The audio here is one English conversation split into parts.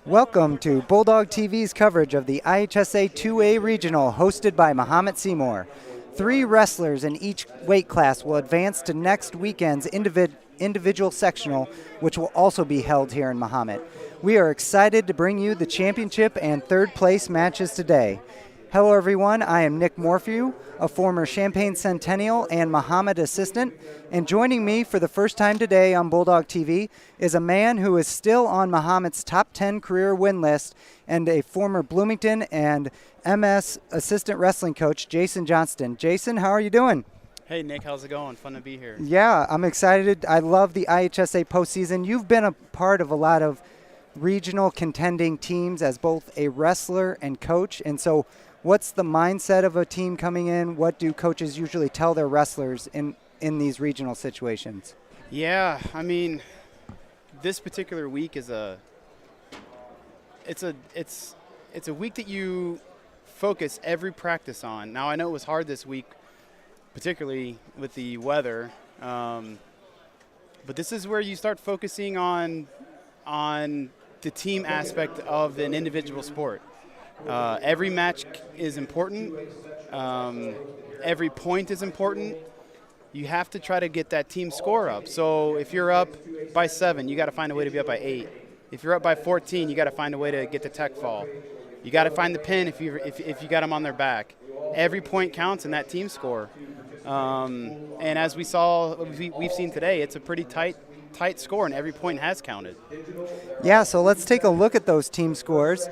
Welcome to Bulldog TV's coverage of the IHSA 2A Regional hosted by Mahomet Seymour. 3 wrestlers in each weight class will advance to next weekend's individual sectional, which will also be held here in Mahomet. We are excited to bring you the championship and third place matches today. Hello everyone, I am Nick Morphew, a former Champaign Centennial and Mahomet assistant, and joining me for the first time today on Bulldog TV is a man who is still on Mahomet's top 10 career win list and a former Bloomington and MS assistant wrestling coach, Jason Johnston. Jason, how are you doing? Hey Nick, how's it going? Fun to be here. Yeah, I'm excited. I love the IHSA postseason. You've been a part of a lot of regional contending teams as both a wrestler and coach, and so what's the mindset of a team coming in? What do coaches usually tell their wrestlers in these regional situations? Yeah, I mean, this particular week is it's a week that you focus every practice on. Now I know it was hard this week, particularly with the weather, but this is where you start focusing on the team aspect of an individual sport. Every match is important. Every point is important. You have to try to get that team score up. So if you're up by 7, you got to find a way to be up by 8. If you're up by 14, you got to find a way to get the tech fall. You got to find the pin if you got them on their back. Every point counts in that team score. And as we've seen today, it's a pretty tight score, and every point has counted. Yeah, so let's take a look at those team scores.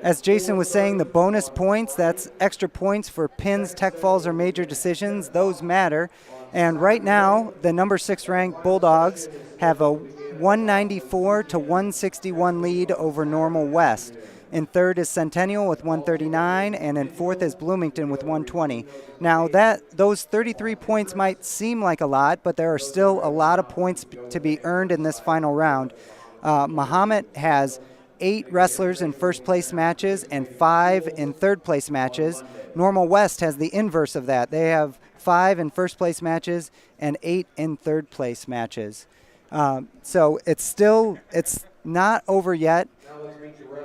As Jason was saying, the bonus points, that's extra points for pins, tech falls, or major decisions. Those matter. And right now, the number 6 ranked Bulldogs have a 194 to 161 lead over Normal West. In third is Centennial with 139, and in fourth is Bloomington with 120. Now, those 33 points might seem like a lot, but there are still a lot of points to be earned in this final round. Mahomet has 8 wrestlers in first place matches and 5 in third place matches. Normal West has the inverse of that. They have 5 in first place matches and 8 in third place matches. So it's not over yet.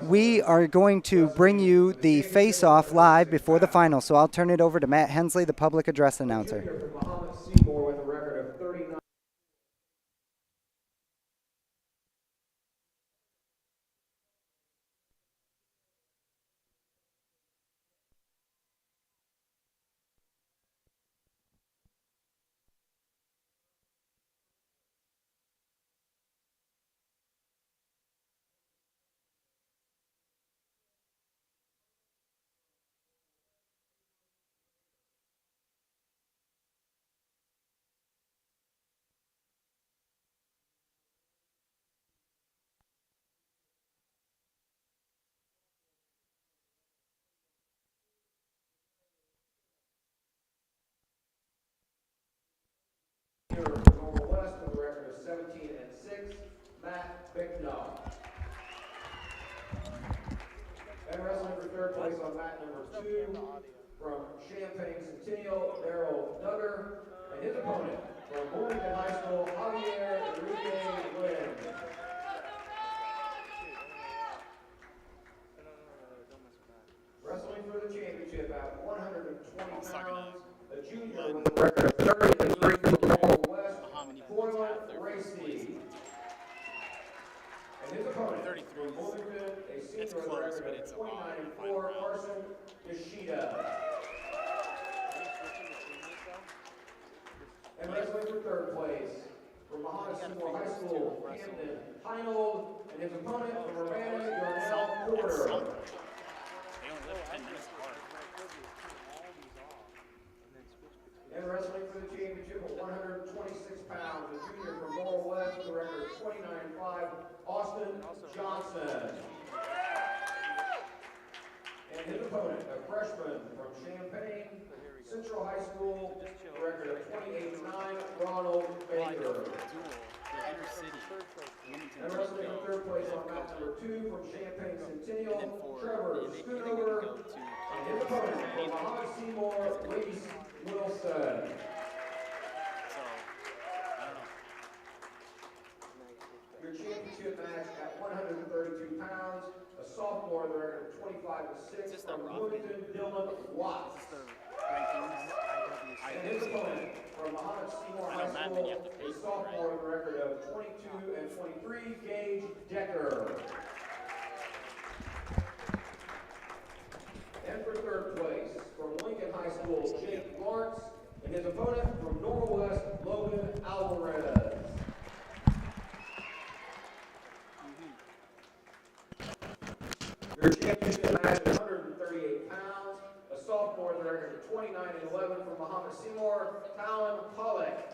We are going to bring you the face-off live before the final, so I'll turn it over to Matt Hensley, the public address announcer. Mahomet Seymour with a record of 39. Normal West with a record of 17-6, Matt Bicknell. And wrestling for third place on mat number 2 from Champaign Centennial, Daryl Duggar, and his opponent from Bloomington High School, Javier Enrique Lynn. Wrestling for the championship at 120 pounds, a junior with a record of 33 from Normal West, Foylan Racy. And his opponent from Bloomington, a senior with a record of 29-4, Carson Yoshida. And wrestling for third place from Mahomet Seymour High School, Camden Heinold, and his opponent from Urbana, Yarnell Porter. And wrestling for the championship at 126 pounds, a junior from Normal West with a record of 29-5, Austin Johnson. And his opponent, a freshman from Champaign Central High School, with a record of 28-9, Ronald Baker. And wrestling in third place on mat number 2 from Champaign Centennial, Trevor Schoonover. And his opponent from Mahomet Seymour, Reese Wilson. Your championship championship match at 132 pounds. A sophomore with a record of 25-6 from Bloomington, Dylan Watts. And his opponent from Mahomet Seymour High School, a sophomore with a record of 22-23, Gage Decker. And for third place, from Lincoln High School, Jake Lawrence, and his opponent from Normal West, Logan Alvarez. Your championship match is 138 pounds. A sophomore with a record of 29-11 from Mahomet Seymour, Talon Pollack.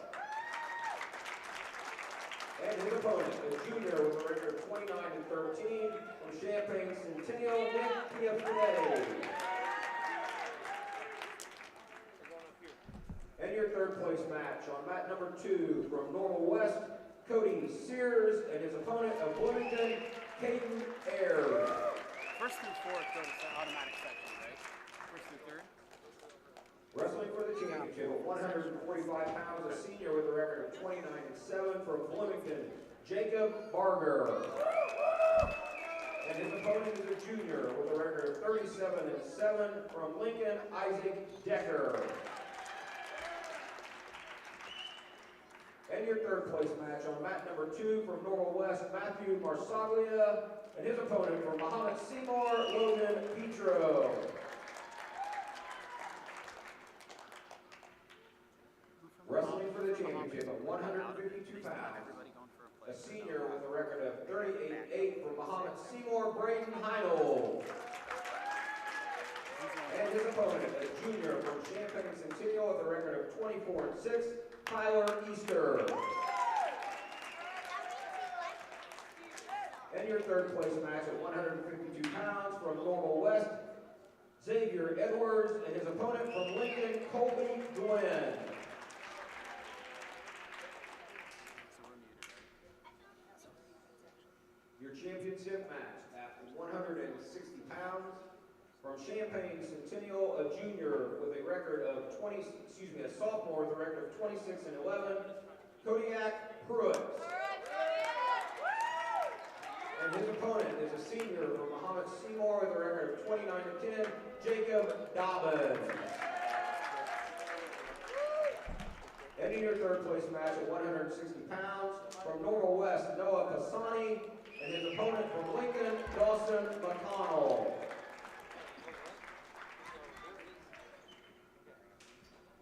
And his opponent, a junior with a record of 29-13 from Champaign Centennial, Nick Piafrede. And your third place match on mat number 2 from Normal West, Cody Sears, and his opponent of Bloomington, Caden Ayers. First through fourth go to automatic section, right? First through third. Wrestling for the championship at 145 pounds, a senior with a record of 29-7 from Bloomington, Jacob Barger. And his opponent is a junior with a record of 37-7 from Lincoln, Isaac Decker. And your third place match on mat number 2 from Normal West, Matthew Marsaglia, and his opponent from Mahomet Seymour, Logan Petro. Wrestling for the championship at 152 pounds, a senior with a record of 38-8 from Mahomet Seymour, Braden Heinold. And his opponent, a junior from Champaign Centennial with a record of 24-6, Tyler Easter. And your third place match at 152 pounds from Normal West, Xavier Edwards, and his opponent from Lincoln, Colby Glenn. Your championship match at 160 pounds from Champaign Centennial, a junior with a record of a sophomore with a record of 26-11, Kodiak Pruitt. And his opponent is a senior from Mahomet Seymour with a record of 29-10, Jacob Dobbins. And in your third place match at 160 pounds from Normal West, Noah Pisani, and his opponent from Lincoln, Dawson McConnell.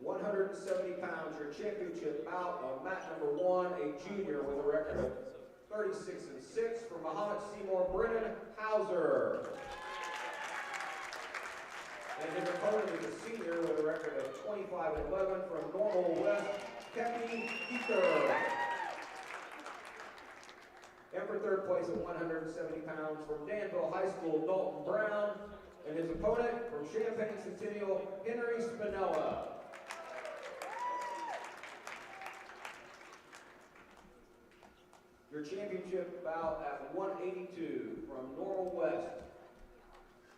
170 pounds, your championship bout on mat number 1, a junior with a record of 36-6 from Mahomet Seymour, Brennan Hauser. And his opponent is a senior with a record of 25-11 from Normal West, Kepi Ether. And for third place at 170 pounds from Danville High School, Dalton Brown. And his opponent from Champaign Centennial, Henry Spinella. Your championship bout at 182 from Normal West,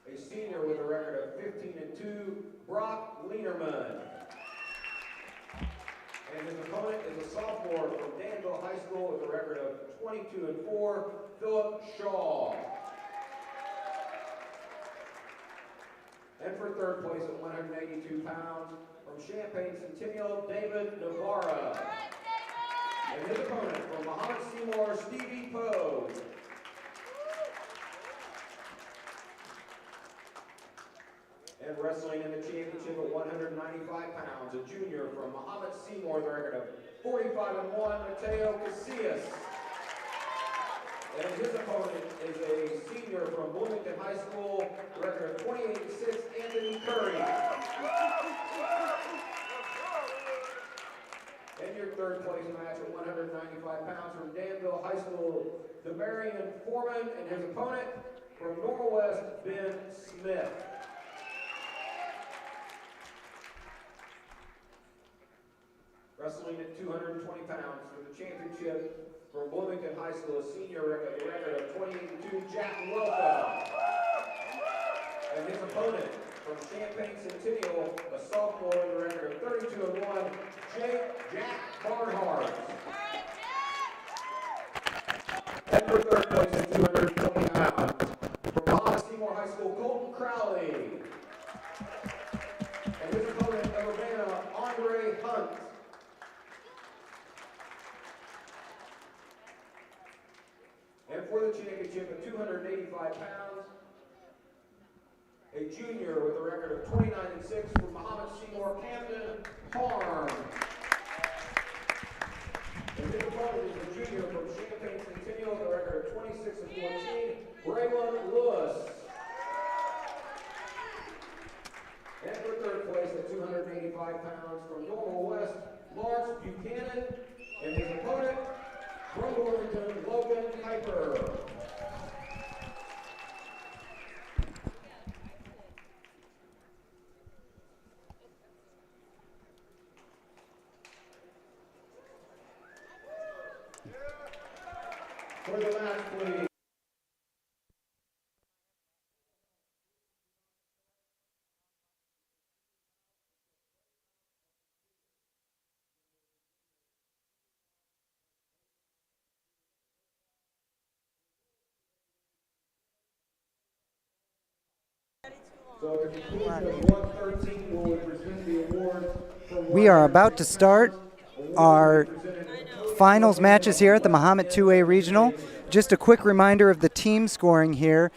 a senior with a record of 15-2, Brock Lienerman. And his opponent is a sophomore from Danville High School with a record of 22-4, Philip Shaw. And for third place at 182 pounds from Champaign Centennial, David Navarra. And his opponent from Mahomet Seymour, Stevie Poe. And wrestling in the championship at 195 pounds, a junior from Mahomet Seymour, the record of 45-1, Mateo Casillas. And his opponent is a senior from Bloomington High School, the record of 28-6, Anthony Curry. And your third place match at 195 pounds from Danville High School, Demarion Foreman, and his opponent from Normal West, Ben Smith. Wrestling at 220 pounds for the championship from Bloomington High School, a senior with a record of 28-2, Jack Welka. And his opponent from Champaign Centennial, a sophomore with a record of 32-1, Jack Barnhart. And And for third place at 220 pounds, from Mahomet Seymour High School, Colton Crowley. And his opponent of Urbana, Andre Hunt. And for the championship at 285 pounds, a junior with a record of 29-6 from Mahomet Seymour, Camden Farm. And his opponent is a junior from Champaign Centennial with a record of 26-14, Braylon Lewis. And for third place at 285 pounds from Normal West, Lawrence Buchanan. And his opponent from Warrington, Logan Piper. For the match, please. So at the conclusion of 113, we will present the awards. We are about to start our finals matches here at the Mahomet 2A Regional. Just a quick reminder of the team scoring here.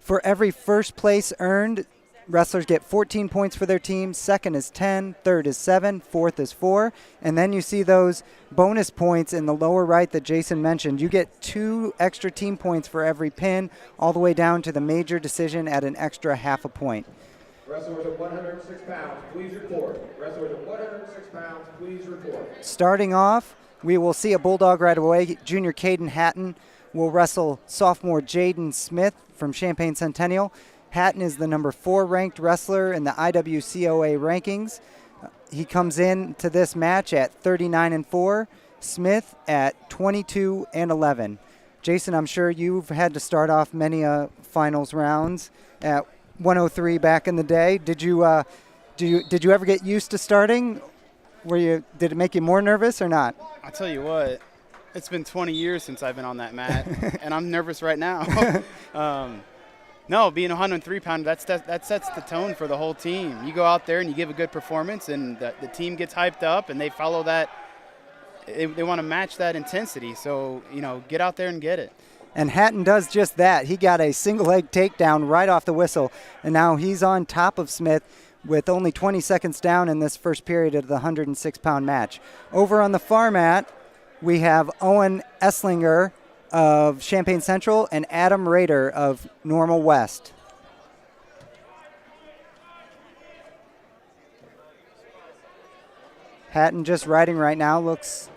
For every first place earned, wrestlers get 14 points for their team. Second is 10, third is 7, fourth is 4. And then you see those bonus points in the lower right that Jason mentioned. You get 2 extra team points for every pin, all the way down to the major decision at an extra half a point. Wrestlers at 106 pounds, please report. Wrestlers at 106 pounds, please report. Starting off, we will see a Bulldog right away. Junior Caden Hatton will wrestle sophomore Jaden Smith from Champaign Centennial. Hatton is the number 4 ranked wrestler in the IWCOA rankings. He comes in to this match at 39-4. Smith at 22-11. Jason, I'm sure you've had to start off many finals rounds at 103 back in the day. Did you ever get used to starting? Did it make you more nervous or not? I'll tell you what, it's been 20 years since I've been on that mat, and I'm nervous right now. No, being a 103-pounder, that sets the tone for the whole team. You go out there and you give a good performance, and the team gets hyped up, and they follow that. They want to match that intensity. So, get out there and get it. And Hatton does just that. He got a single-leg takedown right off the whistle, and now he's on top of Smith with only 20 seconds down in this first period of the 106-pound match. Over on the far mat, we have Owen Esslinger of Champaign Central and Adam Rader of Normal West. Hatton just riding right now. Looks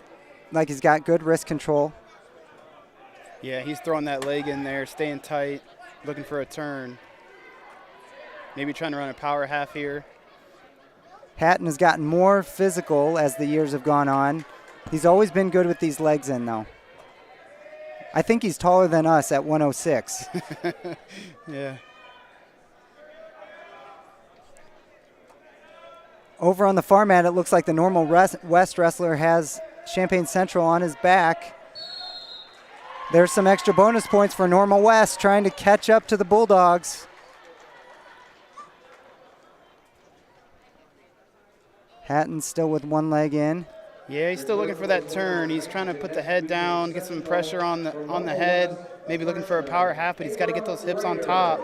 like he's got good wrist control. Yeah, he's throwing that leg in there, staying tight, looking for a turn. Maybe trying to run a power half here. Hatton has gotten more physical as the years have gone on. He's always been good with these legs in, though. I think he's taller than us at 106. Yeah. Over on the far mat, it looks like the Normal West wrestler has Champaign Central on his back. There's some extra bonus points for Normal West, trying to catch up to the Bulldogs. Hatton still with one leg in. Yeah, he's still looking for that turn. He's trying to put the head down, get some pressure on the head, maybe looking for a power half, but he's got to get those hips on top.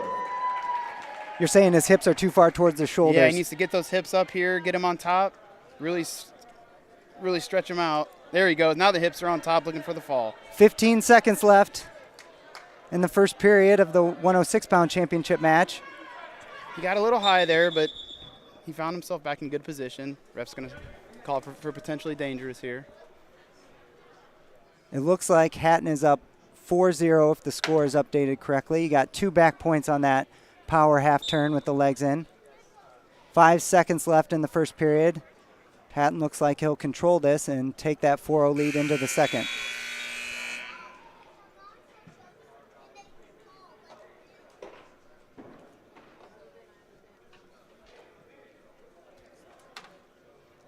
You're saying his hips are too far towards the shoulders. Yeah, he needs to get those hips up here, get him on top, really stretch him out. There he goes. Now the hips are on top, looking for the fall. 15 seconds left in the first period of the 106-pound championship match. He got a little high there, but he found himself back in good position. Ref's going to call for potentially dangerous here. It looks like Hatton is up 4-0 if the score is updated correctly. You got 2 back points on that power half turn with the legs in. 5 seconds left in the first period. Hatton looks like he'll control this and take that 4-0 lead into the second.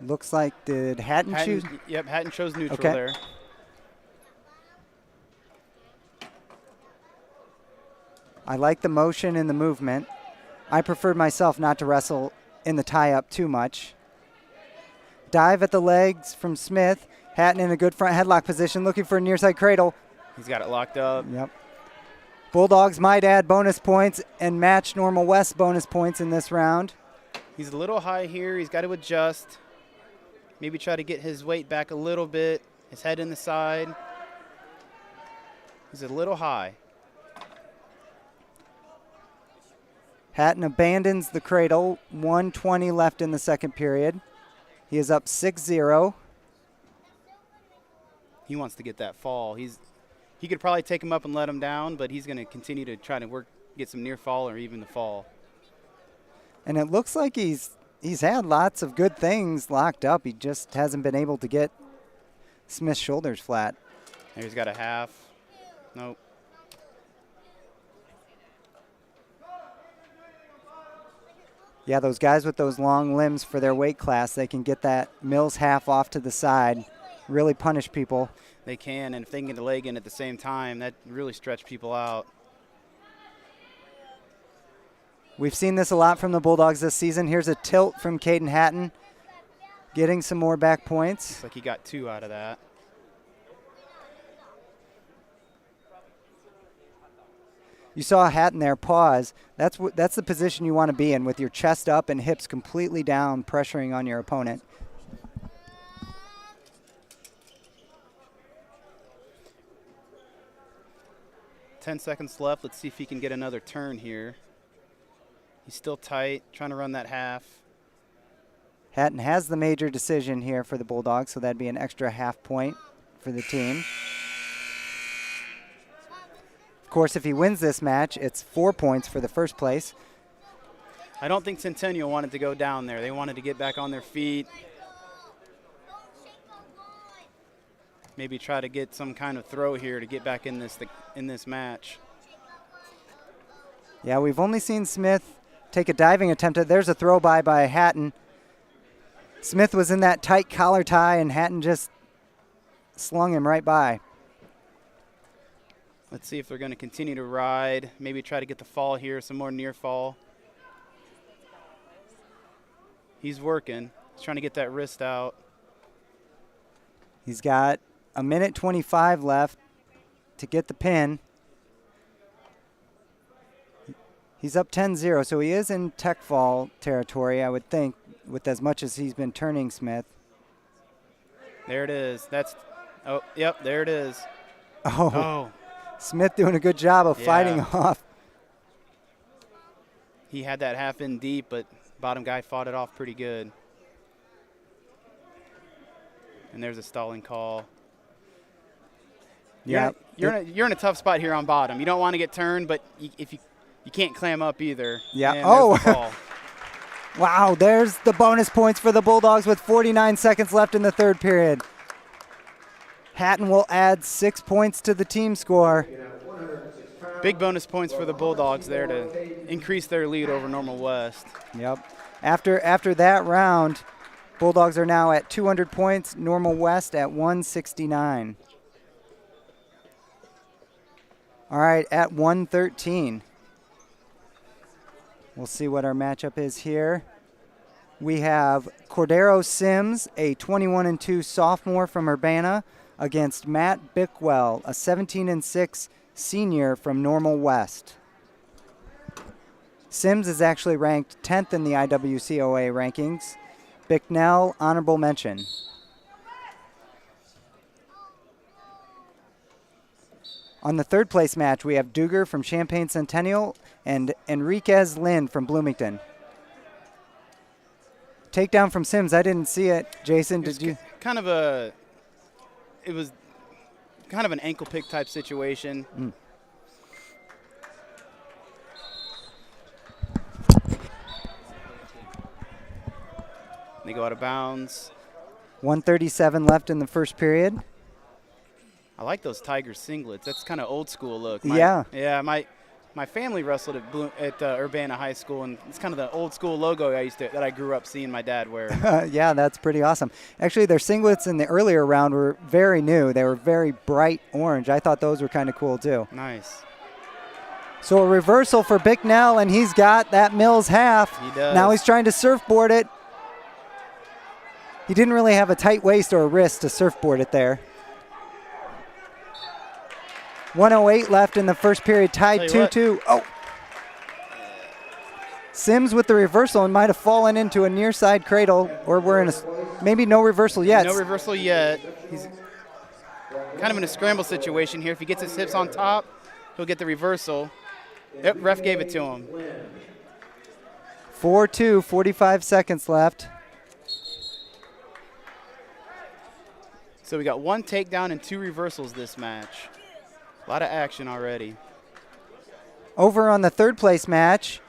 Looks like, did Hatton choose? Yep, Hatton chose neutral Okay. there. I like the motion and the movement. I preferred myself not to wrestle in the tie-up too much. Dive at the legs from Smith. Hatton in a good front headlock position, looking for a near side cradle. He's got it locked up. Yep. Bulldogs might add bonus points and match Normal West bonus points in this round. He's a little high here. He's got to adjust. Maybe try to get his weight back a little bit. His head in the side. He's a little high. Hatton abandons the cradle. 1:20 left in the second period. He is up 6-0. He wants to get that fall. He could probably take him up and let him down, but he's going to continue to try to get some near fall or even the fall. And it looks like he's had lots of good things locked up. He just hasn't been able to get Smith's shoulders flat. There he's got a half. Nope. Yeah, those guys with those long limbs for their weight class, they can get that Mills half off to the side, really punish people. They can, and if they can get the leg in at the same time, that really stretch people out. We've seen this a lot from the Bulldogs this season. Here's a tilt from Caden Hatton, getting some more back points. Looks like he got 2 out of that. You saw Hatton there pause. That's the position you want to be in, with your chest up and hips completely down, pressuring on your opponent. Ten seconds left. Let's see if he can get another turn here. He's still tight, trying to run that half. Hatton has the major decision here for the Bulldogs, so that'd be an extra half point for the team. Of course, if he wins this match, it's 4 points for the first place. I don't think Centennial wanted to go down there. They wanted to get back on their feet. Maybe try to get some kind of throw here to get back in this match. Yeah, we've only seen Smith take a diving attempt. There's a throw by Hatton. Smith was in that tight collar tie, and Hatton just slung him right by. Let's see if they're going to continue to ride. Maybe try to get the fall here, some more near fall. He's working. He's trying to get that wrist out. He's got a minute 25 left to get the pin. He's up 10-0, so he is in tech fall territory, I would think, with as much as he's been turning Smith. There it is. Oh, yep, there it is. Oh. Smith doing a good job of fighting off. He had that half in deep, but bottom guy fought it off pretty good. And there's a stalling call. Yeah, you're in a tough spot here on bottom. You don't want to get turned, but if you can't clam up either. Yeah. And oh. There's the call. Wow, there's the bonus points for the Bulldogs with 49 seconds left in the third period. Hatton will add 6 points to the team score. Big bonus points for the Bulldogs there to increase their lead over Normal West. Yep. After that round, Bulldogs are now at 200 points, Normal West at 169. All right, at 113. We'll see what our matchup is here. We have Cordero Sims, a 21-2 sophomore from Urbana, against Matt Bickwell, a 17-6 senior from Normal West. Sims is actually ranked 10th in the IWCOA rankings. Bicknell, honorable mention. On the third place match, we have Duger from Champaign Centennial and Enriquez Lynn from Bloomington. Takedown from Sims, I didn't see it. Jason, did you? It was kind of an ankle pick type situation. They go out of bounds. 1:37 left in the first period. I like those Tiger singlets. That's kind of old school look. Yeah. Yeah, my family wrestled at Urbana High School, and it's kind of the old school logo that I grew up seeing my dad wear. Yeah, that's pretty awesome. Actually, their singlets in the earlier round were very new. They were very bright orange. I thought those were kind of cool too. Nice. So a reversal for Bicknell, and he's got that Mills half. He does. Now he's trying to surfboard it. He didn't really have a tight waist or a wrist to surfboard it there. 1:08 left in the first period, tied 2-2. Oh. Sims with the reversal and might have fallen into a near side cradle, or we're in a, maybe no reversal yet. No reversal yet. He's kind of in a scramble situation here. If he gets his hips on top, he'll get the reversal. Yep, ref gave it to him. 4-2, 45 seconds left. So we got 1 takedown and 2 reversals this match. A lot of action already. Over on the third place match,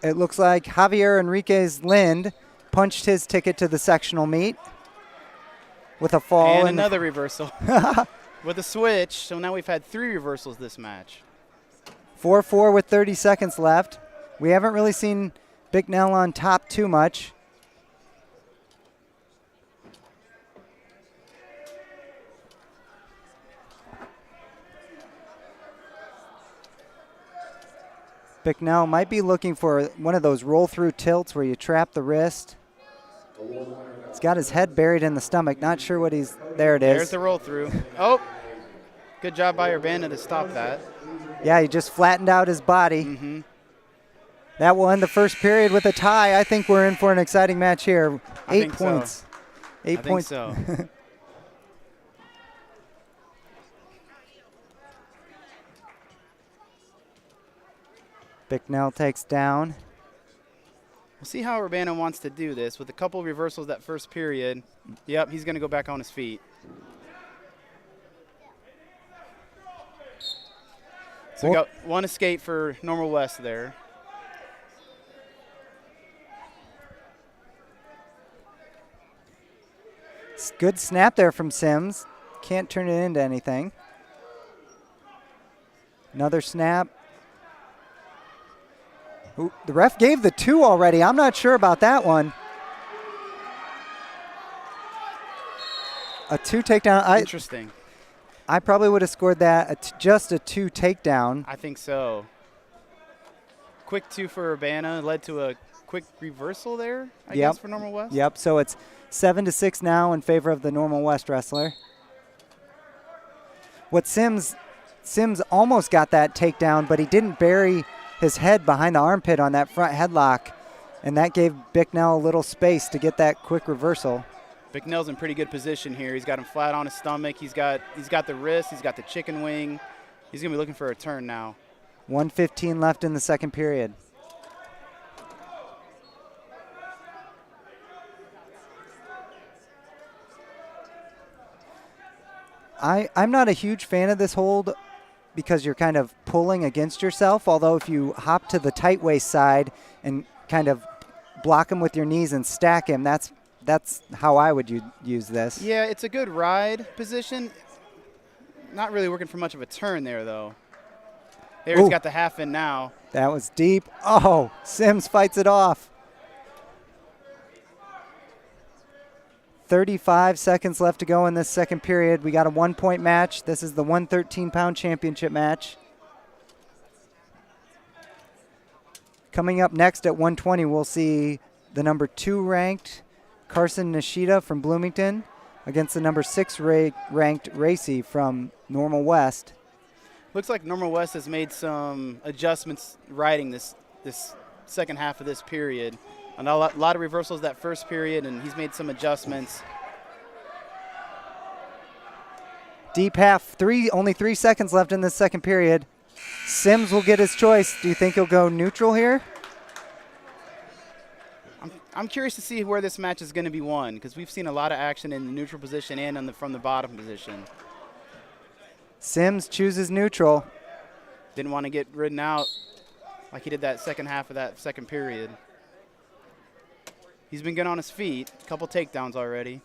it looks like Javier Enriquez Lind punched his ticket to the sectional meet with a fall. And another reversal with a switch. So now we've had 3 reversals this match. 4-4 with 30 seconds left. We haven't really seen Bicknell on top too much. Bicknell might be looking for one of those roll-through tilts where you trap the wrist. He's got his head buried in the stomach. Not sure what he's... There it is. There's the roll-through. Oh, good job by Urbana to stop that. Yeah, he just flattened out his body. Mm-hmm. That will end the first period with a tie. I think we're in for an exciting match here. 8 points. So. 8 points. I think so. Bicknell takes down. We'll see how Urbana wants to do this. With a couple reversals that first period, yep, he's going to go back on his feet. So we got 1 escape for Normal West there. Good snap there from Sims. Can't turn it into anything. Another snap. Ooh, the ref gave the 2 already. I'm not sure about that one. A 2 takedown. Interesting. I probably would have scored that just a 2 takedown. I think so. Quick 2 for Urbana led to a quick reversal there, I guess, for Normal West. Yep, so it's 7-6 now in favor of the Normal West wrestler. What Sims almost got that takedown, but he didn't bury his head behind the armpit on that front headlock, and that gave Bicknell a little space to get that quick reversal. Bicknell's in pretty good position here. He's got him flat on his stomach. He's got the wrist. He's got the chicken wing. He's going to be looking for a turn now. 1:15 left in the second period. I'm not a huge fan of this hold because you're kind of pulling against yourself, although if you hop to the tight waist side and kind of block him with your knees and stack him, that's how I would use this. Yeah, it's a good ride position. Not really working for much of a turn there, though. There, he's got the half in now. That was deep. Oh, Sims fights it off. 35 seconds left to go in this second period. We got a 1-point match. This is the 113-pound championship match. Coming up next at 120, we'll see the number 2 ranked Carson Nishida from Bloomington against the number 6 ranked Racy from Normal West. Looks like Normal West has made some adjustments riding this second half of this period. A lot of reversals that first period, and he's made some adjustments. Deep half, only 3 seconds left in this second period. Sims will get his choice. Do you think he'll go neutral here? I'm curious to see where this match is going to be won, because we've seen a lot of action in the neutral position and from the bottom position. Sims chooses neutral. Didn't want to get ridden out like he did that second half of that second period. He's been good on his feet, a couple takedowns already.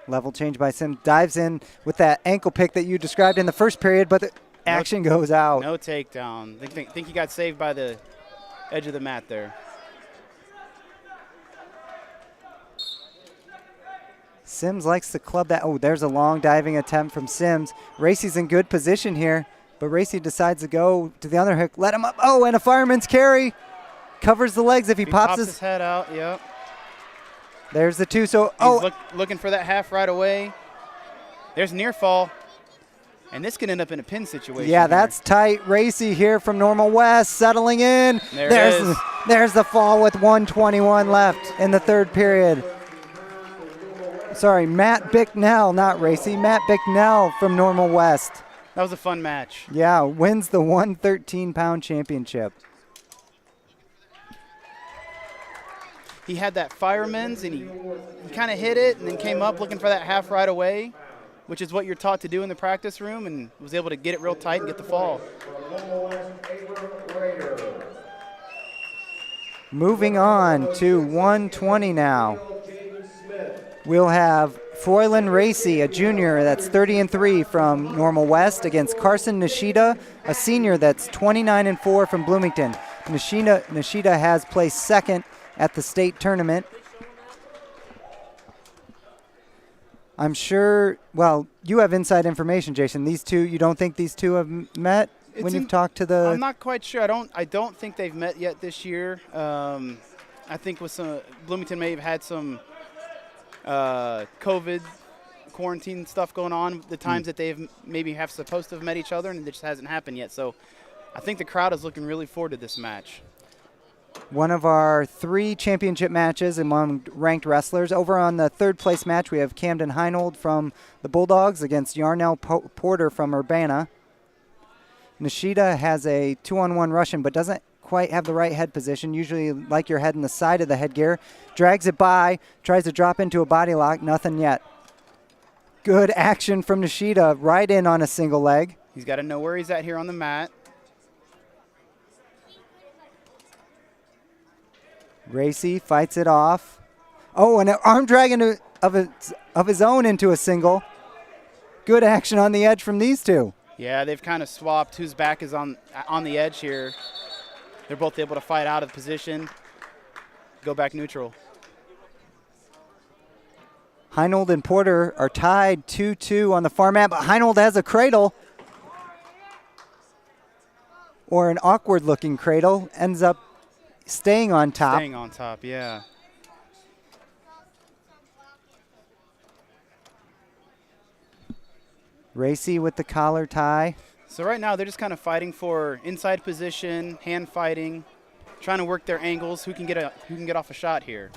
Level change by Sims. Dives in with that ankle pick that you described in the first period, but the action goes out. No takedown. Think he got saved by the edge of the mat there. Sims likes to club that. Oh, there's a long diving attempt from Sims. Racy's in good position here, but Racy decides to go to the underhook. Let him up. Oh, and a fireman's carry. Covers the legs if he pops his head out. Yep. There's the two. So, He's looking for that half right away. There's near fall. And this can end up in a pin situation. Yeah, that's tight. Racy here from Normal West settling in. There's the fall with 1:21 left in the third period. Sorry, Matt Bicknell, not Racy. Matt Bicknell from Normal West. That was a fun match. Yeah, wins the 113-pound championship. He had that fireman's, and he kind of hit it and then came up looking for that half right away, which is what you're taught to do in the practice room, and was able to get it real tight and get the fall. Moving on to 120 now. We'll have Froylan Racy, a junior that's 30-3 from Normal West, against Carson Nishida, a senior that's 29-4 from Bloomington. Nishida has placed second at the state tournament. I'm sure, well, you have inside information, Jason. These two, you don't think these two have met when you've talked to the... I'm not quite sure. I don't think they've met yet this year. I think with some Bloomington may have had some COVID quarantine stuff going on the times that they've maybe have supposed to have met each other, and it just hasn't happened yet. So I think the crowd is looking really forward to this match. One of our 3 championship matches among ranked wrestlers. Over on the third place match, we have Camden Heinold from the Bulldogs against Yarnell Porter from Urbana. Nishida has a 2-on-1 Russian, but doesn't quite have the right head position. Usually like your head in the side of the headgear. Drags it by, tries to drop into a body lock, nothing yet. Good action from Nishida, right in on a single leg. He's got to know where he's at here on the mat. Racy fights it off. Oh, and an arm drag of his own into a single. Good action on the edge from these two. Yeah, they've kind of swapped whose back is on the edge here. They're both able to fight out of position, go back neutral. Heinold and Porter are tied 2-2 on the far mat, but Heinold has a cradle. Or an awkward-looking cradle. Ends up staying on top. Staying on top, yeah. Racy with the collar tie. So right now they're just kind of fighting for inside position, hand fighting, trying to work their angles. Who can get off a shot here?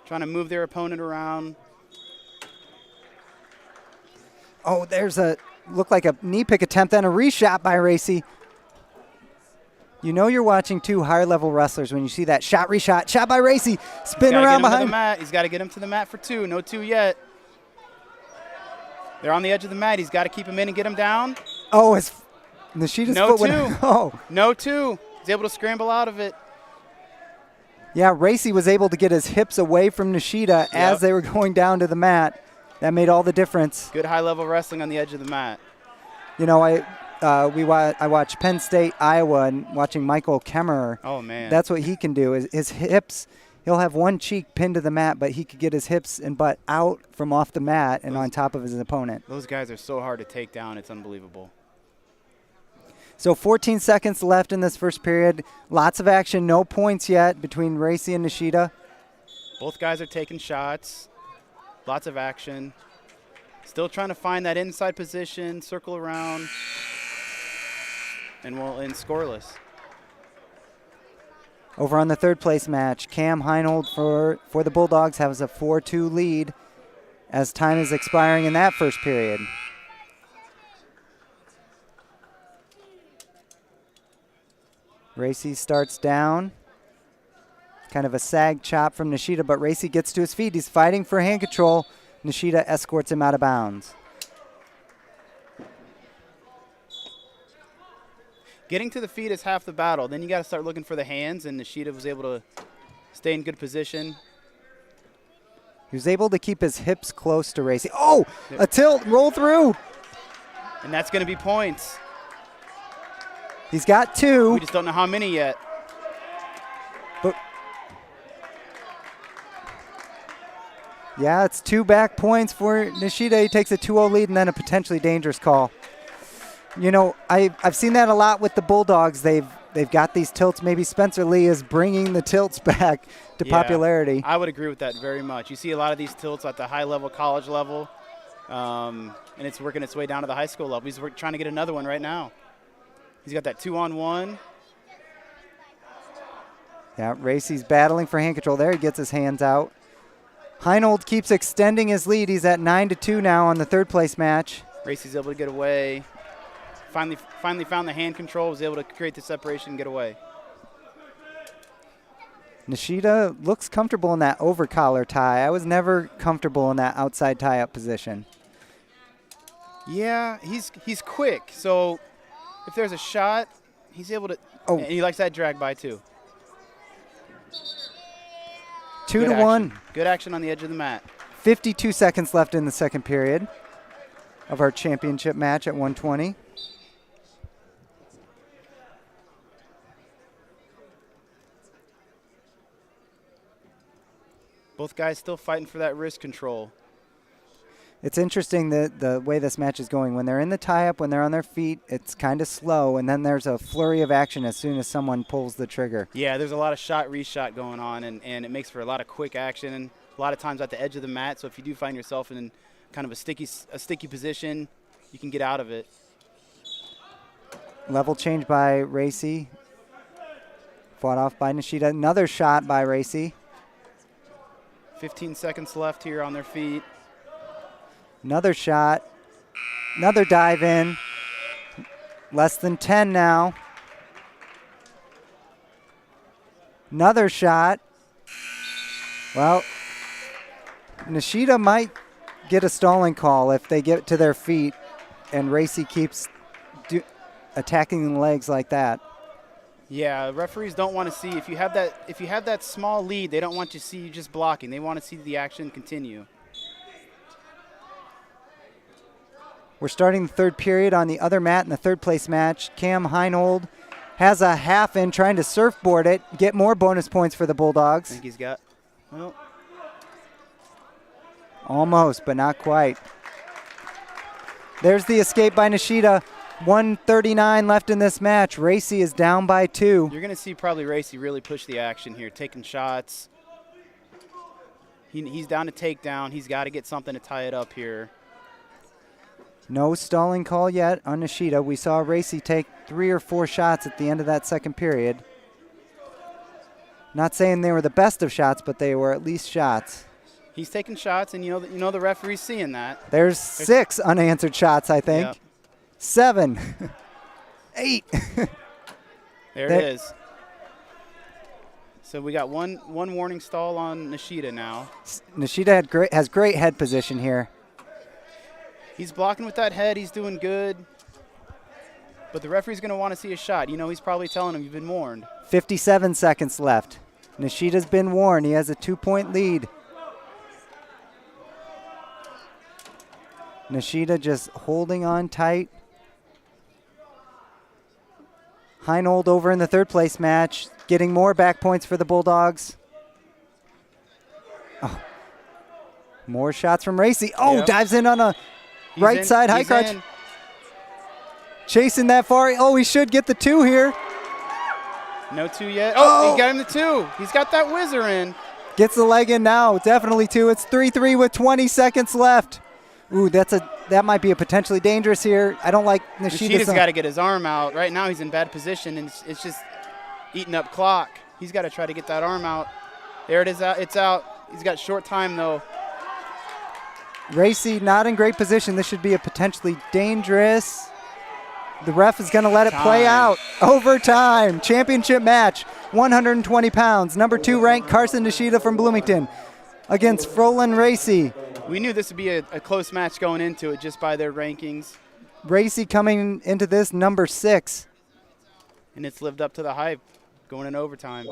Trying to move their opponent around. Oh, there's looked like a knee pick attempt and a reshot by Racy. You know you're watching 2 higher-level wrestlers when you see that shot, reshot, shot by Racy, spin around behind. He's got to get him to the mat for 2. No 2 yet. They're on the edge of the mat. He's got to keep him in and get him down. Oh, Nishida's no foot 2. Oh. No 2. He's able to scramble out of it. Yeah, Racy was able to get his hips away from Nishida as they were going down to the mat. That made all the difference. Good high-level wrestling on the edge of the mat. You know, I watched Penn State, Iowa, and watching Michael Kemmerer. Oh, man. That's what he can do. His hips, he'll have one cheek pinned to the mat, but he could get his hips and butt out from off the mat and on top of his opponent. Those guys are so hard to take down. It's unbelievable. So 14 seconds left in this first period. Lots of action. No points yet between Racy and Nishida. Both guys are taking shots. Lots of action. Still trying to find that inside position, circle around, and we'll end scoreless. Over on the third place match, Cam Heinold for the Bulldogs has a 4-2 lead as time is expiring in that first period. Racy starts down. Kind of a sag chop from Nishida, but Racy gets to his feet. He's fighting for hand control. Nishida escorts him out of bounds. Getting to the feet is half the battle. Then you got to start looking for the hands, and Nishida was able to stay in good position. He was able to keep his hips close to Racy. Oh, a tilt, roll through. And that's going to be points. He's got 2. We just don't know how many yet. But Yeah, it's 2 back points for Nishida. He takes a 2-0 lead and then a potentially dangerous call. You know, I've seen that a lot with the Bulldogs. They've got these tilts. Maybe Spencer Lee is bringing the tilts back to popularity. I would agree with that very much. You see a lot of these tilts at the high level, college level, and it's working its way down to the high school level. He's trying to get another one right now. He's got that 2-on-1. Yeah, Racy's battling for hand control there. He gets his hands out. Heinold keeps extending his lead. He's at 9-2 now on the third place match. Racy's able to get away. Finally found the hand control, was able to create the separation and get away. Nishida looks comfortable in that over collar tie. I was never comfortable in that outside tie-up position. Yeah, he's quick. So if there's a shot, he's able to. Oh. And he likes that drag by too. 2-1. Good action on the edge of the mat. 52 seconds left in the second period of our championship match at 120. Both guys still fighting for that wrist control. It's interesting that the way this match is going. When they're in the tie-up, when they're on their feet, it's kind of slow, and then there's a flurry of action as soon as someone pulls the trigger. Yeah, there's a lot of shot-reshot going on, and it makes for a lot of quick action, and a lot of times at the edge of the mat. So if you do find yourself in kind of a sticky position, you can get out of it. Level change by Racy. Fought off by Nishida. Another shot by Racy. 15 seconds left here on their feet. Another shot. Another dive in. Less than 10 now. Another shot. Well, Nishida might get a stalling call if they get to their feet and Racy keeps attacking the legs like that. Yeah, referees don't want to see if you have that small lead, they don't want to see you just blocking. They want to see the action continue. We're starting the third period on the other mat in the third place match. Cam Heinold has a half in trying to surfboard it, get more bonus points for the Bulldogs. I think he's got, well, almost, but not quite. There's the escape by Nishida. 1:39 left in this match. Racy is down by 2. You're going to see probably Racy really push the action here, taking shots. He's down to takedown. He's got to get something to tie it up here. No stalling call yet on Nishida. We saw Racy take 3 or 4 shots at the end of that second period. Not saying they were the best of shots, but they were at least shots. He's taking shots, and you know the referee's seeing that. There's 6 unanswered shots, I think. Yep. 7. 8. There it is. So we got one warning stall on Nishida now. Nishida has great head position here. He's blocking with that head. He's doing good. But the referee's going to want to see a shot. You know, he's probably telling him, you've been warned. 57 seconds left. Nishida's been warned. He has a 2-point lead. Nishida just holding on tight. Heinold over in the third place match, getting more back points for the Bulldogs. Oh. More shots from Racy. Oh, yep. Dives in on a right side high crotch. Chasing that far. Oh, he should get the 2 here. No 2 yet. Oh, he got him the 2. He's got that whizzer in. Gets the leg in now. Definitely 2. It's 3-3 with 20 seconds left. Ooh, that might be a potentially dangerous here. I don't like Nishida. Nishida's got to get his arm out. Right now he's in bad position, and it's just eating up clock. He's got to try to get that arm out. There it is. It's out. He's got short time, though. Racy not in great position. This should be a potentially dangerous. The ref is going to let it play out. Overtime. Championship match. 120 pounds. Number 2 ranked Carson Nishida from Bloomington against Frolan Racy. We knew this would be a close match going into it just by their rankings. Racy coming into this number 6. And it's lived up to the hype going in overtime.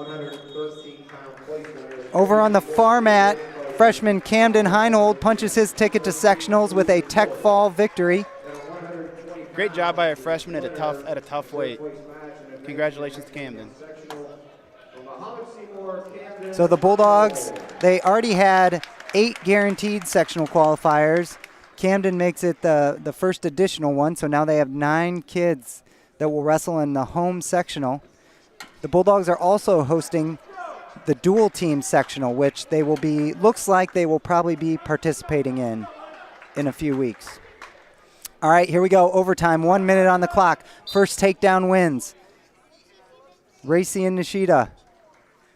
Over on the far mat, freshman Camden Heinold punches his ticket to sectionals with a tech fall victory. Great job by a freshman at a tough weight. Congratulations to Camden. So the Bulldogs, they already had 8 guaranteed sectional qualifiers. Camden makes it the first additional one, so now they have 9 kids that will wrestle in the home sectional. The Bulldogs are also hosting the dual team sectional, which they will be, looks like they will probably be participating in a few weeks. All right, here we go, overtime, 1 minute on the clock. First takedown wins. Racy and Nishida.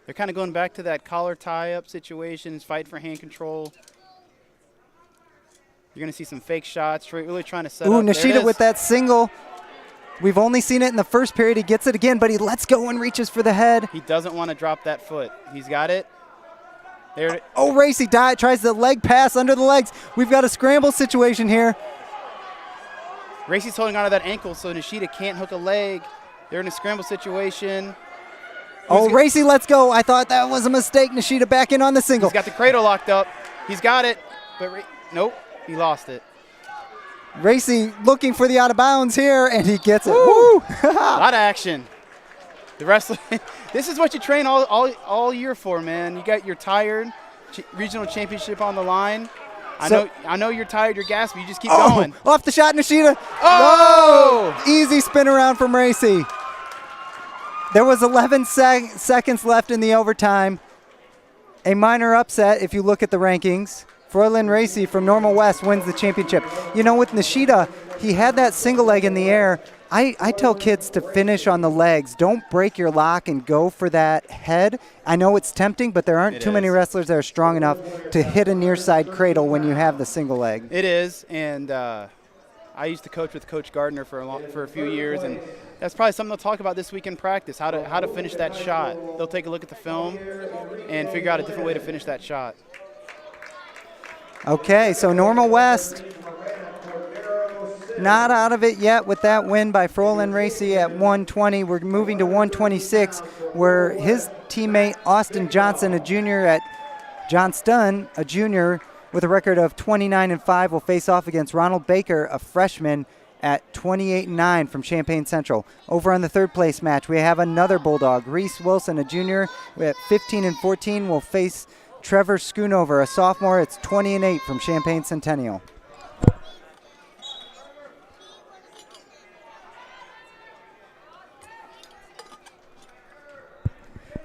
They're kind of going back to that collar tie-up situations, fight for hand control. You're going to see some fake shots, really trying to set up. Ooh, Nishida with that single. We've only seen it in the first period. He gets it again, but he lets go and reaches for the head. He doesn't want to drop that foot. He's got it. There. Oh, Racy tries the leg pass under the legs. We've got a scramble situation here. Racy's holding onto that ankle, so Nishida can't hook a leg. They're in a scramble situation. Oh, Racy lets go. I thought that was a mistake. Nishida back in on the single. He's got the cradle locked up. He's got it, but nope, he lost it. Racy looking for the out of bounds here, and he gets it. Woo! A lot of action. The wrestling. This is what you train all year for, man. You got your tired regional championship on the line. I know you're tired, you're gasped, you just keep going. Off the shot, Nishida. Oh! No! Easy spin around from Racy. There was 11 seconds left in the overtime. A minor upset if you look at the rankings. Froylan Racy from Normal West wins the championship. You know, with Nishida, he had that single leg in the air. I tell kids to finish on the legs. Don't break your lock and go for that head. I know it's tempting, but there aren't too many wrestlers that are strong enough to hit a near side cradle when you have the single leg. It is, and I used to coach with Coach Gardner for a few years, and that's probably something they'll talk about this week in practice, how to finish that shot. They'll take a look at the film and figure out a different way to finish that shot. Okay, so Normal West not out of it yet with that win by Froylan Racy at 120. We're moving to 126, where his teammate Austin Johnson, a junior at Johnston, a junior with a record of 29-5, will face off against Ronald Baker, a freshman, at 28-9 from Champaign Central. Over on the third place match, we have another Bulldog. Reese Wilson, a junior at 15-14, will face Trevor Schoonover, a sophomore. It's 20-8 from Champaign Centennial.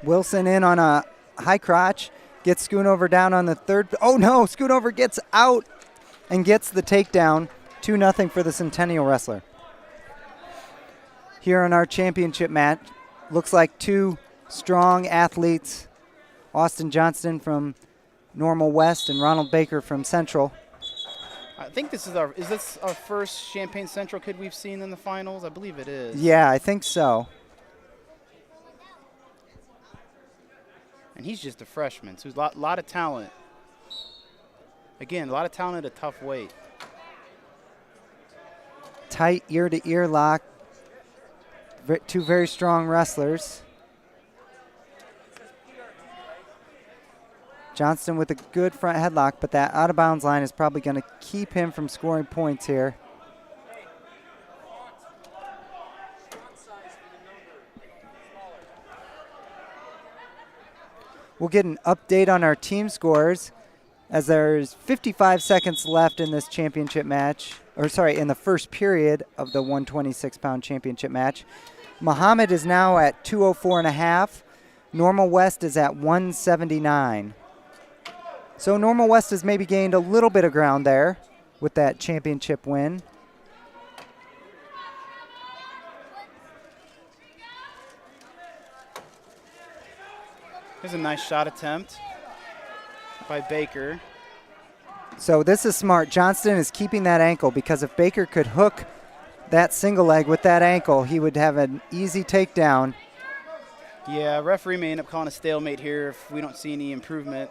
Wilson in on a high crotch, gets Schoonover down on the third. Oh no, Schoonover gets out and gets the takedown. 2-0 for the Centennial wrestler. Here on our championship match, looks like two strong athletes, Austin Johnston from Normal West and Ronald Baker from Central. I think is this our first Champaign Central kid we've seen in the finals? I believe it is. Yeah, I think so. And he's just a freshman, so he's a lot of talent. Again, a lot of talent at a tough weight. Tight ear-to-ear lock. Two very strong wrestlers. Johnston with a good front headlock, but that out-of-bounds line is probably going to keep him from scoring points here. We'll get an update on our team scores as there's 55 seconds left in this championship match, or sorry, in the first period of the 126-pound championship match. Mahomet is now at 204.5. Normal West is at 179. So Normal West has maybe gained a little bit of ground there with that championship win. Here's a nice shot attempt by Baker. So this is smart. Johnston is keeping that ankle because if Baker could hook that single leg with that ankle, he would have an easy takedown. Yeah, referee may end up calling a stalemate here if we don't see any improvement.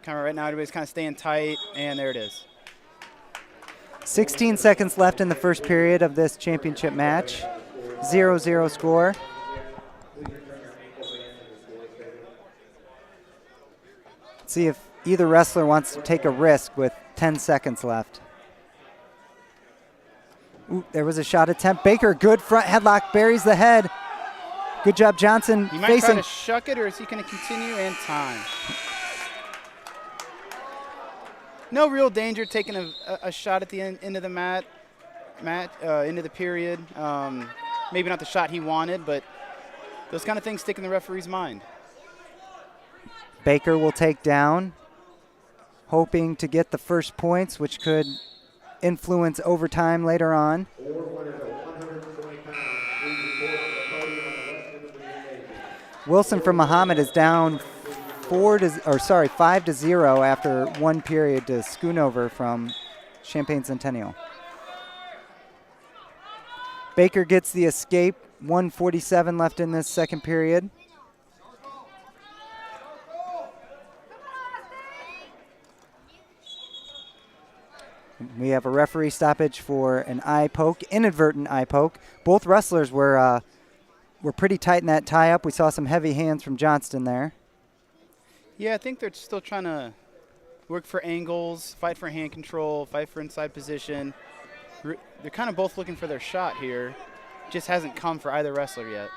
Kind of right now, everybody's kind of staying tight, and there it is. 16 seconds left in the first period of this championship match. 0-0 score. See if either wrestler wants to take a risk with 10 seconds left. Ooh, there was a shot attempt. Baker, good front headlock, buries the head. Good job, Johnson. He might try to shuck it, or is he going to continue in time? no real danger taking a shot at the end of the end of the period. Maybe not the shot he wanted, but those kind of things stick in the referee's mind. Baker will take down, hoping to get the first points, which could influence overtime later on. Wilson from Mahomet is down 5-0 after one period to Schoonover from Champaign Centennial. Baker gets the escape, 1:47 left in this second period. We have a referee stoppage for an eye poke, inadvertent eye poke. Both wrestlers were pretty tight in that tie-up. We saw some heavy hands from Johnston there. Yeah, I think they're still trying to work for angles, fight for hand control, fight for inside position. They're kind of both looking for their shot here. Just hasn't come for either wrestler yet.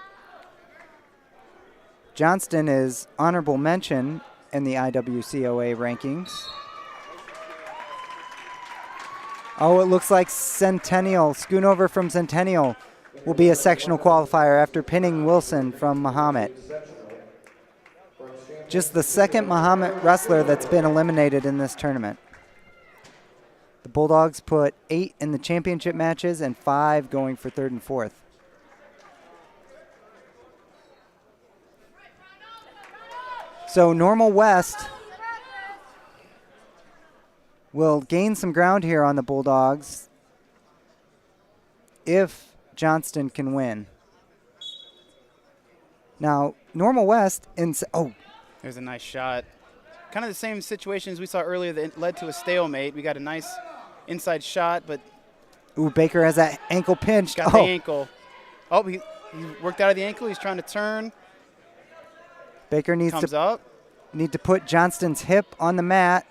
Johnston is honorable mention in the IWCOA rankings. Oh, it looks like Centennial, Schoonover from Centennial, will be a sectional qualifier after pinning Wilson from Mahomet. Just the second Mahomet wrestler that's been eliminated in this tournament. The Bulldogs put 8 in the championship matches and 5 going for third and fourth. So Normal West will gain some ground here on the Bulldogs if Johnston can win. Now, Normal West, there's a nice shot. Kind of the same situation as we saw earlier that led to a stalemate. We got a nice inside shot, but Baker has that ankle pinched. Got the ankle. Oh, he worked out of the ankle. He's trying to turn. Baker needs to put Johnston's hip on the mat.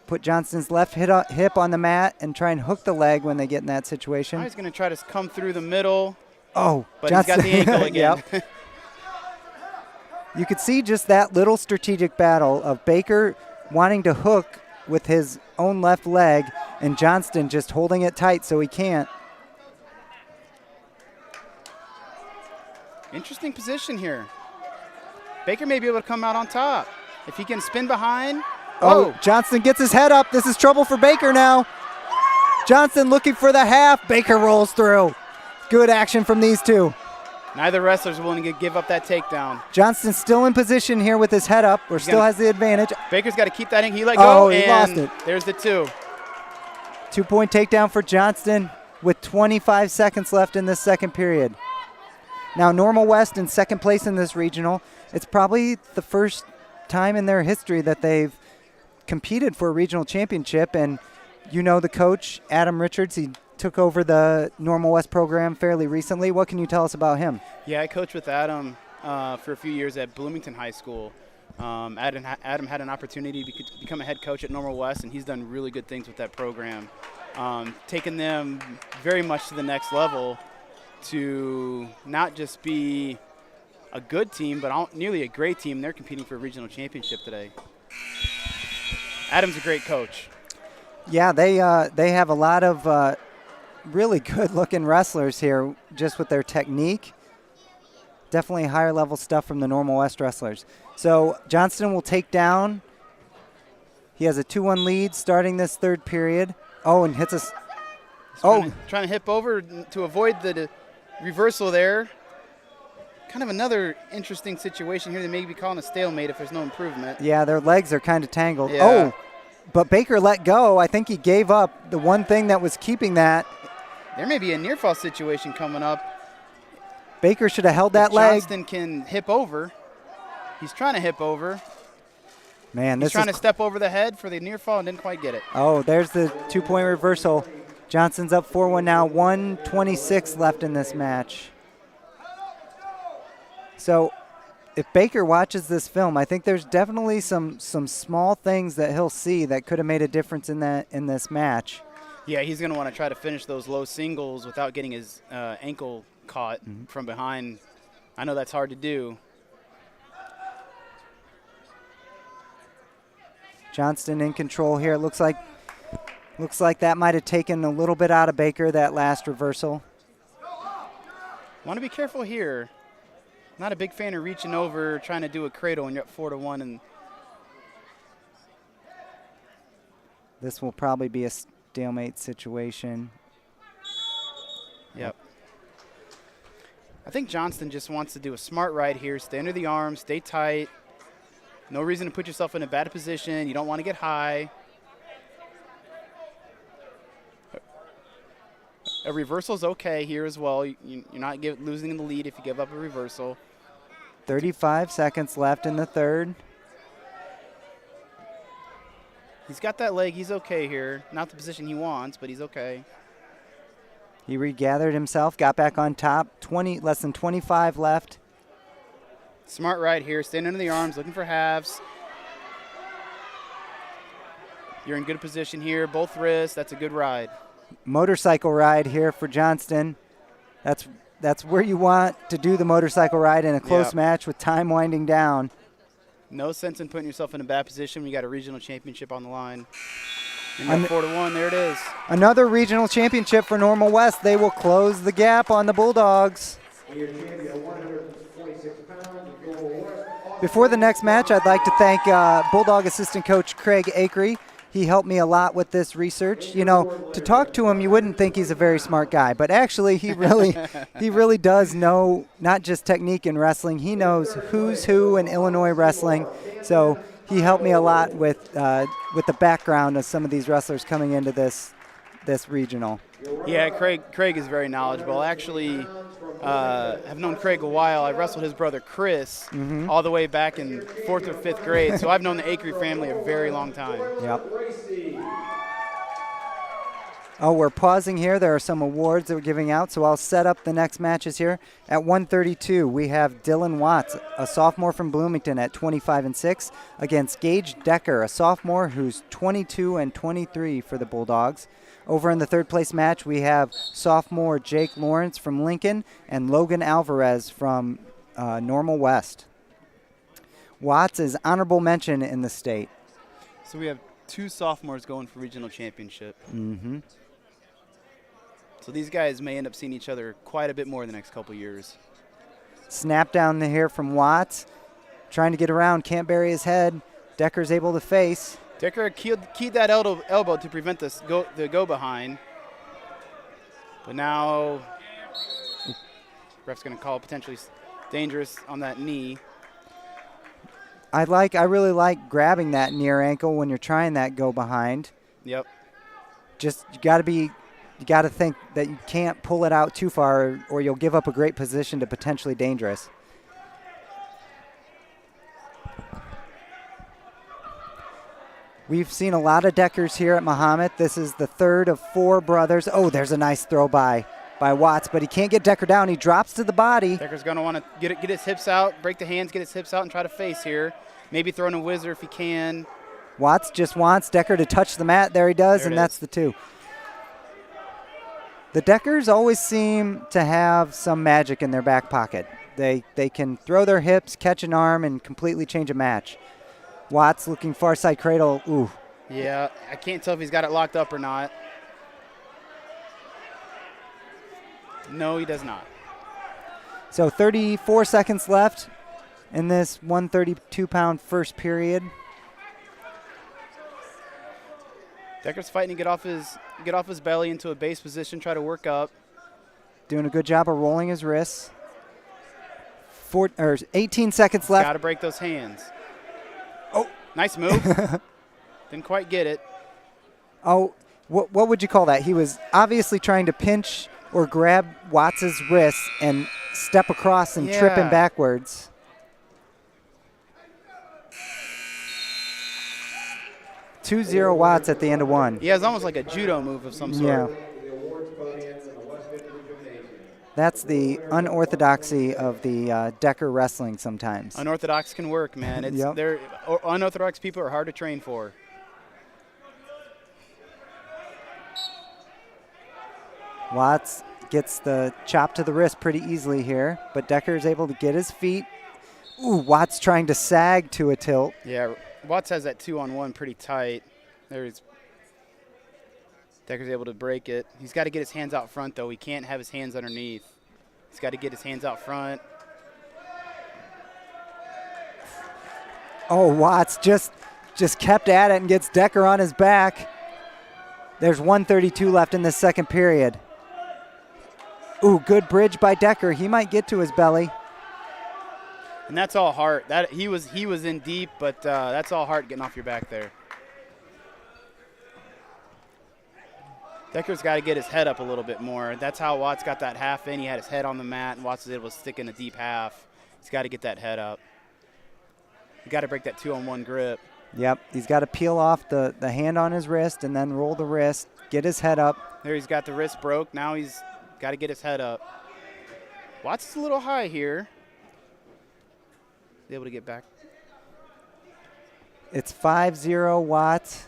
Put Johnston's left hip on the mat and try and hook the leg when they get in that situation. He's going to try to come through the middle. Oh, but Johnston. He's got the ankle again. Yep. You could see just that little strategic battle of Baker wanting to hook with his own left leg and Johnston just holding it tight so he can't. Interesting position here. Baker may be able to come out on top. If he can spin behind. Oh, Johnston gets his head up. This is trouble for Baker now. Johnston looking for the half. Baker rolls through. Good action from these two. Neither wrestler's willing to give up that takedown. Johnston's still in position here with his head up, or still has the advantage. Baker's got to keep that in. He let go, he lost it. There's the 2. 2-point takedown for Johnston with 25 seconds left in this second period. Now, Normal West in second place in this regional. It's probably the first time in their history that they've competed for a regional championship, and you know the coach, Adam Richards. He took over the Normal West program fairly recently. What can you tell us about him? Yeah, I coached with Adam for a few years at Bloomington High School. Adam had an opportunity to become a head coach at Normal West, and he's done really good things with that program, taking them very much to the next level to not just be a good team, but nearly a great team. They're competing for a regional championship today. Adam's a great coach. Yeah, they have a lot of really good-looking wrestlers here just with their technique. Definitely higher-level stuff from the Normal West wrestlers. So Johnston will take down. He has a 2-1 lead starting this third period. Oh, and hits us. Trying to hip over to avoid the reversal there. Kind of another interesting situation here. They may be calling a stalemate if there's no improvement. Yeah, their legs are kind of tangled. Yeah. Oh, but Baker let go. I think he gave up the one thing that was keeping that. There may be a near fall situation coming up. Baker should have held that leg. Johnston can hip over. He's trying to hip over. Man, He's trying to step over the head for the near fall and didn't quite get it. Oh, there's the 2-point reversal. Johnston's up 4-1 now. 1:26 left in this match. So if Baker watches this film, I think there's definitely some small things that he'll see that could have made a difference in this match. Yeah, he's going to want to try to finish those low singles without getting his ankle caught from behind. I know that's hard to do. Johnston in control here. It looks like that might have taken a little bit out of Baker, that last reversal. Want to be careful here. Not a big fan of reaching over, trying to do a cradle when you're up 4-1. And this will probably be a stalemate situation. Yep. I think Johnston just wants to do a smart ride here. Stay under the arm, stay tight. No reason to put yourself in a bad position. You don't want to get high. A reversal's okay here as well. You're not losing the lead if you give up a reversal. 35 seconds left in the third. He's got that leg. He's okay here. Not the position he wants, but he's okay. He regathered himself, got back on top. Less than 25 left. Smart ride here. Staying under the arms, looking for halves. You're in good position here. Both wrists. That's a good ride. Motorcycle ride here for Johnston. That's where you want to do the motorcycle ride in a close match with time winding down. No sense in putting yourself in a bad position when you got a regional championship on the line. And 4-1, there it is. Another regional championship for Normal West. They will close the gap on the Bulldogs. Before the next match, I'd like to thank Bulldog assistant coach Craig Akery. He helped me a lot with this research. You know, to talk to him, you wouldn't think he's a very smart guy, but actually he really does know not just technique in wrestling. He knows who's who in Illinois wrestling. So he helped me a lot with the background of some of these wrestlers coming into this regional. Yeah, Craig is very knowledgeable. Actually, have known Craig a while. I wrestled his brother Chris all the way back in 4th or 5th grade. So I've known the Akery family a very long time. Yep. Oh, we're pausing here. There are some awards that we're giving out, so I'll set up the next matches here. At 132, we have Dylan Watts, a sophomore from Bloomington at 25-6, against Gage Decker, a sophomore who's 22-23 for the Bulldogs. Over in the third place match, we have sophomore Jake Lawrence from Lincoln and Logan Alvarez from Normal West. Watts is honorable mention in the state. So we have 2 sophomores going for regional championship. Mm-hmm. So these guys may end up seeing each other quite a bit more in the next couple years. Snap down here from Watts, trying to get around, can't bury his head. Decker's able to face. Decker keyed that elbow to prevent the go behind. But now, ref's going to call potentially dangerous on that knee. I really like grabbing that near ankle when you're trying that go behind. Yep. Just you got to think that you can't pull it out too far or you'll give up a great position to potentially dangerous. We've seen a lot of Deckers here at Mahomet. This is the third of 4 brothers. Oh, there's a nice throw by Watts, but he can't get Decker down. He drops to the body. Decker's going to want to get his hips out, break the hands, get his hips out, and try to face here. Maybe throw in a whizzer if he can. Watts just wants Decker to touch the mat. There he does, and that's the 2. The Deckers always seem to have some magic in their back pocket. They can throw their hips, catch an arm, and completely change a match. Watts looking far side cradle. Ooh. Yeah, I can't tell if he's got it locked up or not. No, he does not. So 34 seconds left in this 132-pound first period. Decker's fighting to get off his belly into a base position, try to work up. Doing a good job of rolling his wrists. 18 seconds left. Got to break those hands. Oh, nice move. Didn't quite get it. Oh, what would you call that? He was obviously trying to pinch or grab Watts' wrist and step across and trip him backwards. .20 Watts at the end of 1. Yeah, it's almost like a judo move of some sort. Yeah. That's the unorthodoxy of the Decker wrestling sometimes. Unorthodox can work, man. Unorthodox people are hard to train for. Watts gets the chop to the wrist pretty easily here, but Decker is able to get his feet. Ooh, Watts trying to sag to a tilt. Yeah, Watts has that 2-on-1 pretty tight. There's Decker's able to break it. He's got to get his hands out front, though. He can't have his hands underneath. He's got to get his hands out front. Oh, Watts just kept at it and gets Decker on his back. There's 1:32 left in this second period. Ooh, good bridge by Decker. He might get to his belly. And that's all heart. That he was in deep, but that's all heart getting off your back there. Decker's got to get his head up a little bit more. That's how Watts got that half in. He had his head on the mat, and Watts was able to stick in a deep half. He's got to get that head up. You got to break that 2-on-1 grip. Yep, he's got to peel off the hand on his wrist and then roll the wrist, get his head up. There, he's got the wrist broke. Now he's got to get his head up. Watts is a little high here. Able to get back. It's 5-0 Watts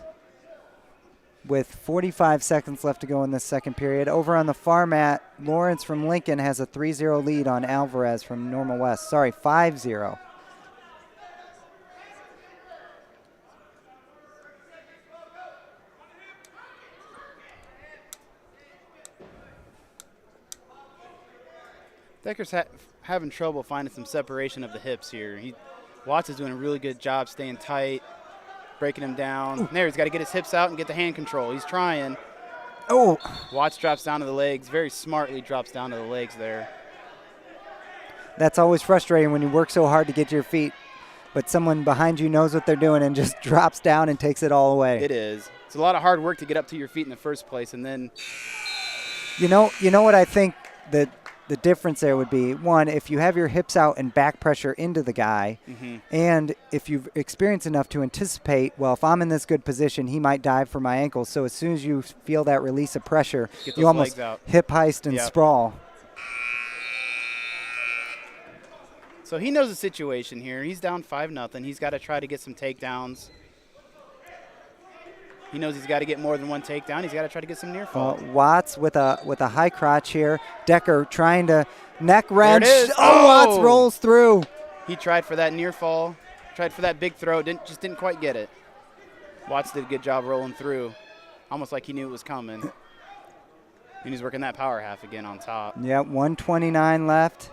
with 45 seconds left to go in this second period. Over on the far mat, Lawrence from Lincoln has a 3-0 lead on Alvarez from Normal West. Sorry, 5-0. Decker's having trouble finding some separation of the hips here. Watts is doing a really good job staying tight, breaking him down. There, he's got to get his hips out and get the hand control. He's trying. Oh! Watts drops down to the legs, very smartly drops down to the legs there. That's always frustrating when you work so hard to get to your feet, but someone behind you knows what they're doing and just drops down and takes it all away. It is. It's a lot of hard work to get up to your feet in the first place, and then... You know what I think that the difference there would be? One, if you have your hips out and back pressure into the guy, and if you've experienced enough to anticipate, well, if I'm in this good position, he might dive for my ankle. So as soon as you feel that release of pressure, you almost hip heist and sprawl. So he knows the situation here. He's down 5-0. He's got to try to get some takedowns. He knows he's got to get more than one takedown. He's got to try to get some near fall. Watts with a high crotch here. Decker trying to neck wrench. There it is. Oh, Watts rolls through. He tried for that near fall. Tried for that big throw. Just didn't quite get it. Watts did a good job rolling through. Almost like he knew it was coming. And he's working that power half again on top. Yep, 1:29 left.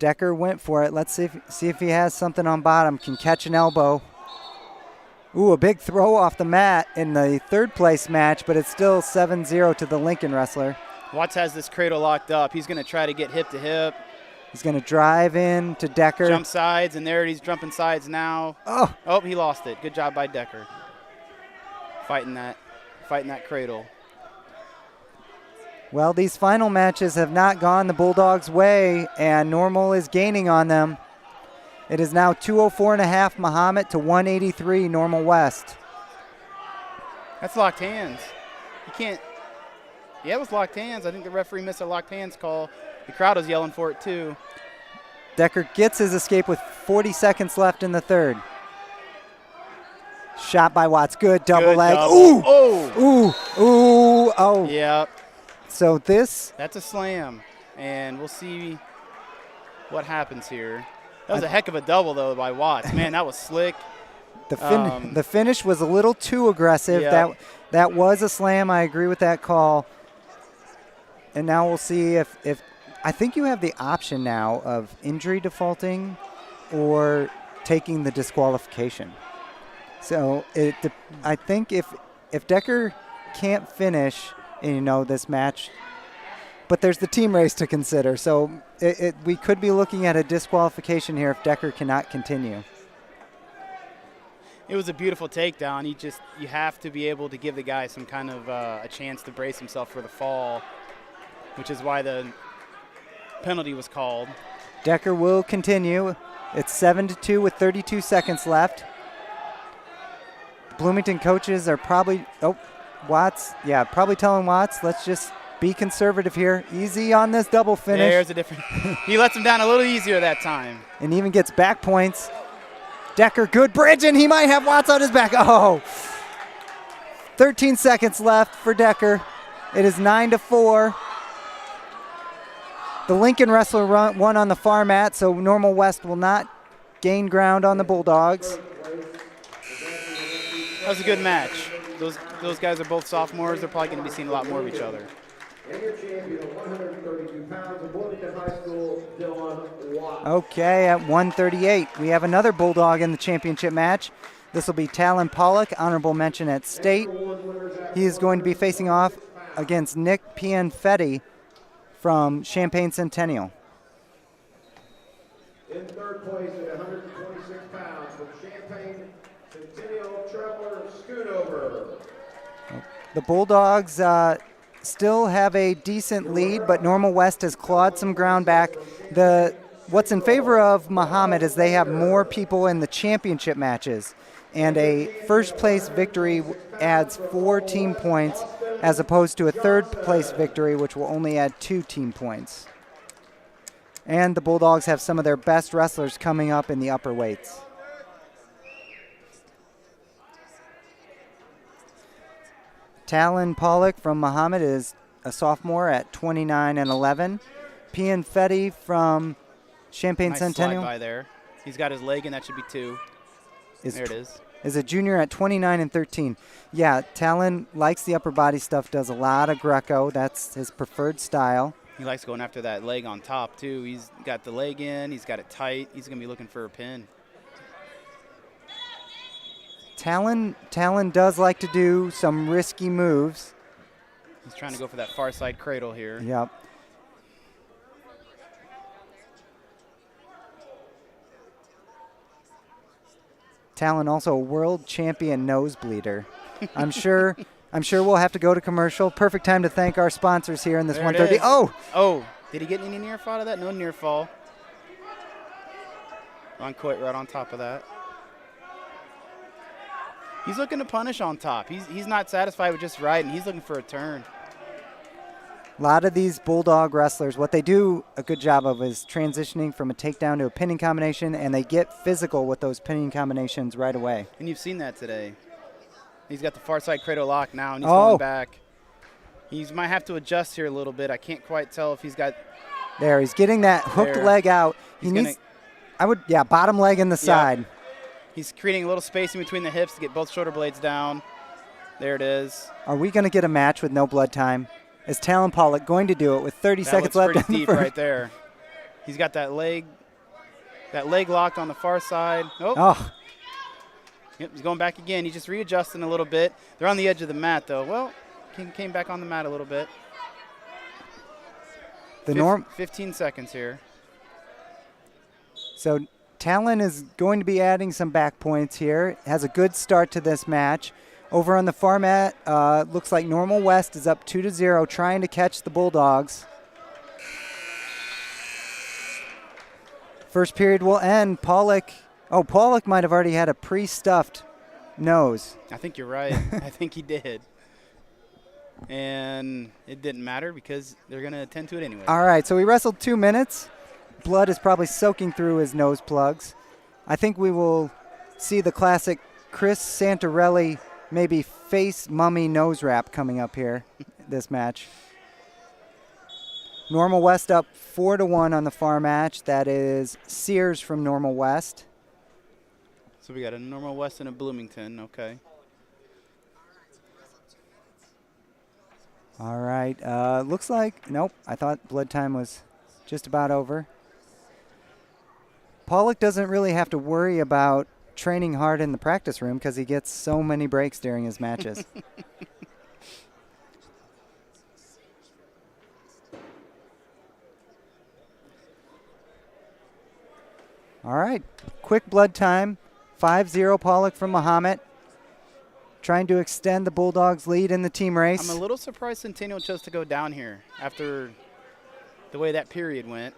Decker went for it. Let's see if he has something on bottom. Can catch an elbow. Ooh, a big throw off the mat in the third place match, but it's still 7-0 to the Lincoln wrestler. Watts has this cradle locked up. He's going to try to get hip to hip. He's going to drive in to Decker. Jump sides, and there he's jumping sides now. Oh, he lost it. Good job by Decker. Fighting that cradle. Well, these final matches have not gone the Bulldogs' way, and Normal is gaining on them. It is now 204.5 Mahomet to 183 Normal West. That's locked hands. You can't. Yeah, it was locked hands. I think the referee missed a locked hands call. The crowd was yelling for it too. Decker gets his escape with 40 seconds left in the third. Shot by Watts. Good double leg. Ooh! Oh! Yep. So that's a slam, and we'll see what happens here. That was a heck of a double, though, by Watts. Man, that was slick. The finish was a little too aggressive. Yeah. That was a slam. I agree with that call. And now we'll see if I think you have the option now of injury defaulting or taking the disqualification. So I think if Decker can't finish, this match, but there's the team race to consider. So we could be looking at a disqualification here if Decker cannot continue. It was a beautiful takedown. You have to be able to give the guy some kind of a chance to brace himself for the fall, which is why the penalty was called. Decker will continue. It's 7-2 with 32 seconds left. Bloomington coaches are probably probably telling Watts, let's just be conservative here. Easy on this double finish. There's a different. He lets him down a little easier that time. And even gets back points. Decker, good bridge, and he might have Watts on his back. 13 seconds left for Decker. It is 9-4. The Lincoln wrestler won on the far mat, so Normal West will not gain ground on the Bulldogs. That was a good match. Those guys are both sophomores. They're probably going to be seeing a lot more of each other. And your champion at 132 pounds of Bloomington High School, Dylan Watt. Okay, at 138, we have another Bulldog in the championship match. This will be Talon Pollock, honorable mention at state. He is going to be facing off against Nick Pianfetti from Champaign Centennial. In third place at 126 pounds from Champaign Centennial, Trevor Schoonover. The Bulldogs still have a decent lead, but Normal West has clawed some ground back. What's in favor of Mahomet is they have more people in the championship matches, and a first place victory adds 4 team points as opposed to a third place victory, which will only add 2 team points. And the Bulldogs have some of their best wrestlers coming up in the upper weights. Talon Pollock from Mahomet is a sophomore at 29 and 11. Pianfetti from Champaign Nice Centennial slide by there. He's got his leg, and that should be 2. There it is. Is a junior at 29 and 13. Yeah, Talon likes the upper body stuff, does a lot of Greco. That's his preferred style. He likes going after that leg on top, too. He's got the leg in. He's got it tight. He's going to be looking for a pin. Talon does like to do some risky moves. He's trying to go for that far side cradle here. Yep. Talon also a world champion nosebleeder. I'm sure we'll have to go to commercial. Perfect time to thank our sponsors here in this There 130. it is. Oh! Oh, did he get any near fall out of that? No near fall. Ron Coit right on top of that. He's looking to punish on top. He's not satisfied with just riding. He's looking for a turn. A lot of these Bulldog wrestlers, what they do a good job of is transitioning from a takedown to a pinning combination, and they get physical with those pinning combinations right away. And you've seen that today. He's got the far side cradle lock now, and he's going back. He might have to adjust here a little bit. I can't quite tell if he's got. There, he's getting that hooked leg out. He needs, bottom leg in the side. He's creating a little space in between the hips to get both shoulder blades down. There it is. Are we going to get a match with no blood time? Is Talon Pollock going to do it with 30 seconds left? That looks pretty deep right there. He's got that leg locked on the far side. Oh. Yep, he's going back again. He's just readjusting a little bit. They're on the edge of the mat, though. Well, came back on the mat a little bit. 15 seconds here. So Talon is going to be adding some back points here. Has a good start to this match. Over on the far mat, looks like Normal West is up 2-0, trying to catch the Bulldogs. First period will end. Pollock might have already had a pre-stuffed nose. I think you're right. I think he did. And it didn't matter because they're going to attend to it anyway. All right, so we wrestled 2 minutes. Blood is probably soaking through his nose plugs. I think we will see the classic Chris Santarelli maybe face mummy nose wrap coming up here this match. Normal West up 4-1 on the far match. That is Sears from Normal West. So we got a Normal West and a Bloomington. Okay. All right. Looks like, nope, I thought blood time was just about over. Pollock doesn't really have to worry about training hard in the practice room because he gets so many breaks during his matches. All right, quick blood time. 5-0 Pollock from Mahomet. Trying to extend the Bulldogs' lead in the team race. I'm a little surprised Centennial chose to go down here after the way that period went.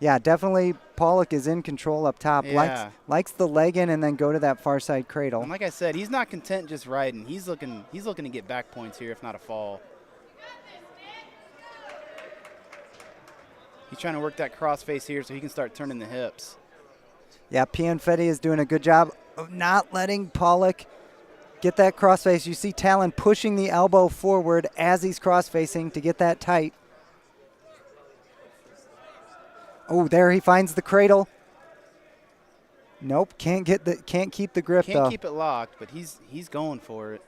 Yeah, definitely Pollock is in control up top. Yeah. Likes the leg in and then go to that far side cradle. And like I said, he's not content just riding. He's looking to get back points here, if not a fall. He's trying to work that crossface here so he can start turning the hips. Yeah, Pianfetti is doing a good job of not letting Pollock get that crossface. You see Talon pushing the elbow forward as he's crossfacing to get that tight. Oh, there he finds the cradle. Nope, can't keep the grip though. Can't keep it locked, but he's going for it.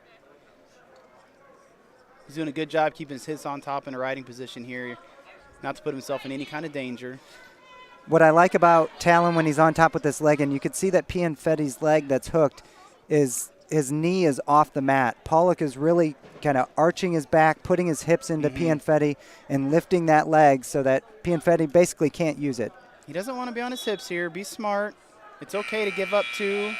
He's doing a good job keeping his hips on top in a riding position here, not to put himself in any kind of danger. What I like about Talon when he's on top with this leg, and you can see that Pianfetti's leg that's hooked, is his knee is off the mat. Pollock is really kind of arching his back, putting his hips into Pianfetti, and lifting that leg so that Pianfetti basically can't use it. He doesn't want to be on his hips here. Be smart. It's okay to give up 2.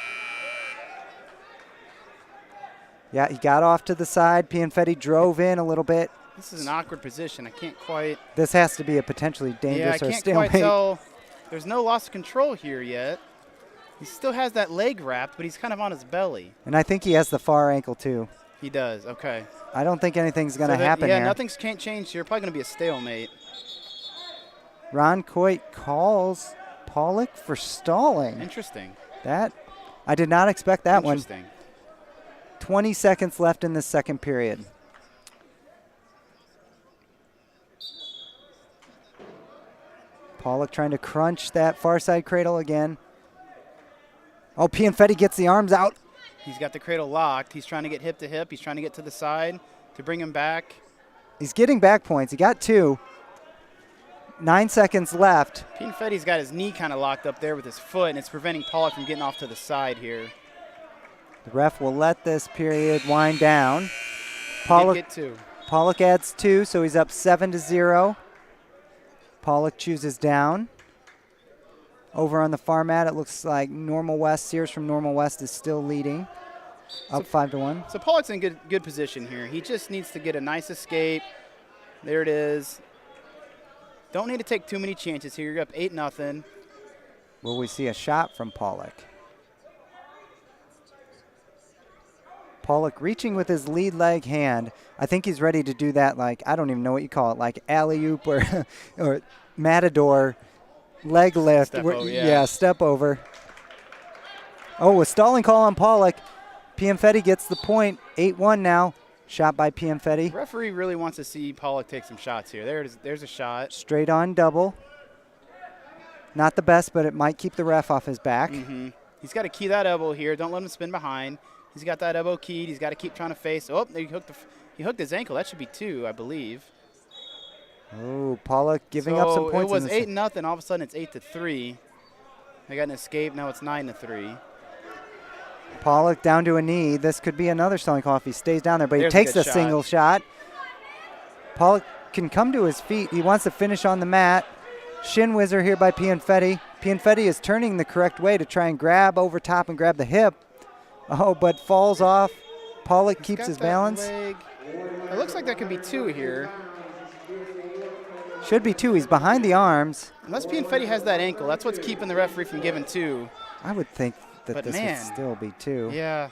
Yeah, he got off to the side. Pianfetti drove in a little bit. This is an awkward position. I can't quite. This has to be a potentially dangerous or I can't stalemate. quite tell. There's no loss of control here yet. He still has that leg wrapped, but he's kind of on his belly. And I think he has the far ankle too. He does. Okay. I don't think anything's going to happen yeah, here. nothing's can't change here. Probably going to be a stalemate. Ron Coit calls Pollock for stalling. Interesting. That I did not expect that one. Interesting. 20 seconds left in the second period. Pollock trying to crunch that far side cradle again. Oh, Pianfetti gets the arms out. He's got the cradle locked. He's trying to get hip to hip. He's trying to get to the side to bring him back. He's getting back points. He got 2. 9 seconds left. Pianfetti's got his knee kind of locked up there with his foot, and it's preventing Pollock from getting off to the side here. The ref will let this period wind down. Pollock get 2. Pollock adds 2, so he's up 7-0. Pollock chooses down. Over on the far mat, it looks like Normal West, Sears from Normal West is still leading, up 5-1. So Pollock's in good position here. He just needs to get a nice escape. There it is. Don't need to take too many chances here. You're up 8-0. Will we see a shot from Pollock? Pollock reaching with his lead leg hand. I think he's ready to do that, like, I don't even know what you call it, like alley-oop or matador leg lift. Step over, yeah. Step over. Oh, a stalling call on Pollock. Pianfetti gets the point. 8-1 now. Shot by Pianfetti. The referee really wants to see Pollock take some shots here. There's a shot. Straight on double. Not the best, but it might keep the ref off his back. He's got to key that elbow here. Don't let him spin behind. He's got that elbow keyed. He's got to keep trying to face. Oh, he hooked his ankle. That should be 2, I believe. Oh, Pollock giving up some points. It was 8-0. All of a sudden, it's 8-3. They got an escape. Now it's 9-3. Pollock down to a knee. This could be another stalling call if he stays down there, but There's he takes a the good single shot. Pollock can come to his feet. He wants to finish on the mat. Shin whizzer here by Pianfetti. Pianfetti is turning the correct way to try and grab over top and grab the hip. Oh, but falls off. Pollock keeps his balance. Leg. It looks like that could be 2 here. Should be 2. He's behind the arms. Unless Pianfetti has that ankle. That's what's keeping the referee from giving 2. I would think that But this man, would still be 2. Yeah.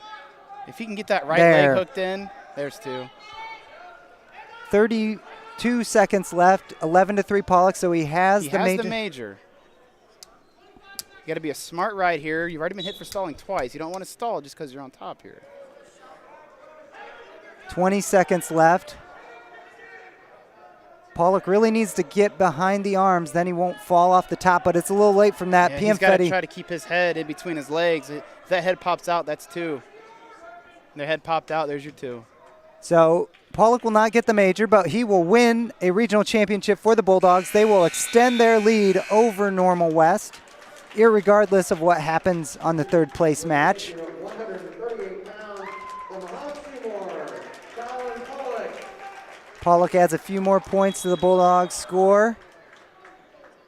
If he can get that right There. leg hooked in, there's 2. 32 seconds left. 11-3 Pollock, so he has the major. You got to be a smart ride here. You've already been hit for stalling twice. You don't want to stall just because you're on top here. 20 seconds left. Pollock really needs to get behind the arms, then he won't fall off the top, but it's a little late from that. Yeah, he's got to Pianfetti. try to keep his head in between his legs. If that head pops out, that's 2. Their head popped out, there's your 2. So Pollock will not get the major, but he will win a regional championship for the Bulldogs. They will extend their lead over Normal West, irregardless of what happens on the third place match. 138 pounds from Mahomet Seymour, Pollock. Pollock adds a few more points to the Bulldogs' score,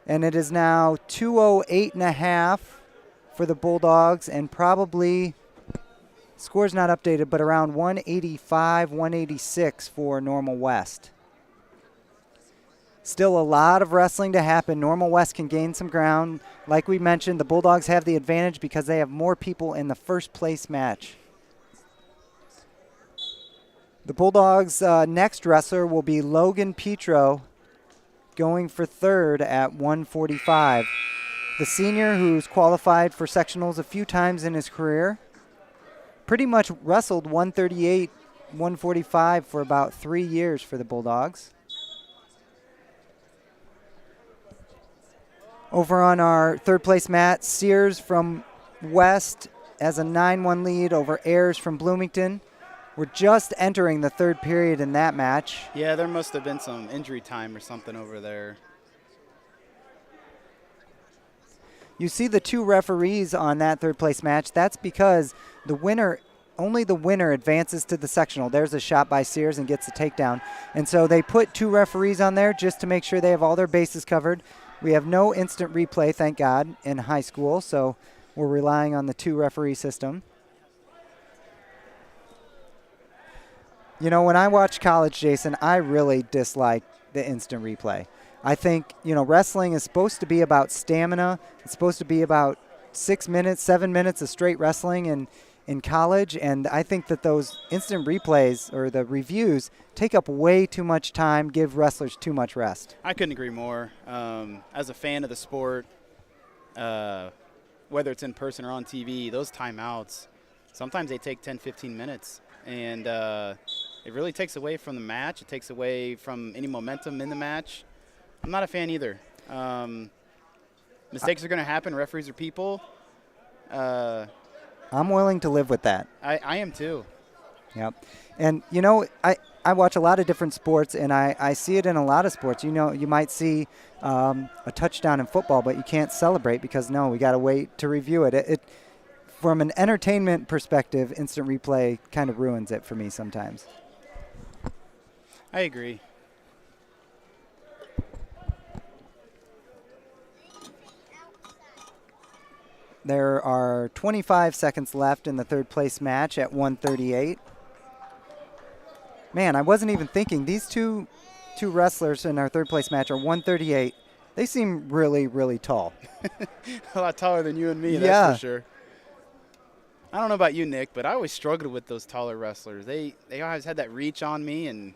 and it is now 208.5 for the Bulldogs, and probably, score's not updated, but around 185, 186 for Normal West. Still a lot of wrestling to happen. Normal West can gain some ground. Like we mentioned, the Bulldogs have the advantage because they have more people in the first place match. The Bulldogs' next wrestler will be Logan Petro, going for third at 145. The senior who's qualified for sectionals a few times in his career. Pretty much wrestled 138, 145 for about 3 years for the Bulldogs. Over on our third place mat, Sears from West has a 9-1 lead over Ayers from Bloomington. We're just entering the third period in that match. Yeah, there must have been some injury time or something over there. You see the 2 referees on that third place match. That's because only the winner advances to the sectional. There's a shot by Sears and gets a takedown. And so they put 2 referees on there just to make sure they have all their bases covered. We have no instant replay, thank God, in high school, so we're relying on the 2 referee system. You know, when I watch college, Jason, I really dislike the instant replay. I think, wrestling is supposed to be about stamina. It's supposed to be about 6 minutes, 7 minutes of straight wrestling in college, and I think that those instant replays or the reviews take up way too much time, give wrestlers too much rest. I couldn't agree more. As a fan of the sport, whether it's in person or on TV, those timeouts, sometimes they take 10, 15 minutes, and it really takes away from the match. It takes away from any momentum in the match. I'm not a fan either. Mistakes are going to happen. Referees are people. I'm willing to live with that. I am too. Yep. And, I watch a lot of different sports, and I see it in a lot of sports. You might see a touchdown in football, but you can't celebrate because, no, we got to wait to review it. From an entertainment perspective, instant replay kind of ruins it for me sometimes. I agree. There are 25 seconds left in the third place match at 138. Man, I wasn't even thinking. These two wrestlers in our third place match are 138. They seem really, really tall. A lot taller than you and me, Yeah. that's for sure. I don't know about you, Nick, but I always struggled with those taller wrestlers. They always had that reach on me, and,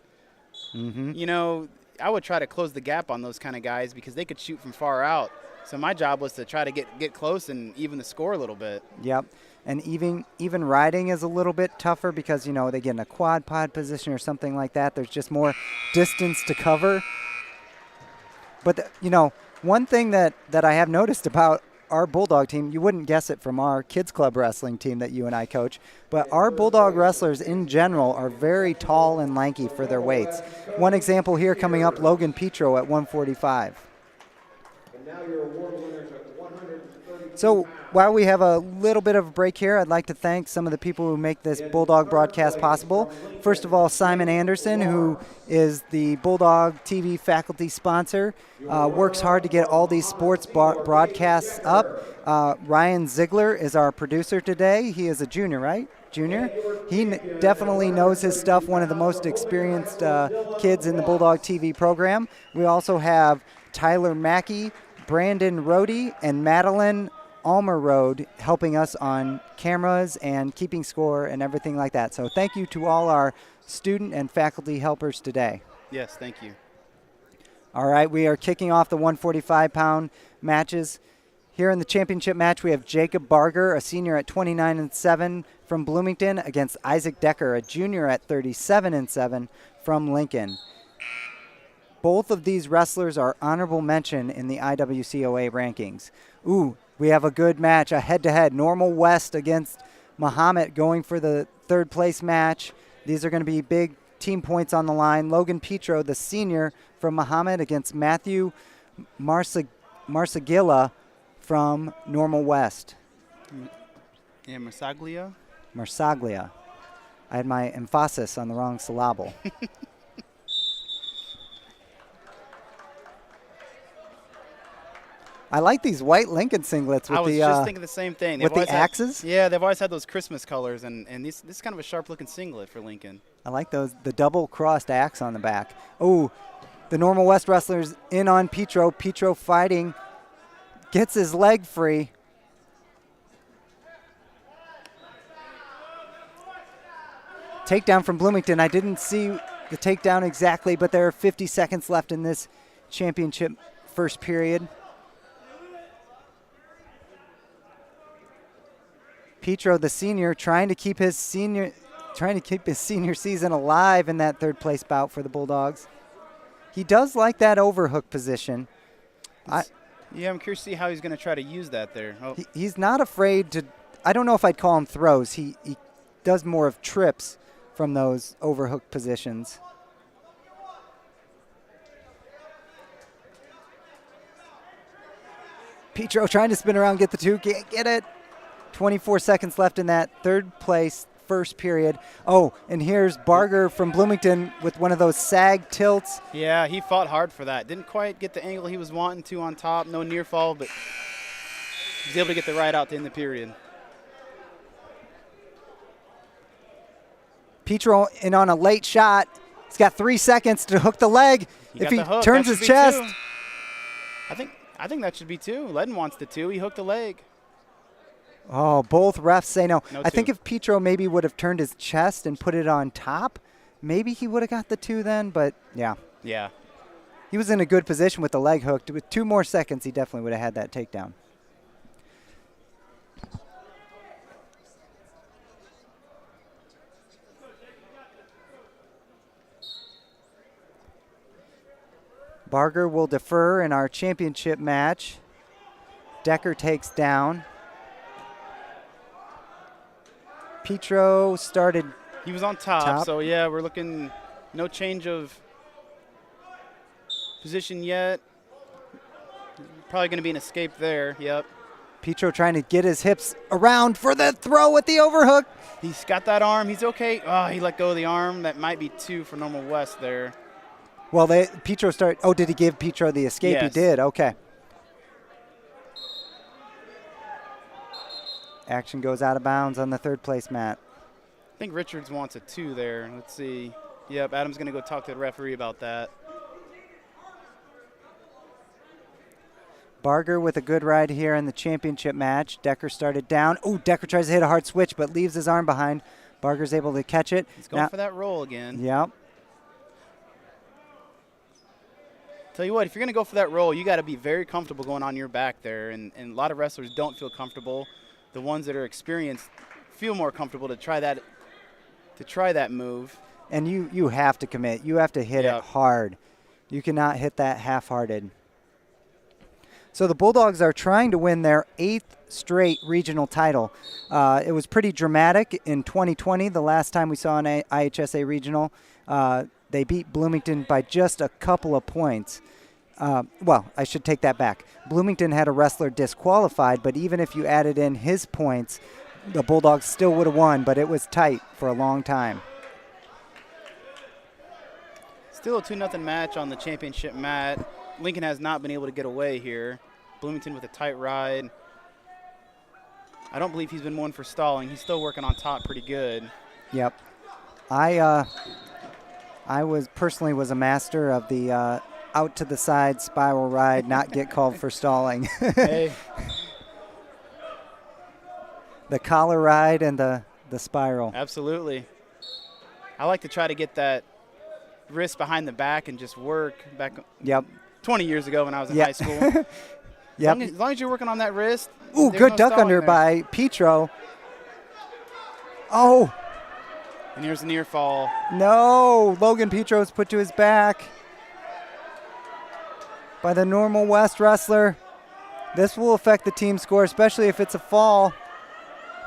I would try to close the gap on those kind of guys because they could shoot from far out. So my job was to try to get close and even the score a little bit. Yep. And even riding is a little bit tougher because, they get in a quad pod position or something like that. There's just more distance to cover. But, one thing that I have noticed about our Bulldog team, you wouldn't guess it from our kids club wrestling team that you and I coach, but our Bulldog wrestlers in general are very tall and lanky for their weights. One example here coming up, Logan Petro at 145. So while we have a little bit of a break here, I'd like to thank some of the people who make this Bulldog broadcast possible. First of all, Simon Anderson, who is the Bulldog TV faculty sponsor, works hard to get all these sports broadcasts up. Ryan Ziegler is our producer today. He is a junior, right? Junior. He definitely knows his stuff, one of the most experienced kids in the Bulldog TV program. We also have Tyler Mackey, Brandon Rohde, and Madeline Almerode helping us on cameras and keeping score and everything like that. So thank you to all our student and faculty helpers today. Yes, thank you. All right, we are kicking off the 145-pound matches. Here in the championship match, we have Jacob Barger, a senior at 29-7 from Bloomington, against Isaac Decker, a junior at 37-7 from Lincoln. Both of these wrestlers are honorable mention in the IWCOA rankings. Ooh, we have a good match, a head-to-head. Normal West against Mahomet going for the third place match. These are going to be big team points on the line. Logan Petro, the senior from Mahomet, against Matthew Marsaglia from Normal West. Yeah, Marsaglia. Marsaglia. I had my emphasis on the wrong syllable. I like these white Lincoln singlets with I was just thinking the same thing. With the axes? Yeah, they've always had those Christmas colors, and this is kind of a sharp-looking singlet for Lincoln. I like those, the double-crossed axe on the back. Oh, the Normal West wrestlers in on Petro. Petro fighting, gets his leg free. Takedown from Bloomington. I didn't see the takedown exactly, but there are 50 seconds left in this championship first period. Petro, the senior, trying to keep his senior season alive in that third place bout for the Bulldogs. He does like that overhook position. Yeah, I'm curious to see how he's going to try to use that there. Oh. He's not afraid I don't know if I'd call them throws. He does more of trips from those overhook positions. Petro trying to spin around, get the 2, can't get it. 24 seconds left in that third place first period. Oh, and here's Barger from Bloomington with one of those sag tilts. Yeah, he fought hard for that. Didn't quite get the angle he was wanting to on top. No near fall, but he was able to get the ride out to end the period. Petro in on a late shot. He's got 3 seconds to hook the leg. If he turns his chest. I think that should be 2. Ledden wants the 2. He hooked the leg. Oh, both refs say no. I think 2. if Petro maybe would have turned his chest and put it on top, maybe he would have got the 2 then, but yeah. Yeah. He was in a good position with the leg hooked. With 2 more seconds, he definitely would have had that takedown. Barger will defer in our championship match. Decker takes down. Petro started. He was on top, so yeah, we're looking no change of position yet. Probably going to be an escape there, yep. Petro trying to get his hips around for the throw with the overhook. He's got that arm, he's okay. Oh, he let go of the arm. That might be 2 for Normal West there. Well, Petro started. Oh, did he give Petro the escape? Yes. He did. Okay. Action goes out of bounds on the third place mat. I think Richards wants a 2 there. Let's see. Yep, Adam's going to go talk to the referee about that. Barger with a good ride here in the championship match. Decker started down. Oh, Decker tries to hit a hard switch, but leaves his arm behind. Barger's able to catch it. He's going for that roll again. Yep. Tell you what, if you're going to go for that roll, you got to be very comfortable going on your back there, and a lot of wrestlers don't feel comfortable. The ones that are experienced feel more comfortable to try that move. And you have to commit. You have to hit it hard. You cannot hit that half-hearted. So the Bulldogs are trying to win their 8th straight regional title. It was pretty dramatic in 2020, the last time we saw an IHSA regional. They beat Bloomington by just a couple of points. Well, I should take that back. Bloomington had a wrestler disqualified, but even if you added in his points, the Bulldogs still would have won, but it was tight for a long time. Still a 2-0 match on the championship mat. Lincoln has not been able to get away here. Bloomington with a tight ride. I don't believe he's been one for stalling. He's still working on top pretty good. Yep. I personally was a master of the out to the side spiral ride, not get called for stalling. Hey. The collar ride and the spiral. Absolutely. I like to try to get that wrist behind the back and just work back 20 years ago when I was in high school. As long as you're working on that wrist. Ooh, good duck under by Petro. Oh. And here's the near fall. No, Logan Petro's put to his back by the Normal West wrestler. This will affect the team score, especially if it's a fall.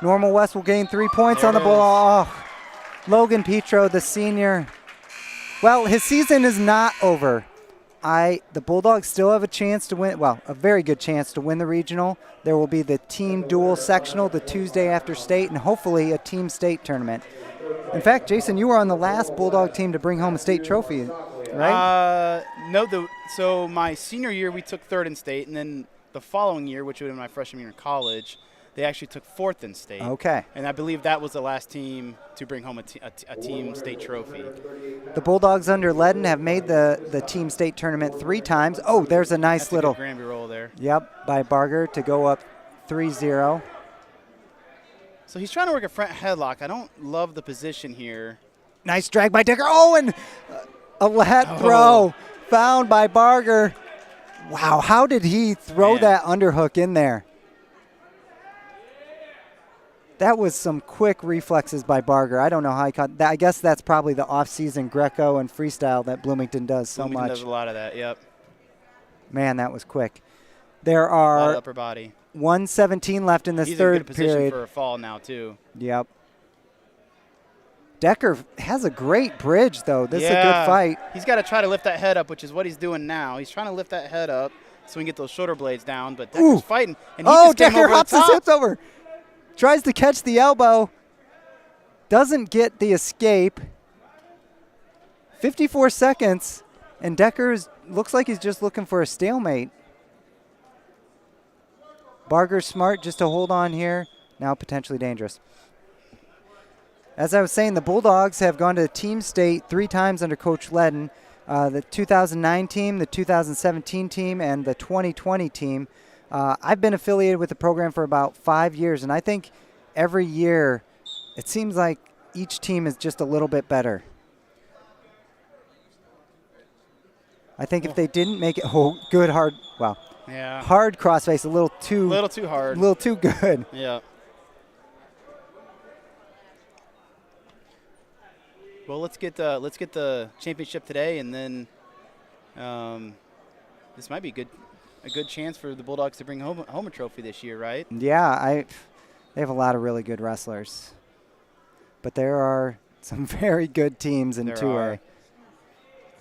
Normal West will gain 3 points on the ball. Oh, Logan Petro, the senior. Well, his season is not over. The Bulldogs still have a chance to win, well, a very good chance to win the regional. There will be the team dual sectional the Tuesday after state, and hopefully a team state tournament. In fact, Jason, you were on the last Bulldog team to bring home a state trophy, right? No, so my senior year we took 3rd in state, and then the following year, which would have been my freshman year in college, they actually took 4th in state. Okay. And I believe that was the last team to bring home a team state trophy. The Bulldogs under Ledden have made the team state tournament 3 times. Oh, there's a nice little Granby roll there. Yep, by Barger to go up 3-0. So he's trying to work a front headlock. I don't love the position here. Nice drag by Decker. Oh, and a lat throw found by Barger. Wow, how did he throw that underhook in there? That was some quick reflexes by Barger. I don't know how he caught that. I guess that's probably the off-season Greco and freestyle that Bloomington does so much. Bloomington does a lot of that, yep. Man, that was quick. There are a lot of upper body. 1:17 left in this He's in third good position period. for a fall now, too. Yep. Decker has a great bridge, though. This is a good fight. He's got to try to lift that head up, which is what he's doing now. He's trying to lift that head up so we can get those shoulder blades down, but Decker's fighting. And he just came Decker over hops the his top. hips over. Tries to catch the elbow. Doesn't get the escape. 54 seconds, and Decker looks like he's just looking for a stalemate. Barger's smart just to hold on here. Now potentially dangerous. As I was saying, the Bulldogs have gone to team state 3 times under Coach Ledden. The 2009 team, the 2017 team, and the 2020 team. I've been affiliated with the program for about 5 years, and I think every year it seems like each team is just a little bit better. I think if they didn't make it, good hard, wow. Yeah. Hard crossface, a little too hard. A little too good. Yeah. Well, let's get the championship today, and then this might be a good chance for the Bulldogs to bring home a trophy this year, right? Yeah, they have a lot of really good wrestlers, but there are some very good teams in 2A.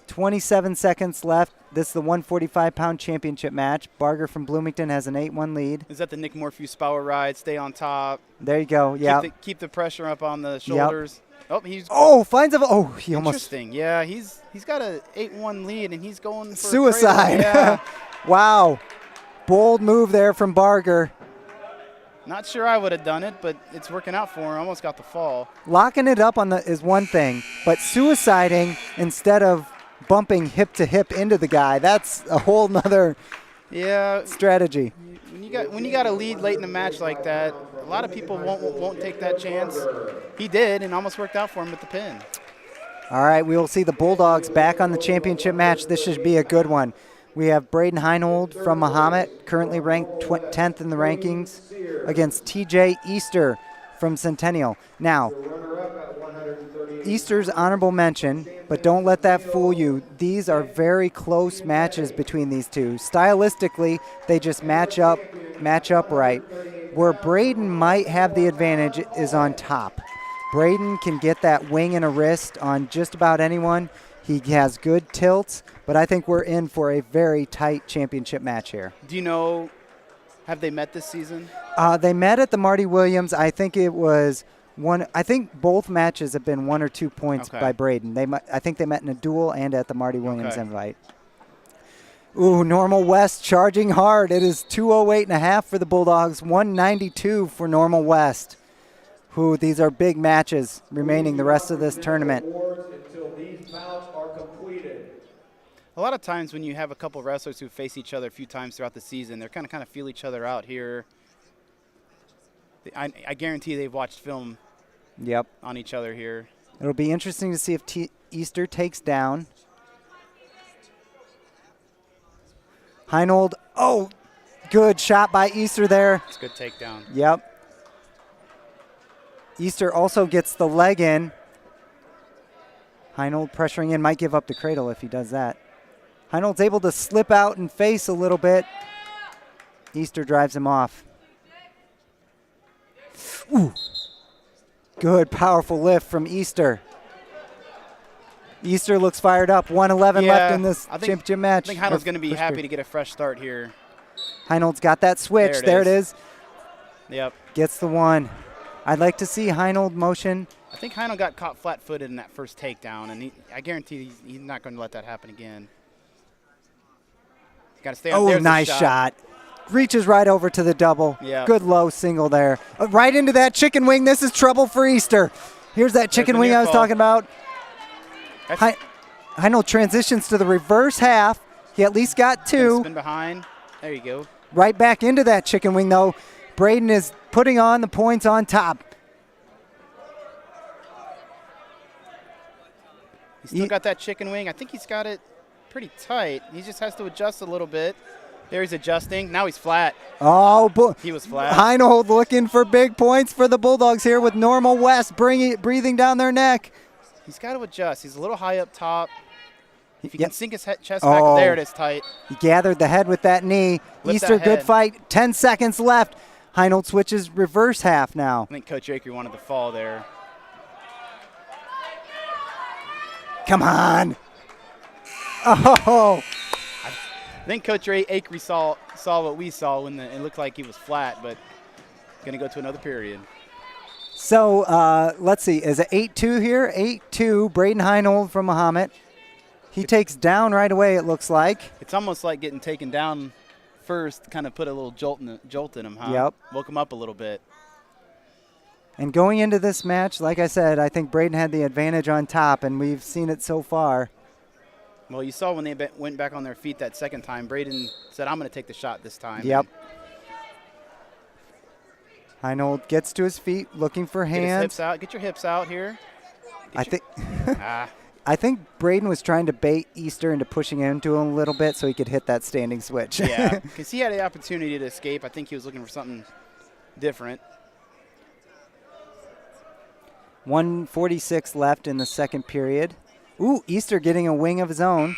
27 seconds left. This is the 145-pound championship match. Barger from Bloomington has an 8-1 lead. Is that the Nick Morphew Power Ride? Stay on top. There you go. Yeah. Keep the pressure up on the shoulders. Yep. Finds a. He almost. Interesting. Yeah, he's got a 8-1 lead, and he's going for suicide. Yeah. Wow. Bold move there from Barger. Not sure I would have done it, but it's working out for him. Almost got the fall. Locking it up is one thing, but suiciding instead of bumping hip to hip into the guy, that's a whole nother strategy. When you got a lead late in the match like that, a lot of people won't take that chance. He did, and almost worked out for him with the pin. All right, we will see the Bulldogs back on the championship match. This should be a good one. We have Braden Heinold from Mahomet, currently ranked 10th in the rankings, against TJ Easter from Centennial. Now, Easter's honorable mention, but don't let that fool you. These are very close matches between these two. Stylistically, they just match up right. Where Braden might have the advantage is on top. Braden can get that wing and a wrist on just about anyone. He has good tilts, but I think we're in for a very tight championship match here. Do you know, have they met this season? They met at the Marty Williams. I think it was one. I think both matches have been 1 or 2 points by Braden. I think they met in a duel and at the Marty Williams invite. Ooh, Normal West charging hard. It is 208.5 for the Bulldogs, 192 for Normal West. These are big matches remaining the rest of this tournament. A lot of times when you have a couple wrestlers who face each other a few times throughout the season, they're kind of feel each other out here. I guarantee they've watched film on each other here. It'll be interesting to see if Easter takes down. Heinold, good shot by Easter there. It's a good takedown. Yep. Easter also gets the leg in. Heinold pressuring in, might give up the cradle if he does that. Heinold's able to slip out and face a little bit. Easter drives him off. Ooh. Good, powerful lift from Easter. Easter looks fired up. 1:11 left in this championship match. I think Heinold's going to be happy to get a fresh start here. Heinold's got that switch. There it is. Yep. Gets the one. I'd like to see Heinold motion. I think Heinold got caught flat-footed in that first takedown, and I guarantee he's not going to let that happen again. Got to stay on. There's nice shot. Reaches right over to the double. Yeah. Good low single there. Right into that chicken wing. This is trouble for Easter. Here's that chicken wing I was talking about. Heinold transitions to the reverse half. He at least got 2. Spin behind. There you go. Right back into that chicken wing, though. Braden is putting on the points on top. He's still got that chicken wing. I think he's got it pretty tight. He just has to adjust a little bit. There he's adjusting. Now he's flat. He was flat. Heinold looking for big points for the Bulldogs here with Normal West breathing down their neck. He's got to adjust. He's a little high up top. If he Yep. can sink his chest back, there it is tight. He gathered the head with that knee. Lift Easter, that good head. fight. 10 seconds left. Heinold switches reverse half now. I think Coach Akery wanted to fall there. Come on. Oh, I think Coach Akery saw what we saw when it looked like he was flat, but going to go to another period. so let's see. Is it 8-2 here? 8-2. Braden Heinold from Mahomet. He takes down right away, it looks like. It's almost like getting taken down first, kind of put a little jolt in him, huh? Yep. Woke him up a little bit. And going into this match, like I said, I think Braden had the advantage on top, and we've seen it so far. Well, you saw when they went back on their feet that second time, Braden said, I'm going to take the shot this time. Yep. Heinold gets to his feet, looking for Get his hands. hips out. Get your hips out here. I think Braden was trying to bait Easter into pushing into him a little bit so he could hit that standing switch. Yeah, because he had the opportunity to escape. I think he was looking for something different. 1:46 left in the second period. Ooh, Easter getting a wing of his own.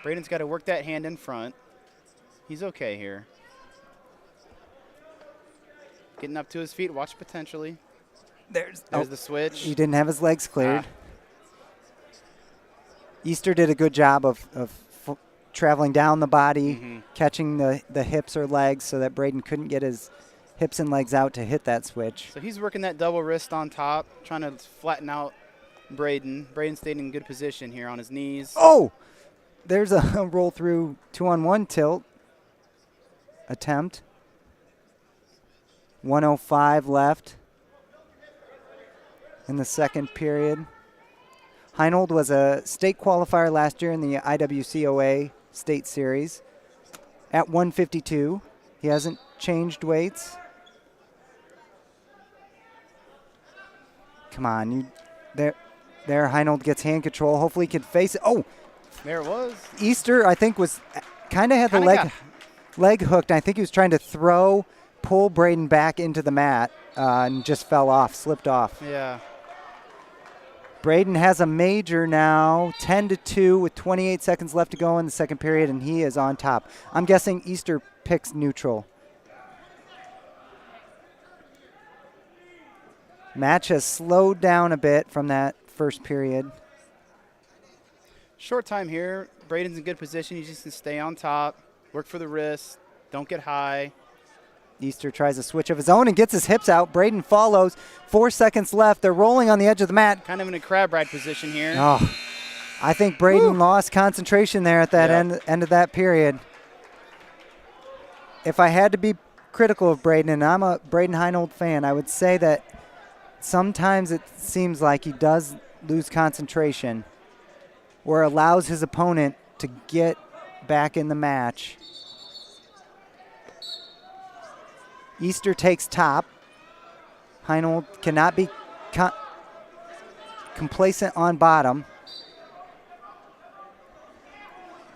Braden's got to work that hand in front. He's okay here. Getting up to his feet. Watch potentially. There's the switch. He didn't have his legs cleared. Easter did a good job of traveling down the body, catching the hips or legs so that Braden couldn't get his hips and legs out to hit that switch. So he's working that double wrist on top, trying to flatten out Braden. Braden stayed in good position here on his knees. Oh, there's a roll through 2-on-1 tilt attempt. 1:05 left in the second period. Heinold was a state qualifier last year in the IWCOA State Series at 152. He hasn't changed weights. Come on, you there. Heinold gets hand control. Hopefully he can face it. Oh, there it was. Easter, I think, was kind of had the leg hooked. I think he was trying to pull Braden back into the mat and just fell off, slipped off. Yeah. Braden has a major now, 10-2 with 28 seconds left to go in the second period, and he is on top. I'm guessing Easter picks neutral. Match has slowed down a bit from that first period. Short time here. Braden's in good position. He's just going to stay on top, work for the wrist, don't get high. Easter tries a switch of his own and gets his hips out. Braden follows. 4 seconds left. They're rolling on the edge of the mat. Kind of in a crab ride position here. Oh, I think Braden lost concentration there at that end of that period. If I had to be critical of Braden, and I'm a Braden Heinold fan, I would say that sometimes it seems like he does lose concentration or allows his opponent to get back in the match. Easter takes top. Heinold cannot be complacent on bottom.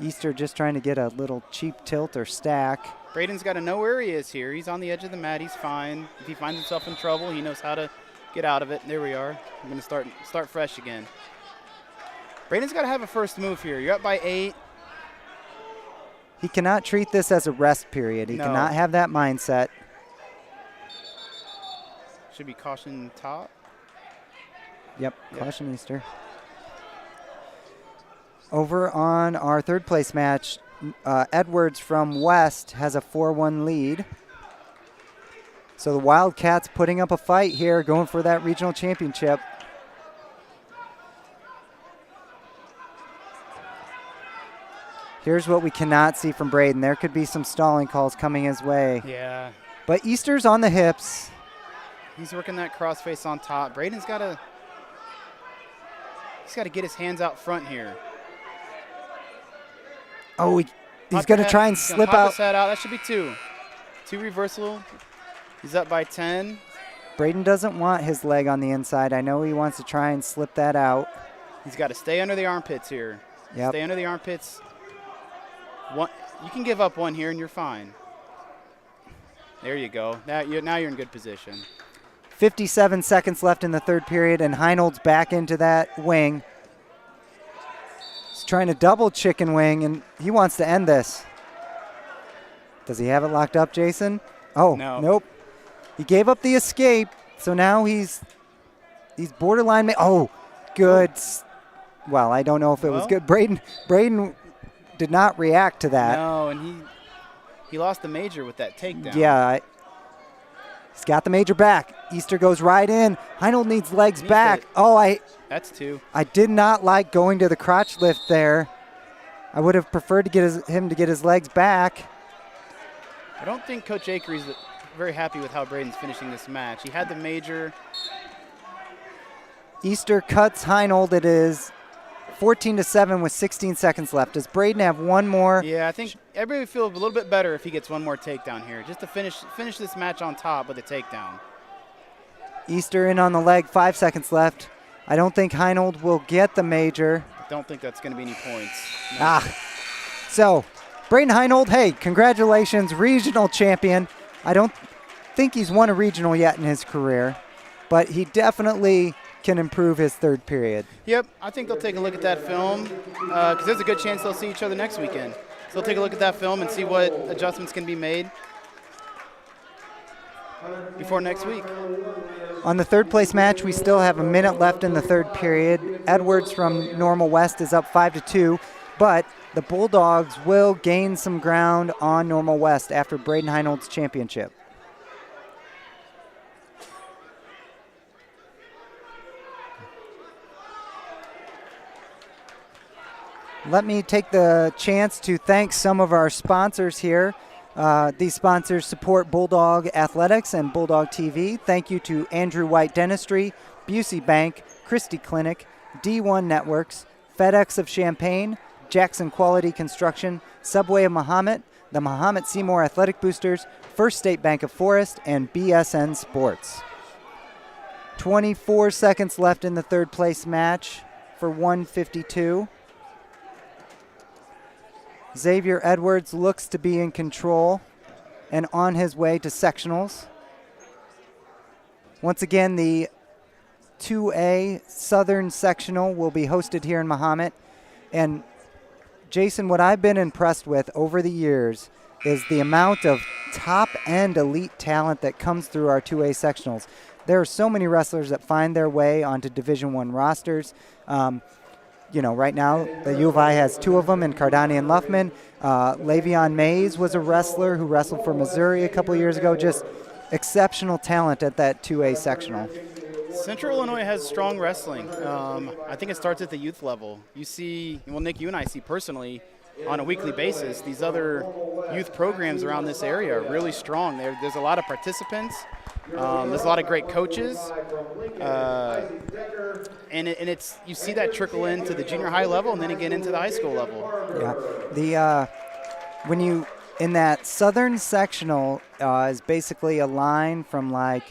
Easter just trying to get a little cheap tilt or stack. Braden's got to know where he is here. He's on the edge of the mat. He's fine. If he finds himself in trouble, he knows how to get out of it. There we are. I'm going to start fresh again. Braden's got to have a first move here. You're up by 8. He cannot treat this as a rest period. He cannot have that mindset. Should be caution top. Yep, caution Easter. Over on our third place match, Edwards from West has a 4-1 lead. So the Wildcats putting up a fight here, going for that regional championship. Here's what we cannot see from Braden. There could be some stalling calls coming his way. Yeah. But Easter's on the hips. He's working that crossface on top. Braden's got to get his hands out front here. Oh, he's going to try and slip pop out. His head out. That should be 2. 2 reversal. He's up by 10. Braden doesn't want his leg on the inside. I know he wants to try and slip that out. He's got to stay under the armpits here. Yep. Stay under the armpits. You can give up 1 here and you're fine. There you go. Now you're in good position. 57 seconds left in the third period, and Heinold's back into that wing. He's trying to double chicken wing, and he wants to end this. Does he have it locked up, Jason? Oh, no. Nope. He gave up the escape, so now he's borderline. Oh, good. Well, I don't know if it was good. Braden did not react to that. No, and he lost the major with that takedown. Yeah. He's got the major back. Easter goes right in. Heinold needs legs back. That's 2. I did not like going to the crotch lift there. I would have preferred to get him to get his legs back. I don't think Coach Akery's very happy with how Braden's finishing this match. He had the major. Easter cuts Heinold. It is 14-7 with 16 seconds left. Does Braden have one more? Yeah, I think everybody would feel a little bit better if he gets one more takedown here, just to finish this match on top with a takedown. Easter in on the leg, 5 seconds left. I don't think Heinold will get the major. I don't think that's going to be any points. No. So Braden Heinold, hey, congratulations, regional champion. I don't think he's won a regional yet in his career, but he definitely can improve his third period. Yep, I think they'll take a look at that film because there's a good chance they'll see each other next weekend. So they'll take a look at that film and see what adjustments can be made before next week. On the third place match, we still have a minute left in the third period. Edwards from Normal West is up 5-2, but the Bulldogs will gain some ground on Normal West after Braden Heinold's championship. Let me take the chance to thank some of our sponsors here. These sponsors support Bulldog Athletics and Bulldog TV. Thank you to Andrew White Dentistry, Busey Bank, Christie Clinic, D1 Networks, FedEx of Champaign, Jackson Quality Construction, Subway of Mahomet, the Mahomet Seymour Athletic Boosters, First State Bank of Forest, and BSN Sports. 24 seconds left in the third place match for 152. Xavier Edwards looks to be in control and on his way to sectionals. Once again, the 2A Southern Sectional will be hosted here in Mahomet. And Jason, what I've been impressed with over the years is the amount of top-end elite talent that comes through our 2A sectionals. There are so many wrestlers that find their way onto Division I rosters. Right now, the U of I has 2 of them in Cardani and Luffman. Le'Veon Mays was a wrestler who wrestled for Missouri a couple years ago. Just exceptional talent at that 2A sectional. Central Illinois has strong wrestling. I think it starts at the youth level. You see, Nick, you and I see personally on a weekly basis, these other youth programs around this area are really strong. There's a lot of participants. There's a lot of great coaches. And it's you see that trickle into the junior high level and then again into the high school level. Yeah. When you in that southern sectional is basically a line from like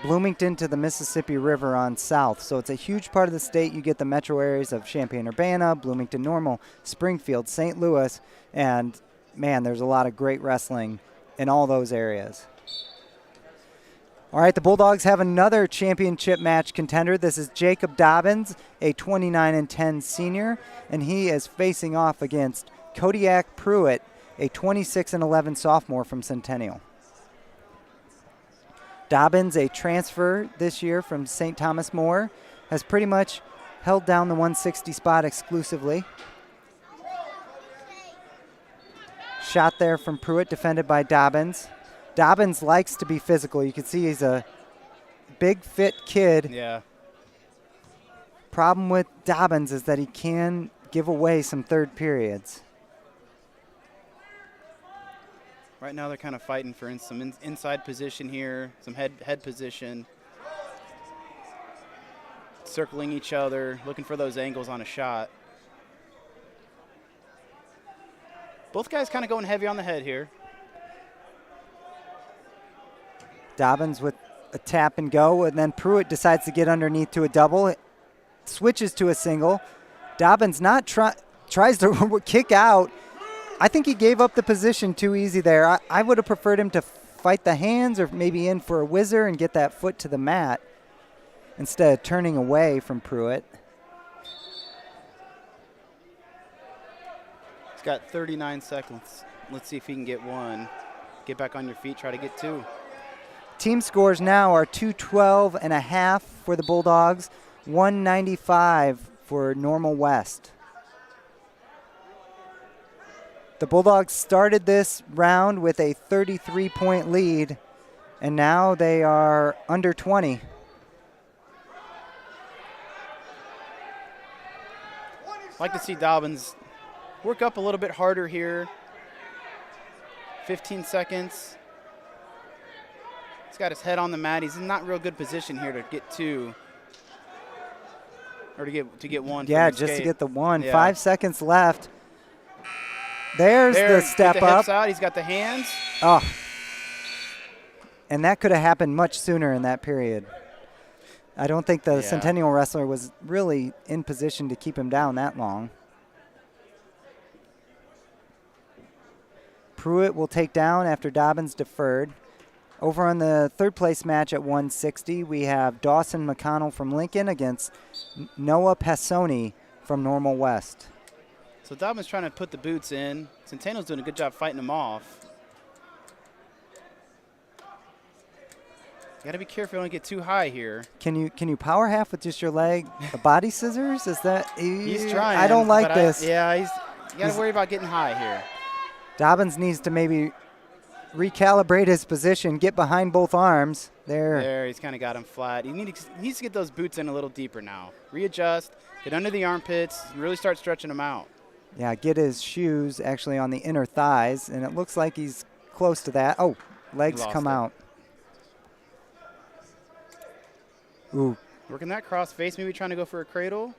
Bloomington to the Mississippi River on south. So it's a huge part of the state. You get the metro areas of Champaign-Urbana, Bloomington Normal, Springfield, St. Louis, and man, there's a lot of great wrestling in all those areas. All right, the Bulldogs have another championship match contender. This is Jacob Dobbins, a 29-10 senior, and he is facing off against Kodiak Pruitt, a 26-11 sophomore from Centennial. Dobbins, a transfer this year from St. Thomas More, has pretty much held down the 160 spot exclusively. Shot there from Pruitt, defended by Dobbins. Dobbins likes to be physical. You can see he's a big, fit kid. Yeah. Problem with Dobbins is that he can give away some third periods. Right now they're kind of fighting for some inside position here, some head position. Circling each other, looking for those angles on a shot. Both guys kind of going heavy on the head here. Dobbins with a tap and go, and then Pruitt decides to get underneath to a double. It switches to a single. Dobbins tries to kick out. I think he gave up the position too easy there. I would have preferred him to fight the hands or maybe in for a whizzer and get that foot to the mat instead of turning away from Pruitt. He's got 39 seconds. Let's see if he can get one. Get back on your feet, try to get two. Team scores now are 212.5 for the Bulldogs, 195 for Normal West. The Bulldogs started this round with a 33-point lead, and now they are under 20. I'd like to see Dobbins work up a little bit harder here. 15 seconds. He's got his head on the mat. He's in not real good position here to get two. Or to get one. Yeah, just to get the one. Yeah. 5 seconds left. There's the step get the up. hips out. He's got the hands. Oh. And that could have happened much sooner in that period. I don't think the Centennial wrestler was really in position to keep him down that long. Pruitt will take down after Dobbins deferred. Over on the third place match at 160, we have Dawson McConnell from Lincoln against Noah Passoni from Normal West. So Dobbins trying to put the boots in. Centennial's doing a good job fighting him off. You got to be careful you don't get too high here. Can you power half with just your leg? The body scissors? Is that? He's trying. I don't like this. You got to worry about getting high here. Dobbins needs to maybe recalibrate his position, get behind both arms. There, he's kind of got him flat. He needs to get those boots in a little deeper now. Readjust, get under the armpits, and really start stretching them out. Yeah, get his shoes actually on the inner thighs, and it looks like he's close to that. Oh, legs come out. Ooh. Working that cross face, maybe trying to go for a cradle.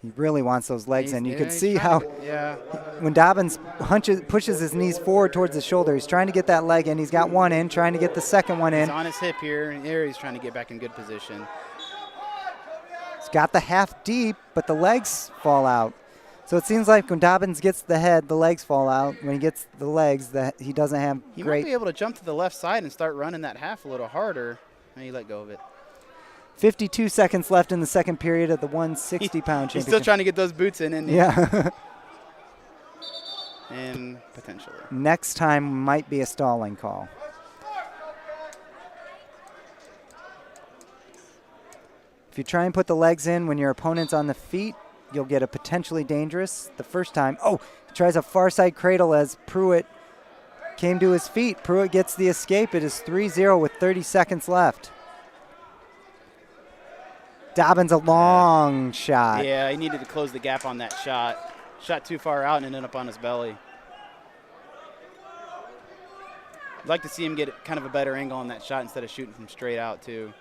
He really wants those legs in. You can see how yeah. when Dobbins pushes his knees forward towards the shoulder, he's trying to get that leg in. He's got one in, trying to get the second one in. He's on his hip here, and there he's trying to get back in good position. He's got the half deep, but the legs fall out. So it seems like when Dobbins gets the head, the legs fall out. When he gets the legs, he doesn't have He great. might be able to jump to the left side and start running that half a little harder. And he let go of it. 52 seconds left in the second period of the 160-pound championship. He's still trying to get those boots in. Yeah. And potentially. Next time might be a stalling call. If you try and put the legs in when your opponent's on the feet, you'll get a potentially dangerous the first time. Oh, he tries a far side cradle as Pruitt came to his feet. Pruitt gets the escape. It is 3-0 with 30 seconds left. Dobbins a long shot. Yeah, he needed to close the gap on that shot. Shot too far out and ended up on his belly. I'd like to see him get kind of a better angle on that shot instead of shooting from straight out too.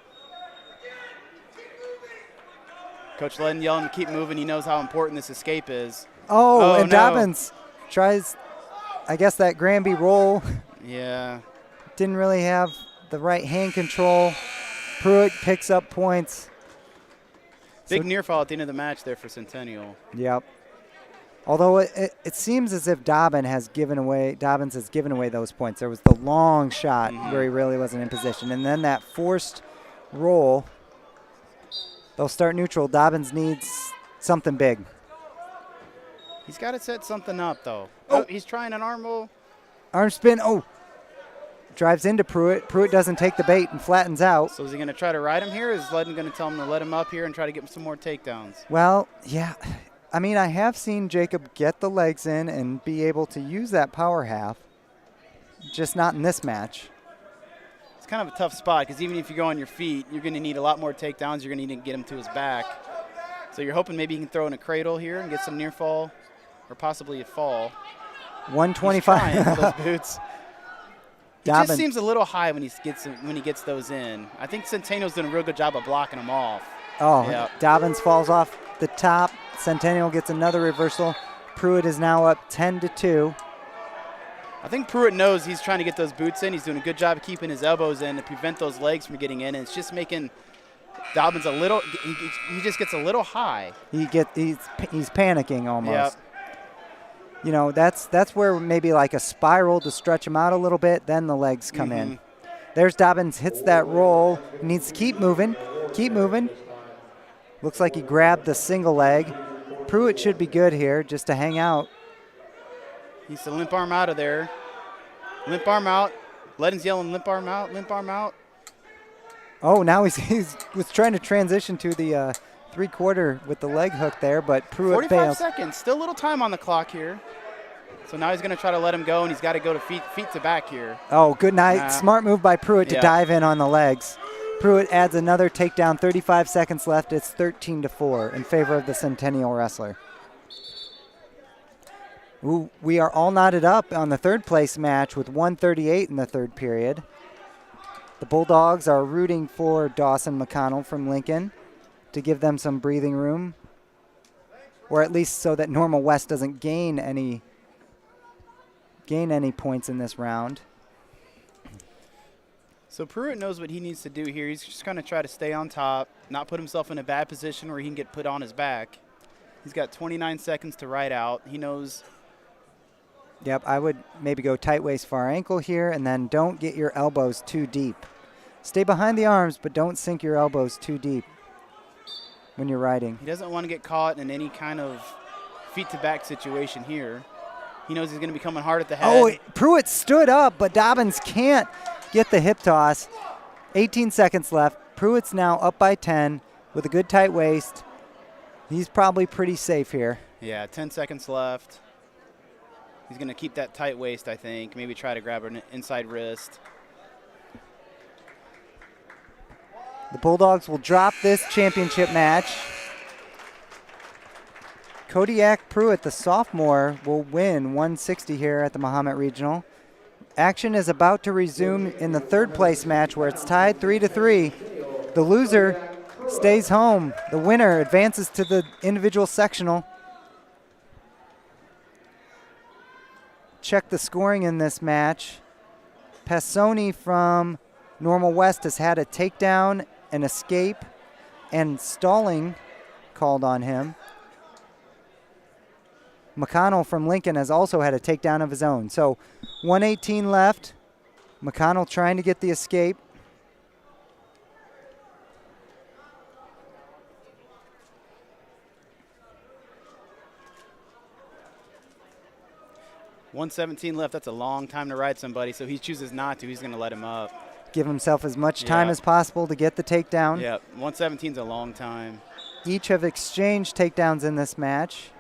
Coach letting yell him to keep moving. He knows how important this escape is. Oh, and no. Dobbins tries, I guess, that Granby roll. Yeah. Didn't really have the right hand control. Pruitt picks up points. Big near fall at the end of the match there for Centennial. Yep. Although it seems as if Dobbins has given away those points. There was the long shot where he really wasn't in position. And then that forced roll. They'll start neutral. Dobbins needs something big. He's got to set something up, though. Oh, he's trying an arm roll. Arm spin. Oh. Drives into Pruitt. Pruitt doesn't take the bait and flattens out. So is he going to try to ride him here? Or is Ledden going to tell him to let him up here and try to get some more takedowns? Well, yeah. I mean, I have seen Jacob get the legs in and be able to use that power half, just not in this match. It's kind of a tough spot because even if you go on your feet, you're going to need a lot more takedowns. You're going to need to get him to his back. So you're hoping maybe you can throw in a cradle here and get some near fall or possibly a fall. 125. He's trying with those boots. It Dobbins. just seems a little high when he gets those in. I think Centennial's doing a real good job of blocking them off. Oh, yep. Dobbins falls off the top. Centennial gets another reversal. Pruitt is now up 10-2. I think Pruitt knows he's trying to get those boots in. He's doing a good job of keeping his elbows in to prevent those legs from getting in. And it's just making Dobbins a little – he just gets a little high. He's panicking almost. Yep. You know, that's where maybe like a spiral to stretch him out a little bit, then the legs come in. There's Dobbins, hits that roll, needs to keep moving. Looks like he grabbed the single leg. Pruitt should be good here just to hang out. Needs to limp arm out of there. Limp arm out. Ledden's yelling limp arm out, limp arm out. Oh, now he was trying to transition to the 3/4 with the leg hook there, but Pruitt 45 fails. seconds. Still a little time on the clock here. So now he's going to try to let him go, and he's got to go to feet to back here. Oh, good night. Smart move by Pruitt to dive in on the legs. Pruitt adds another takedown. 35 seconds left. It's 13-4 in favor of the Centennial wrestler. Ooh, we are all knotted up on the third place match with 1:38 in the third period. The Bulldogs are rooting for Dawson McConnell from Lincoln to give them some breathing room, or at least so that Normal West doesn't gain any points in this round. So Pruitt knows what he needs to do here. He's just going to try to stay on top, not put himself in a bad position where he can get put on his back. He's got 29 seconds to ride out. He knows. Yep, I would maybe go tight waist, far ankle here, and then don't get your elbows too deep. Stay behind the arms, but don't sink your elbows too deep when you're riding. He doesn't want to get caught in any kind of feet to back situation here. He knows he's going to be coming hard at the head. Oh, Pruitt stood up, but Dobbins can't get the hip toss. 18 seconds left. Pruitt's now up by 10 with a good tight waist. He's probably pretty safe here. Yeah, 10 seconds left. He's going to keep that tight waist, I think. Maybe try to grab an inside wrist. The Bulldogs will drop this championship match. Kodiak Pruitt, the sophomore, will win 160 here at the Mahomet Regional. Action is about to resume in the third place match where it's tied 3-3. The loser stays home. The winner advances to the individual sectional. Check the scoring in this match. Passoni from Normal West has had a takedown, an escape, and stalling called on him. McConnell from Lincoln has also had a takedown of his own. So 1:18 left. McConnell trying to get the escape. $1:17 left. That's a long time to ride somebody, so he chooses not to. He's going to let him up. Give himself as much time as possible to get the takedown. Yeah, 1:17 is a long time. Each have exchanged takedowns in this match.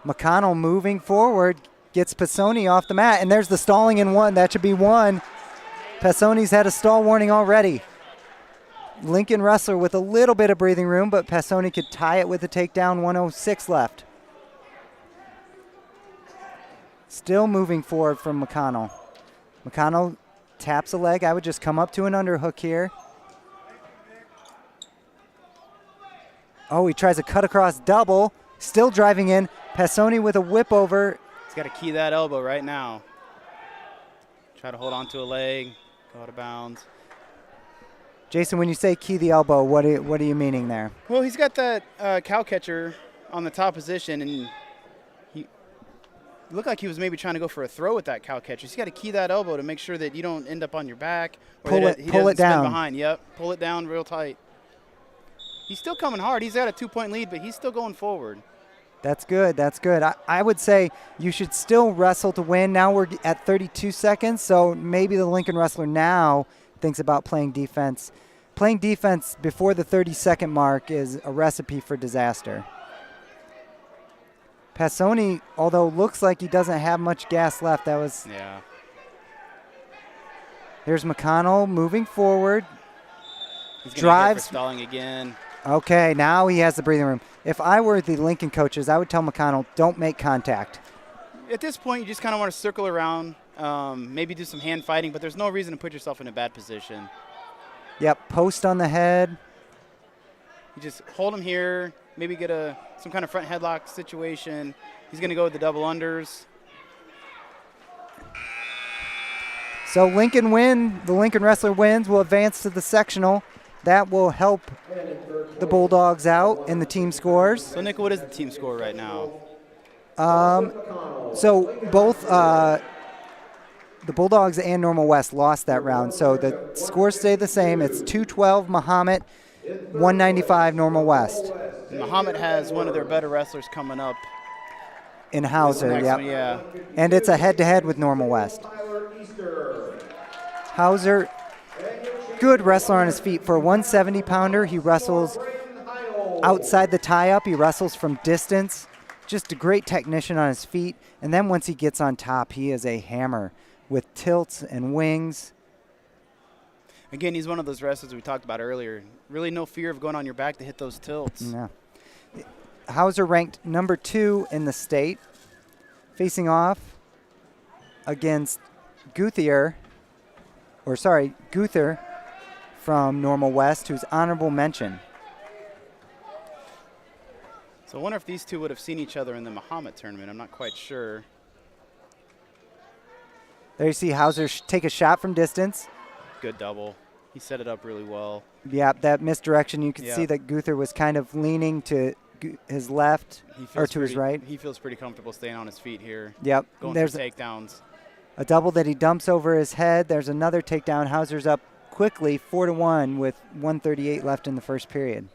McConnell moving forward, gets Passoni off the mat, and there's the stalling in one. That should be one. Passoni's had a stall warning already. Lincoln wrestler with a little bit of breathing room, but Passoni could tie it with a takedown. 1:06 left. Still moving forward from McConnell. McConnell taps a leg. I would just come up to an underhook here. Oh, he tries a cut across double. Still driving in. Passoni with a whip over. He's got to key that elbow right now. Try to hold on to a leg. Go out of bounds. Jason, when you say key the elbow, what are you meaning there? Well, he's got that cow catcher on the top position, and he looked like he was maybe trying to go for a throw with that cow catcher. He's got to key that elbow to make sure that you don't end up on your back. Or Pull it down. Spin behind. Yep, pull it down real tight. He's still coming hard. He's got a 2-point lead, but he's still going forward. That's good. That's good. I would say you should still wrestle to win. Now we're at 32 seconds, so maybe the Lincoln wrestler now thinks about playing defense. Playing defense before the 30-second mark is a recipe for disaster. Passoni, although looks like he doesn't have much gas left, that was... Yeah. Here's McConnell moving forward. He's gonna drives. Go for stalling again. Okay, now he has the breathing room. If I were the Lincoln coaches, I would tell McConnell, don't make contact. At this point, you just kind of want to circle around, maybe do some hand fighting, but there's no reason to put yourself in a bad position. Yep, post on the head. You just hold him here, maybe get some kind of front headlock situation. He's going to go with the double unders. So Lincoln win. The Lincoln wrestler wins, will advance to the sectional. That will help the Bulldogs out in the team scores. So, Nick, what is the team score right now? So both the Bulldogs and Normal West lost that round. So the scores stay the same. It's 2-12 Mahomet, 195 normal West. Mahomet has one of their better wrestlers coming up. In Hauser, Next yep. one, yeah. And it's a head-to-head with normal West. Hauser, good wrestler on his feet. For a 170-pounder, he wrestles outside the tie-up. He wrestles from distance. Just a great technician on his feet. And then once he gets on top, he is a hammer with tilts and wings. Again, he's one of those wrestlers we talked about earlier. Really no fear of going on your back to hit those tilts. Yeah. Hauser ranked number 2 in the state, facing off against Gunther from Normal West, who's honorable mention. So I wonder if these two would have seen each other in the Mahomet tournament. I'm not quite sure. There you see Hauser take a shot from distance. Good double. He set it up really well. Yeah, that misdirection, you could see that Gunther was kind of leaning to his left or to his right. He feels pretty comfortable staying on his feet here. Yep. Going There's for takedowns. a double that he dumps over his head. There's another takedown. Hauser's up quickly, 4-1 with 1:38 left in the first period.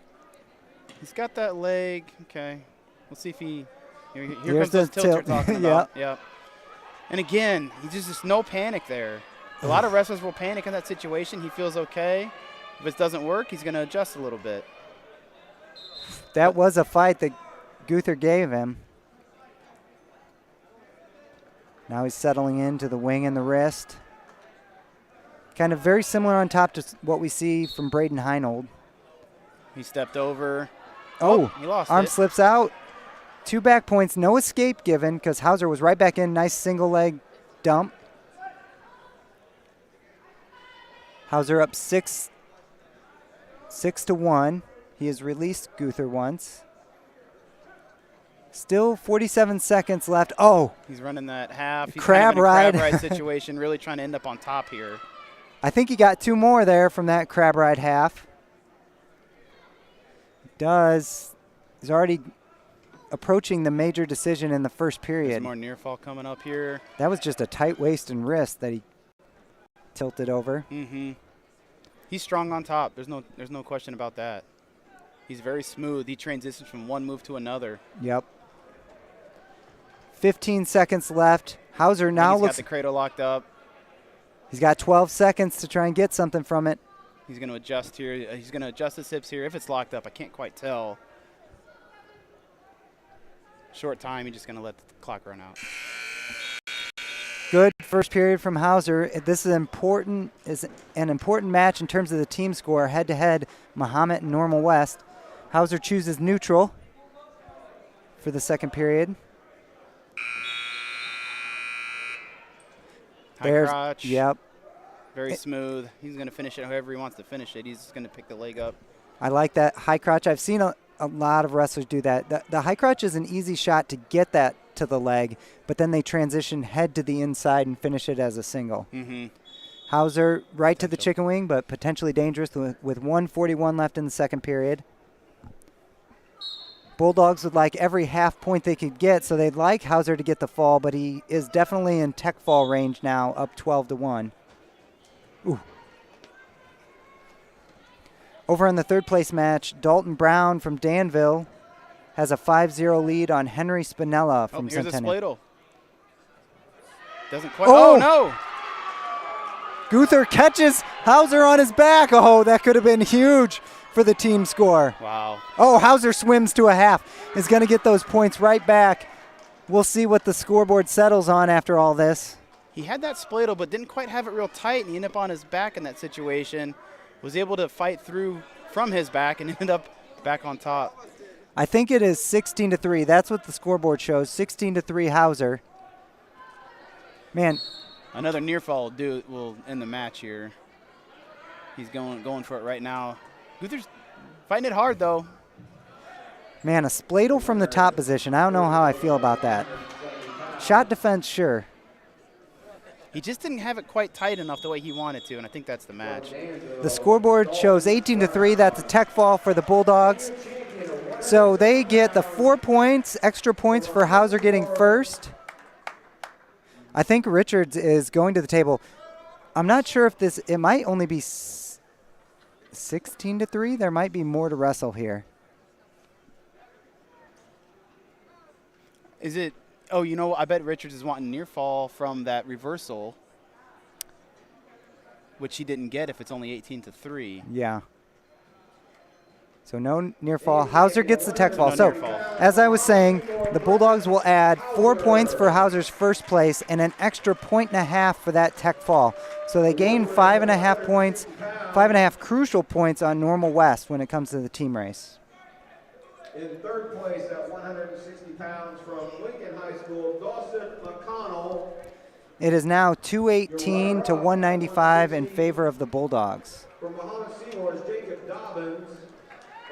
He's got that leg. Okay. We'll see if he. Here Here's comes those the tilts you're tilt. talking about. Yep. And again, he's just no panic there. A lot of wrestlers will panic in that situation. He feels okay. If it doesn't work, he's going to adjust a little bit. That was a fight that Gunther gave him. Now he's settling into the wing and the wrist. Kind of very similar on top to what we see from Braden Heinold. He stepped over. Oh, he lost arm it. slips out. 2 back points, no escape given because Hauser was right back in. Nice single leg dump. Hauser up 6-1. He has released Gunther once. Still 47 seconds left. Oh, he's running that half. He's crab ride. Crab ride situation, really trying to end up on top here. I think he got 2 more there from that crab ride half. He's already approaching the major decision in the first period. There's more near fall coming up here. That was just a tight waist and wrist that he tilted over. Mm-hmm. He's strong on top. There's no question about that. He's very smooth. He transitions from one move to another. Yep. 15 seconds left. Hauser now He's got the cradle locked up. He's got 12 seconds to try and get something from it. He's going to adjust here. He's going to adjust his hips here. If it's locked up, I can't quite tell. Short time. He's just going to let the clock run out. Good first period from Hauser. This is an important match in terms of the team score. Head-to-head, Mahomet and Normal West. Hauser chooses neutral for the second period. High crotch. Yep. Very smooth. He's going to finish it however he wants to finish it. He's just going to pick the leg up. I like that high crotch. I've seen a lot of wrestlers do that. The high crotch is an easy shot to get that to the leg, but then they transition head to the inside and finish it as a single. Mm-hmm. Hauser right to the chicken wing, but potentially dangerous with 1:41 left in the second period. Bulldogs would like every half point they could get, so they'd like Hauser to get the fall, but he is definitely in tech fall range now, up 12-1. Ooh. Over in the third place match, Dalton Brown from Danville has a 5-0 lead on Henry Spinella from here's Centennial. a Spladle. Doesn't quite. Oh, no. Gunther catches Hauser on his back. Oh, that could have been huge for the team score. Wow. Oh, Hauser swims to a half. Is going to get those points right back. We'll see what the scoreboard settles on after all this. He had that Spladle, but didn't quite have it real tight, and he ended up on his back in that situation. Was able to fight through from his back and ended up back on top. I think it is 16-3. That's what the scoreboard shows. 16-3 Hauser. Man. Another near fall will end the match here. He's going for it right now. Gunther's fighting it hard, though. Man, a Spladle from the top position. I don't know how I feel about that. Shot defense, sure. He just didn't have it quite tight enough the way he wanted to, and I think that's the match. The scoreboard shows 18-3. That's a tech fall for the Bulldogs. So they get the 4 points, extra points for Hauser getting first. I think Richards is going to the table. I'm not sure if it might only be 16-3. There might be more to wrestle here. Is it? Oh, you know, I bet Richards is wanting near fall from that reversal, which he didn't get if it's only 18-3. Yeah. So no near fall. Hauser gets the tech fall. No So near fall. as I was saying, the Bulldogs will add 4 points for Hauser's first place and an extra 1.5 for that tech fall. So they gain 5.5 points, 5.5 crucial points on Normal West when it comes to the team race. In third place at 160 pounds from Lincoln High School, Dawson McConnell. It is now 218 to 195 in favor of the Bulldogs. From Mahomet Seymour is Jacob Dobbins.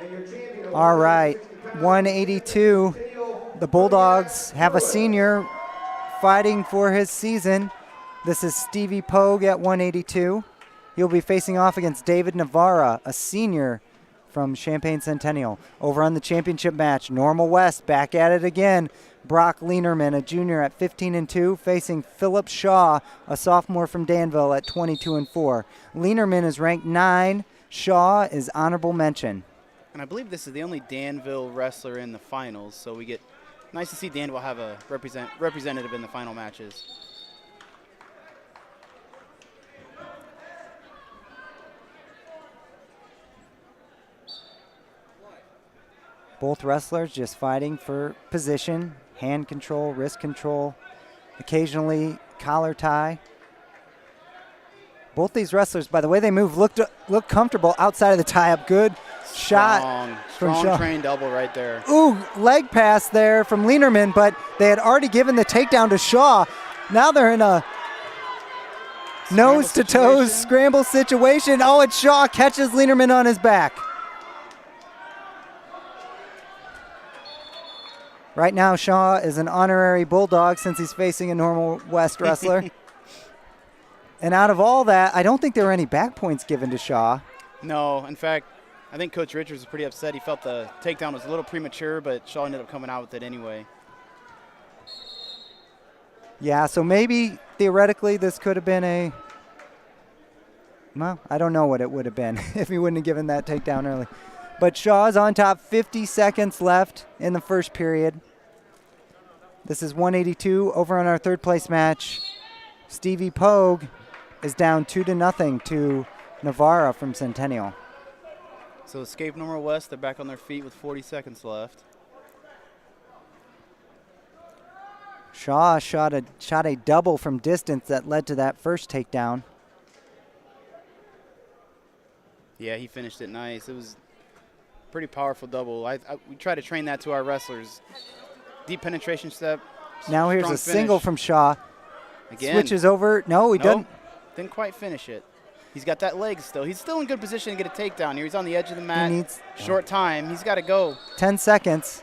And your champion of All right, 162, 182. The Bulldogs have a senior fighting for his season. This is Stevie Pogue at 182. He'll be facing off against David Navarra, a senior from Champaign Centennial. Over on the championship match, Normal West back at it again. Brock Lienerman, a junior at 15-2, facing Philip Shaw, a sophomore from Danville at 22-4. Lienerman is ranked 9. Shaw is honorable mention. And I believe this is the only Danville wrestler in the finals, so we get nice to see Danville have a representative in the final matches. Both wrestlers just fighting for position, hand control, wrist control, occasionally collar tie. Both these wrestlers, by the way they move, look comfortable outside of the tie-up. Good shot from Strong Shaw. train double right there. Ooh, leg pass there from Lienerman, but they had already given the takedown to Shaw. Now they're in a nose-to-toes scramble situation. Oh, and Shaw catches Lienerman on his back. Right now, Shaw is an honorary Bulldog since he's facing a Normal West wrestler. And out of all that, I don't think there were any back points given to Shaw. No, in fact, I think Coach Richards was pretty upset. He felt the takedown was a little premature, but Shaw ended up coming out with it anyway. Yeah, so maybe theoretically this could have been well, I don't know what it would have been if he wouldn't have given that takedown early. But Shaw's on top, 50 seconds left in the first period. This is 182 over on our third place match. Stevie Pogue is down 2-0 to Navarra from Centennial. So Escape Normal West, they're back on their feet with 40 seconds left. Shaw shot a double from distance that led to that first takedown. Yeah, he finished it nice. It was a pretty powerful double. We try to train that to our wrestlers. Deep penetration step. Now here's a single from Shaw. Again. Switches over. No, he doesn't. Didn't quite finish it. He's got that leg still. He's still in good position to get a takedown here. He's on the edge of the mat. He needs short time. He's got to go. 10 seconds.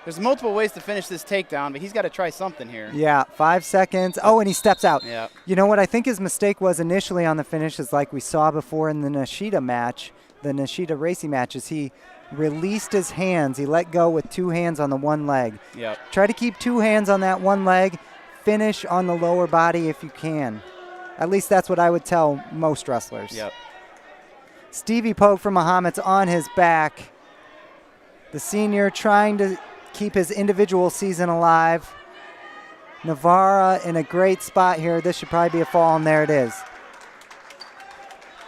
There's multiple ways to finish this takedown, but he's got to try something here. Yeah, 5 seconds. Oh, and he steps out. Yeah. You know what I think his mistake was initially on the finish is like we saw before in the Nishida match, the Nishida Racing match, is he released his hands. He let go with 2 hands on the one leg. Yep. Try to keep 2 hands on that one leg. Finish on the lower body if you can. At least that's what I would tell most wrestlers. Yep. Stevie Pogue from Mahomet's on his back. The senior trying to keep his individual season alive. Navarra in a great spot here. This should probably be a fall, and there it is.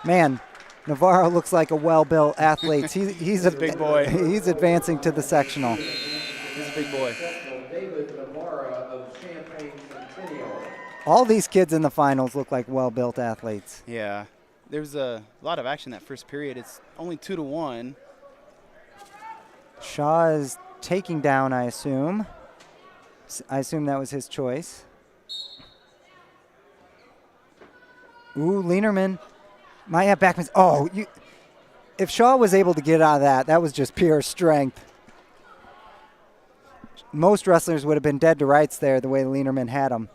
Man, Navarro looks like a well-built athlete. He's a big boy. He's advancing to the sectional. He's a big boy. David Navarra of Champaign Centennial. All these kids in the finals look like well-built athletes. Yeah. There's a lot of action that first period. It's only 2-1. Shaw is taking down, I assume. I assume that was his choice. Ooh, Lienerman might have backman. Oh, if Shaw was able to get out of that, that was just pure strength. Most wrestlers would have been dead to rights there the way Lienerman had him.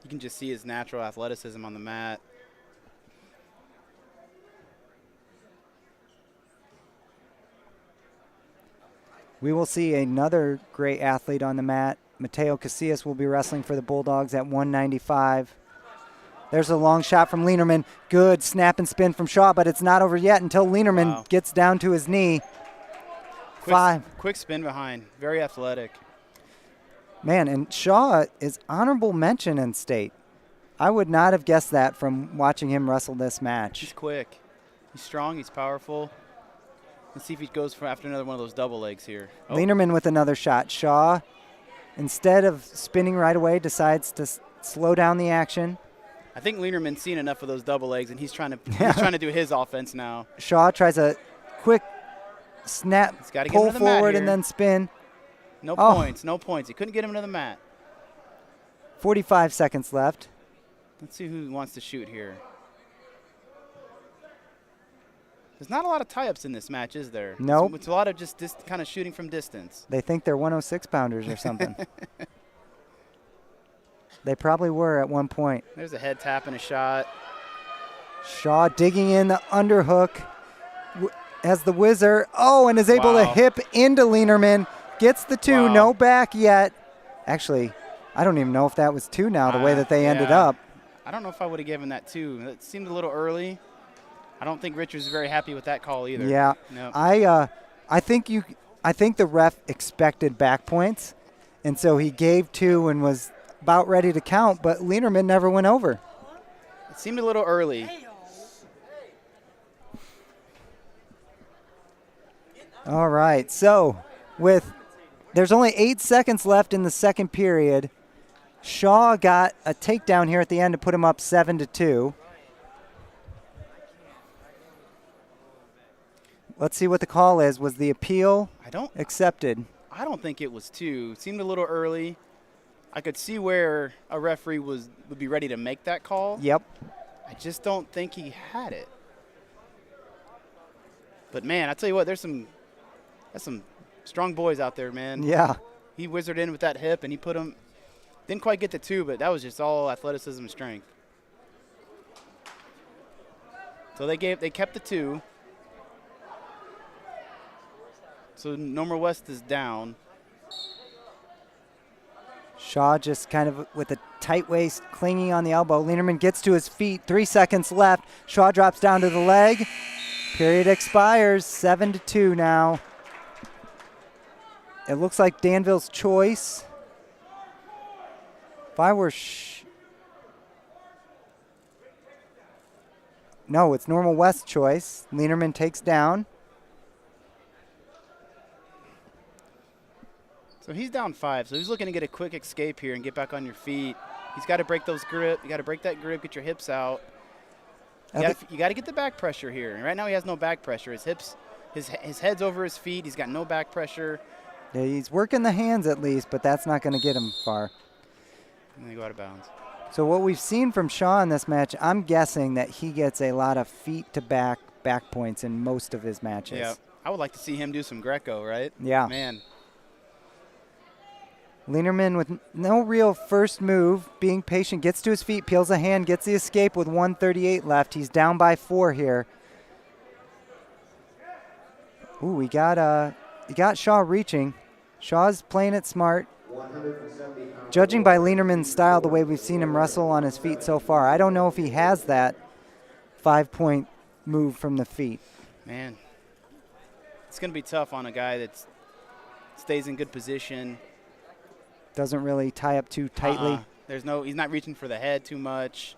You can just see his natural athleticism on the mat. We will see another great athlete on the mat. Mateo Casillas will be wrestling for the Bulldogs at 195. There's a long shot from Lienerman. Good snap and spin from Shaw, but it's not over yet until Lienerman gets down to his knee. Quick spin behind. Very athletic. Man, and Shaw is honorable mention in state. I would not have guessed that from watching him wrestle this match. He's quick. He's strong. He's powerful. Let's see if he goes for after another one of those double legs here. Oh. Lienerman with another shot. Shaw, instead of spinning right away, decides to slow down the action. I think Lienerman's seen enough of those double legs, and he's trying to do his offense now. Shaw tries a quick snap, pull forward, and then spin. No points. No points. He couldn't get him to the mat. 45 seconds left. Let's see who wants to shoot here. There's not a lot of tie-ups in this match, is there? Nope. It's a lot of just this kind of shooting from distance. They think they're 106-pounders or something. They probably were at one point. There's a head tap and a shot. Shaw digging in the underhook. Has the whizzer. Oh, and is able to hip into Lienerman. Gets the two. No back yet. Actually, I don't even know if that was two now, the way that they ended up. I don't know if I would have given that two. It seemed a little early. I don't think Richards is very happy with that call either. Yeah. No. I think the ref expected back points, and so he gave two and was about ready to count, but Lienerman never went over. It seemed a little early. All right, so there's only 8 seconds left in the second period. Shaw got a takedown here at the end to put him up 7-2. Let's see what the call is. Was the appeal accepted? I don't think it was two. It seemed a little early. I could see where a referee would be ready to make that call. Yep. I just don't think he had it. But man, I tell you what, there's some strong boys out there, man. Yeah. He whizzed in with that hip, and he put him. Didn't quite get the two, but that was just all athleticism and strength. So they kept the two. So Norma West is down. Shaw just kind of with a tight waist, clinging on the elbow. Lienerman gets to his feet. 3 seconds left. Shaw drops down to the leg. Period expires. 7-2 now. It looks like Danville's choice. If I were no, it's Norma West's choice. Lienerman takes down. So he's down 5. So he's looking to get a quick escape here and get back on your feet. He's got to break those grip. You got to break that grip, get your hips out. You got to get the back pressure here. And right now he has no back pressure. His hips, his head's over his feet. He's got no back pressure. Yeah, he's working the hands at least, but that's not going to get him far. And they go out of bounds. So what we've seen from Shaw in this match, I'm guessing that he gets a lot of feet to back points in most of his matches. Yeah, I would like to see him do some Greco, right? Yeah. Man. Lienerman with no real first move, being patient, gets to his feet, peels a hand, gets the escape with 1:38 left. He's down by 4 here. Ooh, he got Shaw reaching. Shaw's playing it smart. Judging by Lienerman's style, the way we've seen him wrestle on his feet so far, I don't know if he has that 5-point move from the feet. Man, it's going to be tough on a guy that stays in good position. Doesn't really tie up too tightly. He's not reaching for the head too much.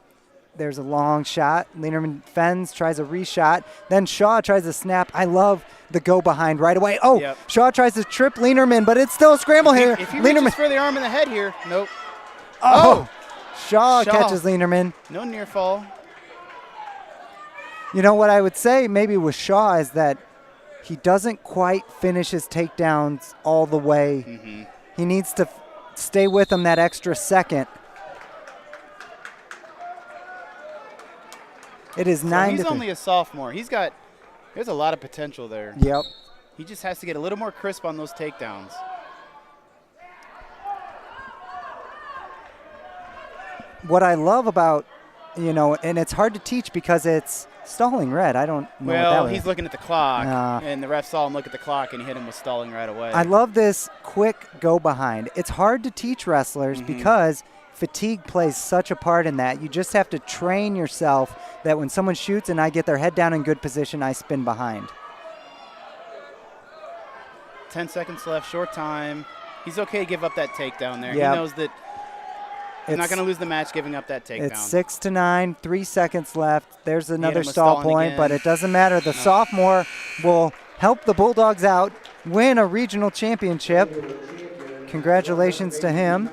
There's a long shot. Lienerman fends, tries a reshot. Then Shaw tries to snap. I love the go behind right away. Oh, yep. Shaw tries to trip Lienerman, but it's still a scramble here. If he reaches for the arm in the head here, nope. Oh, Shaw catches Lienerman. No near fall. You know what I would say maybe with Shaw is that he doesn't quite finish his takedowns all the way. Mm-hmm. He needs to stay with him that extra second. It is 9-3. He's only a sophomore. There's a lot of potential there. Yep. He just has to get a little more crisp on those takedowns. What I love about, and it's hard to teach because it's stalling red. I don't know what that was. He's looking at the clock, and the ref saw him look at the clock, and he hit him with stalling right away. I love this quick go behind. It's hard to teach wrestlers because fatigue plays such a part in that. You just have to train yourself that when someone shoots and I get their head down in good position, I spin behind. 10 seconds left, short time. He's okay to give up that takedown there. Yep. He knows that he's not going to lose the match giving up that takedown. It's 6-9, 3 seconds left. There's another stall point, again. but it doesn't matter. The sophomore will help the Bulldogs out, win a regional championship. Congratulations to him.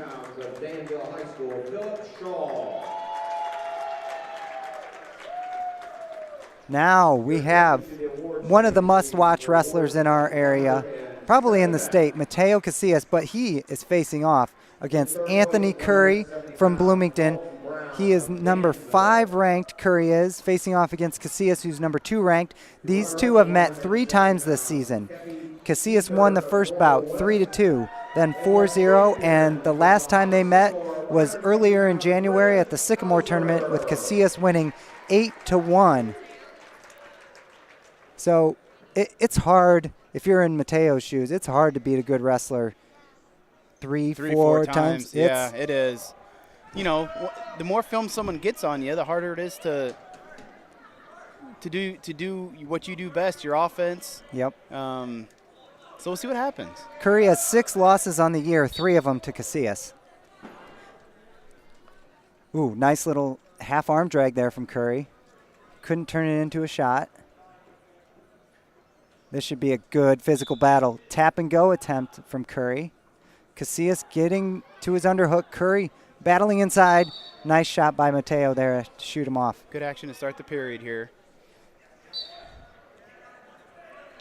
Now we have one of the must-watch wrestlers in our area, probably in the state, Mateo Casillas, but he is facing off against Anthony Curry from Bloomington. He is number 5 ranked, Curry is, facing off against Casillas, who's number 2 ranked. These two have met 3 times this season. Casillas won the first bout 3-2, then 4-0, and the last time they met was earlier in January at the Sycamore tournament with Casillas winning 8-1. So it's hard, if you're in Mateo's shoes, it's hard to beat a good wrestler three, four times. Yeah, it is. You know, the more film someone gets on you, the harder it is to do what you do best, your offense. Yep. So we'll see what happens. Curry has 6 losses on the year, 3 of them to Casillas. Ooh, nice little half arm drag there from Curry. Couldn't turn it into a shot. This should be a good physical battle. Tap and go attempt from Curry. Casillas getting to his underhook. Curry battling inside. Nice shot by Mateo there to shoot him off. Good action to start the period here.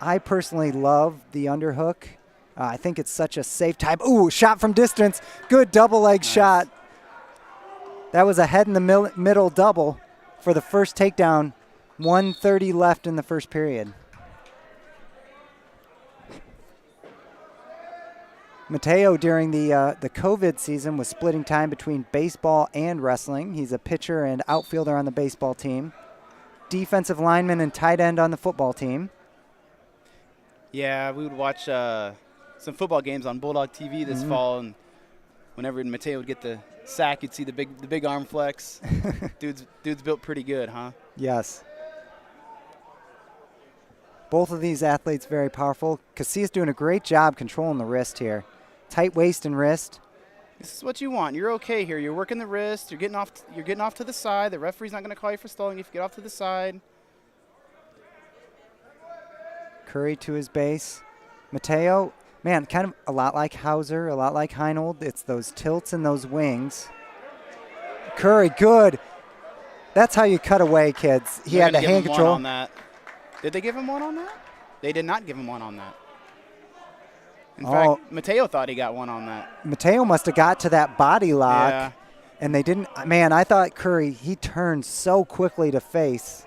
I personally love the underhook. I think it's such a safe type. Ooh, shot from distance. Good double leg shot. That was a head in the middle double for the first takedown. 1:30 left in the first period. Mateo, during the COVID season, was splitting time between baseball and wrestling. He's a pitcher and outfielder on the baseball team, defensive lineman and tight end on the football team. Yeah, we would watch some football games on Bulldog TV this fall, and whenever Mateo would get the sack, you'd see the big arm flex. dude's built pretty good, huh? Yes. Both of these athletes very powerful. Casillas doing a great job controlling the wrist here. Tight waist and wrist. This is what you want. You're okay here. You're working the wrist. You're getting off to the side. The referee's not going to call you for stalling if you get off to the side. Curry to his base. Mateo, man, kind of a lot like Hauser, a lot like Heinold. It's those tilts and those wings. Curry, good. That's how you cut away, kids. He had the hand control. On that. Did they give him one on that? They did not give him one on that. In fact, Mateo thought he got one on that. Mateo must have got to that body lock, yeah. And they didn't. Man, I thought Curry, he turned so quickly to face.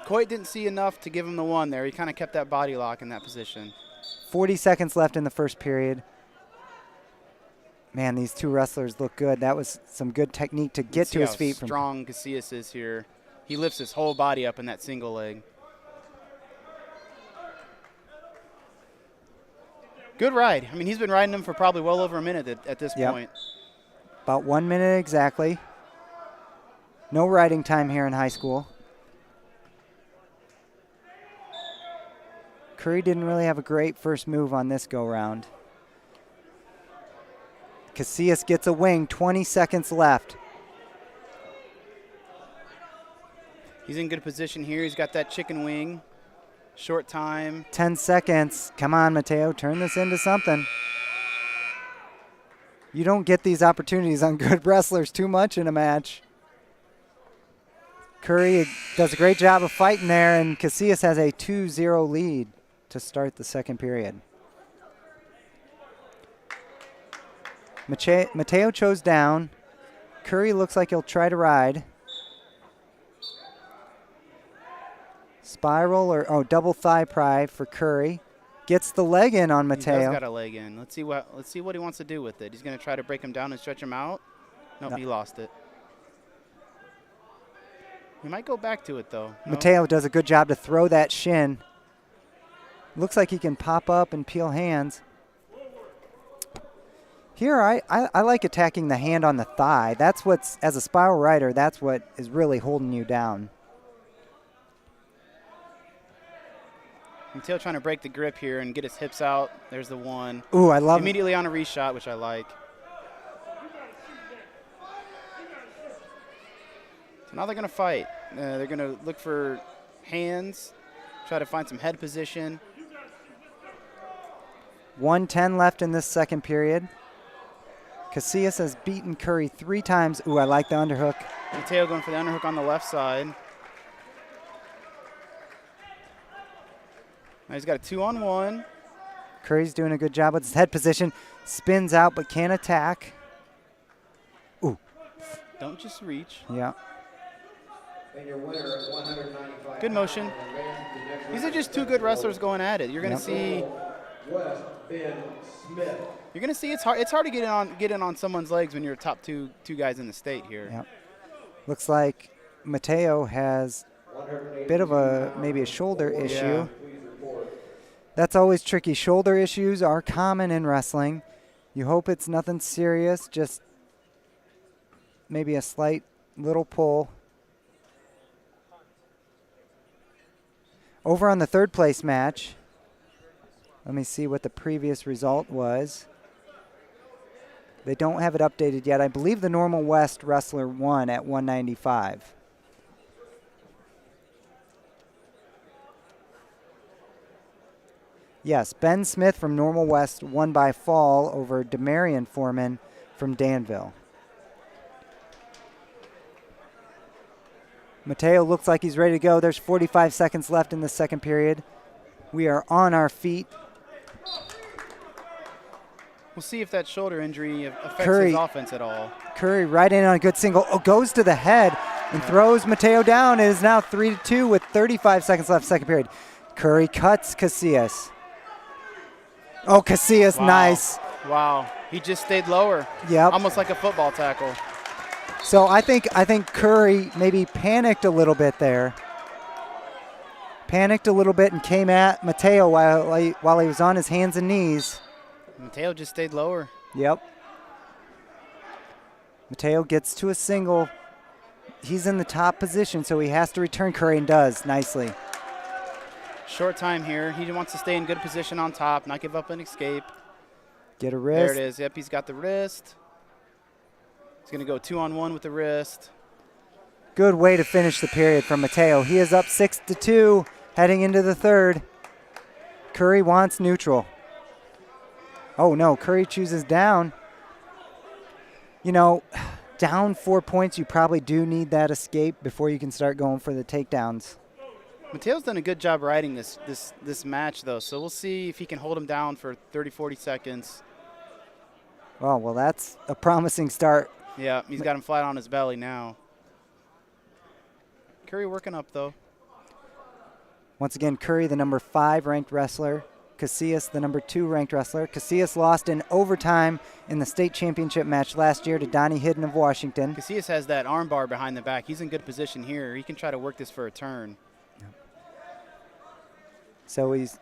Coit didn't see enough to give him the one there. He kind of kept that body lock in that position. 40 seconds left in the first period. Man, these two wrestlers look good. That was some good technique to get to his feet. How strong Casillas is here. He lifts his whole body up in that single leg. Good ride. I mean, he's been riding him for probably well over a minute at this point. About 1 minute exactly. No riding time here in high school. Curry didn't really have a great first move on this go-round. Casillas gets a wing, 20 seconds left. He's in good position here. He's got that chicken wing. Short time. 10 seconds. Come on, Mateo. Turn this into something. You don't get these opportunities on good wrestlers too much in a match. Curry does a great job of fighting there, and Casillas has a 2-0 lead to start the second period. Mateo chose down. Curry looks like he'll try to ride. Spiral or double thigh pry for Curry. Gets the leg in on Mateo. He does got a leg in. Let's see what he wants to do with it. He's going to try to break him down and stretch him out. Nope, no. He lost it. He might go back to it though. No? Mateo does a good job to throw that shin. Looks like he can pop up and peel hands. Here, I like attacking the hand on the thigh. That's what's, as a spiral rider, that's what is really holding you down. Mateo trying to break the grip here and get his hips out. There's the one. Ooh, I love it. Immediately on a reshot, which I like. So now they're going to fight. They're going to look for hands, try to find some head position. 1:10 left in this second period. Casillas has beaten Curry 3 times. Ooh, I like the underhook. Mateo going for the underhook on the left side. Now he's got a 2-on-1. Curry's doing a good job with his head position. Spins out but can't attack. Ooh. Don't just reach. Yeah. And your winner at 195. Good motion. These are just two good wrestlers going at it. You're going to see. West Ben Smith. You're going to see it's hard to get in on someone's legs when you're top two guys in the state here. Yep. Looks like Mateo has a bit of maybe a shoulder issue. Yeah. That's always tricky. Shoulder issues are common in wrestling. You hope it's nothing serious, just maybe a slight little pull. Over on the third place match, let me see what the previous result was. They don't have it updated yet. I believe the Normal West wrestler won at 195. Yes, Ben Smith from Normal West won by fall over Demarion Foreman from Danville. Mateo looks like he's ready to go. There's 45 seconds left in the second period. We are on our feet. We'll see if that shoulder injury affects Curry, his offense at all. Curry right in on a good single. Oh, goes to the head and throws Mateo down. It is now 3-2 with 35 seconds left second period. Curry cuts Casillas. Oh, Casillas, Wow. nice. Wow. He just stayed lower. Yep. Almost like a football tackle. So I think Curry maybe panicked a little bit there. Panicked a little bit and came at Mateo while he was on his hands and knees. Mateo just stayed lower. Yep. Mateo gets to a single. He's in the top position, so he has to return. Curry and does nicely. Short time here. He wants to stay in good position on top, not give up an escape. Get a wrist. There it is. Yep, he's got the wrist. He's going to go 2-on-1 with the wrist. Good way to finish the period from Mateo. He is up 6-2 heading into the third. Curry wants neutral. Oh, no, Curry chooses down. You know, down 4 points, you probably do need that escape before you can start going for the takedowns. Mateo's done a good job riding this match, though, so we'll see if he can hold him down for 30, 40 seconds. Oh, well, that's a promising start. Yeah, he's got him flat on his belly now. Curry working up, though. Once again, Curry, the number 5 ranked wrestler. Casillas, the number 2 ranked wrestler. Casillas lost in overtime in the state championship match last year to Donnie Hidden of Washington. Casillas has that arm bar behind the back. He's in good position here. He can try to work this for a turn. So he's,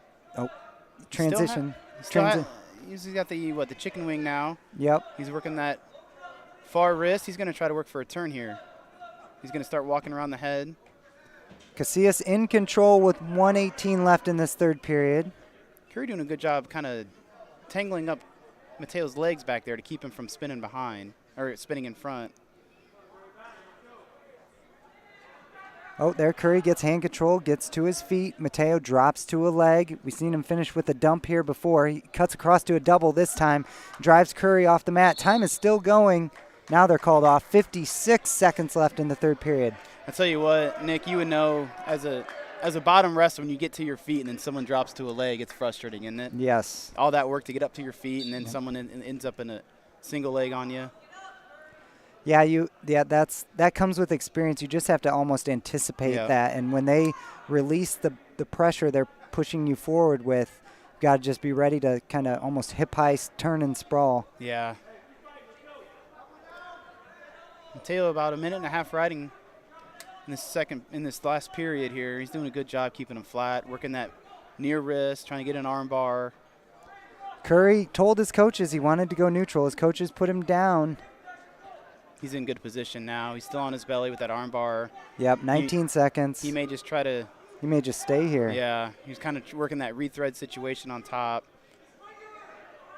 transition. He's got the chicken wing now. Yep. He's working that far wrist. He's going to try to work for a turn here. He's going to start walking around the head. Casillas in control with 1:18 left in this third period. Curry doing a good job kind of tangling up Mateo's legs back there to keep him from spinning behind, or spinning in front. Oh, there Curry gets hand control, gets to his feet. Mateo drops to a leg. We've seen him finish with a dump here before. He cuts across to a double this time, drives Curry off the mat. Time is still going. Now they're called off. 56 seconds left in the third period. I tell you what, Nick, you would know as a bottom wrestler when you get to your feet and then someone drops to a leg, it's frustrating, isn't it? Yes. All that work to get up to your feet and then someone ends up in a single leg on you. Yeah, that comes with experience. You just have to almost anticipate that. And when they release the pressure they're pushing you forward with, you've got to just be ready to kind of almost hip heist, turn and sprawl. Yeah. Mateo about a minute and a half riding in this last period here. He's doing a good job keeping him flat, working that near wrist, trying to get an arm bar. Curry told his coaches he wanted to go neutral. His coaches put him down. He's in good position now. He's still on his belly with that arm bar. Yep, 19 seconds. He may just try to. He may just stay here. Yeah, he's kind of working that rethread situation on top.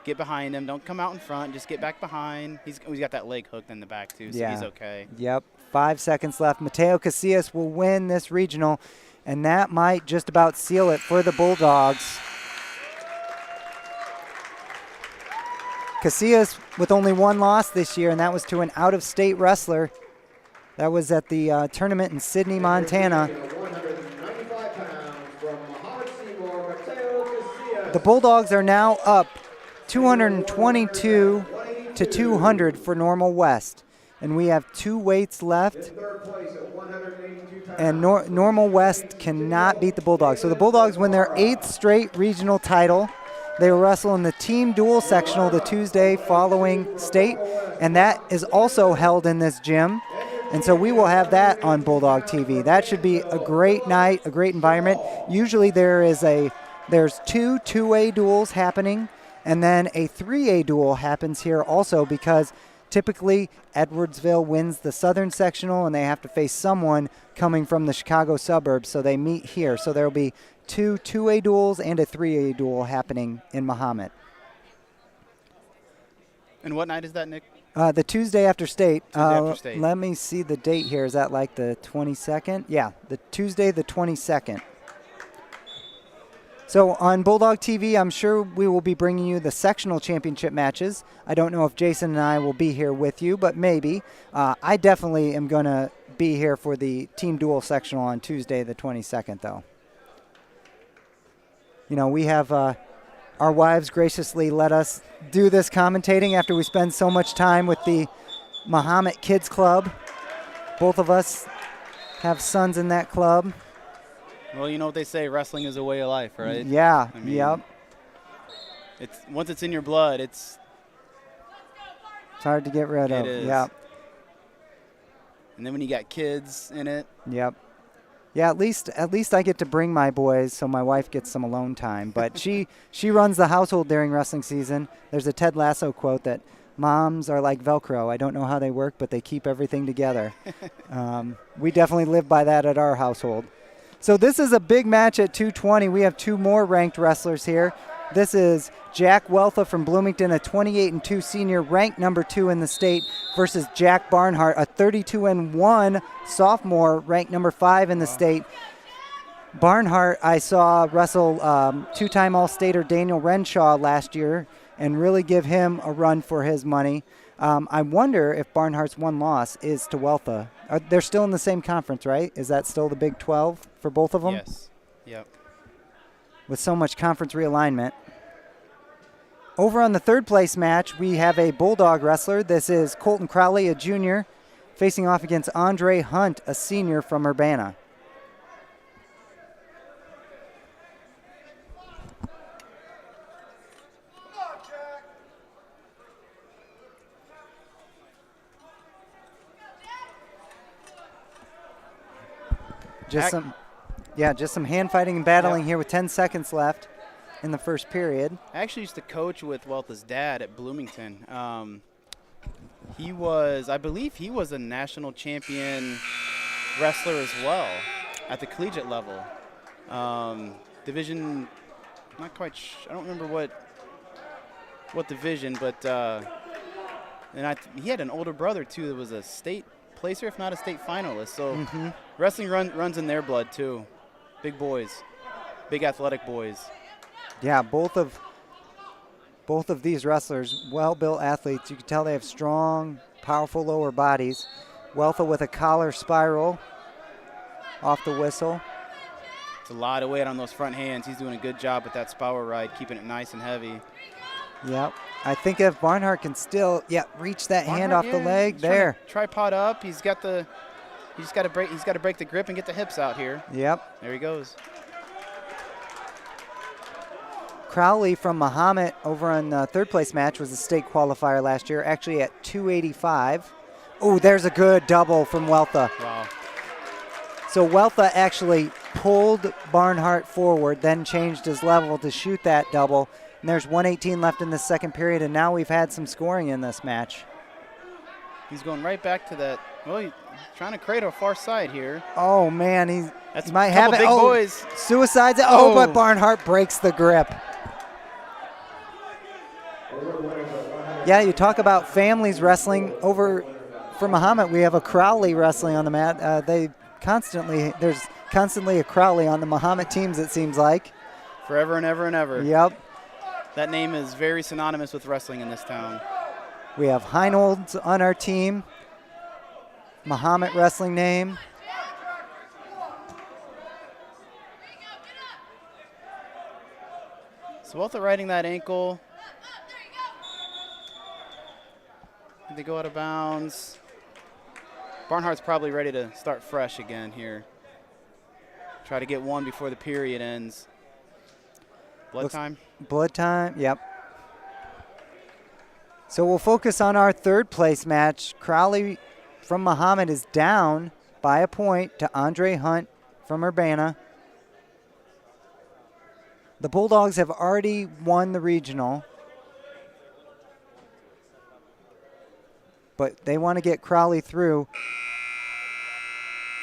Get behind him. Don't come out in front. Just get back behind. He's got that leg hooked in the back, too, so he's okay. Yep, 5 seconds left. Mateo Casillas will win this regional, and that might just about seal it for the Bulldogs. Casillas with only one loss this year, and that was to an out-of-state wrestler. That was at the tournament in Sydney, Montana. 195 pounds from Mahomet Seymour, Mateo Casillas. The Bulldogs are now up 222 to 200 for Normal West. And we have 2 weights left. In third place at 182 pounds. And Normal West cannot beat the Bulldogs. So the Bulldogs win their 8th straight regional title. They will wrestle in the team dual sectional the Tuesday following state. And that is also held in this gym. And so we will have that on Bulldog TV. That should be a great night, a great environment. Usually there's 2 2A duels happening, and then a 3A duel happens here also, because typically Edwardsville wins the southern sectional and they have to face someone coming from the Chicago suburbs, so they meet here. So there will be 2 2A duels and a 3A duel happening in Mahomet. And what night is that, Nick? The Tuesday after state. After state. Let me see the date here. Is that like the 22nd? Yeah, the Tuesday the 22nd. So on Bulldog TV, I'm sure we will be bringing you the sectional championship matches. I don't know if Jason and I will be here with you, but maybe. I definitely am going to be here for the team dual sectional on Tuesday the 22nd, though. You know, we have our wives graciously let us do this commentating after we spend so much time with the Mahomet Kids Club. Both of us have sons in that club. Well, you know what they say, wrestling is a way of life, right? Yeah, I mean, yep. Once it's in your blood, it's hard to get rid of. It is. Yep. And then when you got kids in it. Yep. Yeah, at least I get to bring my boys, so my wife gets some alone time. But she runs the household during wrestling season. There's a Ted Lasso quote that moms are like Velcro. I don't know how they work, but they keep everything together. We definitely live by that at our household. So this is a big match at 220. We have 2 more ranked wrestlers here. This is Jack Weltha from Bloomington, a 28-2 senior, ranked number 2 in the state, versus Jack Barnhart, a 32-1 sophomore, ranked number 5 in the state. Barnhart, I saw wrestle 2-time All-Stater Daniel Renshaw last year and really give him a run for his money. I wonder if Barnhart's one loss is to Weltha. They're still in the same conference, right? Is that still the Big 12 for both of them? Yes. Yep. With so much conference realignment. Over on the 3rd place match, we have a Bulldog wrestler. This is Colton Crowley, a junior, facing off against Andre Hunt, a senior from Urbana. Just some hand fighting and battling here with 10 seconds left in the first period. I actually used to coach with Weltha's dad at Bloomington. I believe he was a national champion wrestler as well at the collegiate level. Division, not quite I don't remember what division, but he had an older brother too that was a state placer, if not a state finalist. So wrestling runs in their blood too. Big boys, big athletic boys. Yeah, both of these wrestlers, well-built athletes. You can tell they have strong, powerful lower bodies. Weltha with a collar spiral off the whistle. It's a lot of weight on those front hands. He's doing a good job with that spiral ride, keeping it nice and heavy. Yep. I think if Barnhart can still, reach that hand off the leg there. Tripod up. He's got to break the grip and get the hips out here. Yep. There he goes. Crowley from Mahomet over on the 3rd place match was a state qualifier last year, actually at 285. Oh, there's a good double from Weltha. Wow. So Weltha actually pulled Barnhart forward, then changed his level to shoot that double, And there's 1:18 left in the second period, and now we've had some scoring in this match. He's going right back to that. Well, he's trying to create a far side here. Oh, man, he might a have couple it. big Oh, boys. suicides. Oh, but Barnhart breaks the grip. Yeah, you talk about families wrestling. Over for Mahomet, we have a Crowley wrestling on the mat. There's constantly a Crowley on the Mahomet teams, it seems like. Forever and ever and ever. Yep. That name is very synonymous with wrestling in this town. We have Heinold on our team. Mahomet wrestling name. So Welta riding that ankle. They go out of bounds. Barnhart's probably ready to start fresh again here. Try to get one before the period ends. Blood time? Blood time, yep. So we'll focus on our third place match. Crowley from Mahomet is down by a point to Andre Hunt from Urbana. The Bulldogs have already won the regional, but they want to get Crowley through.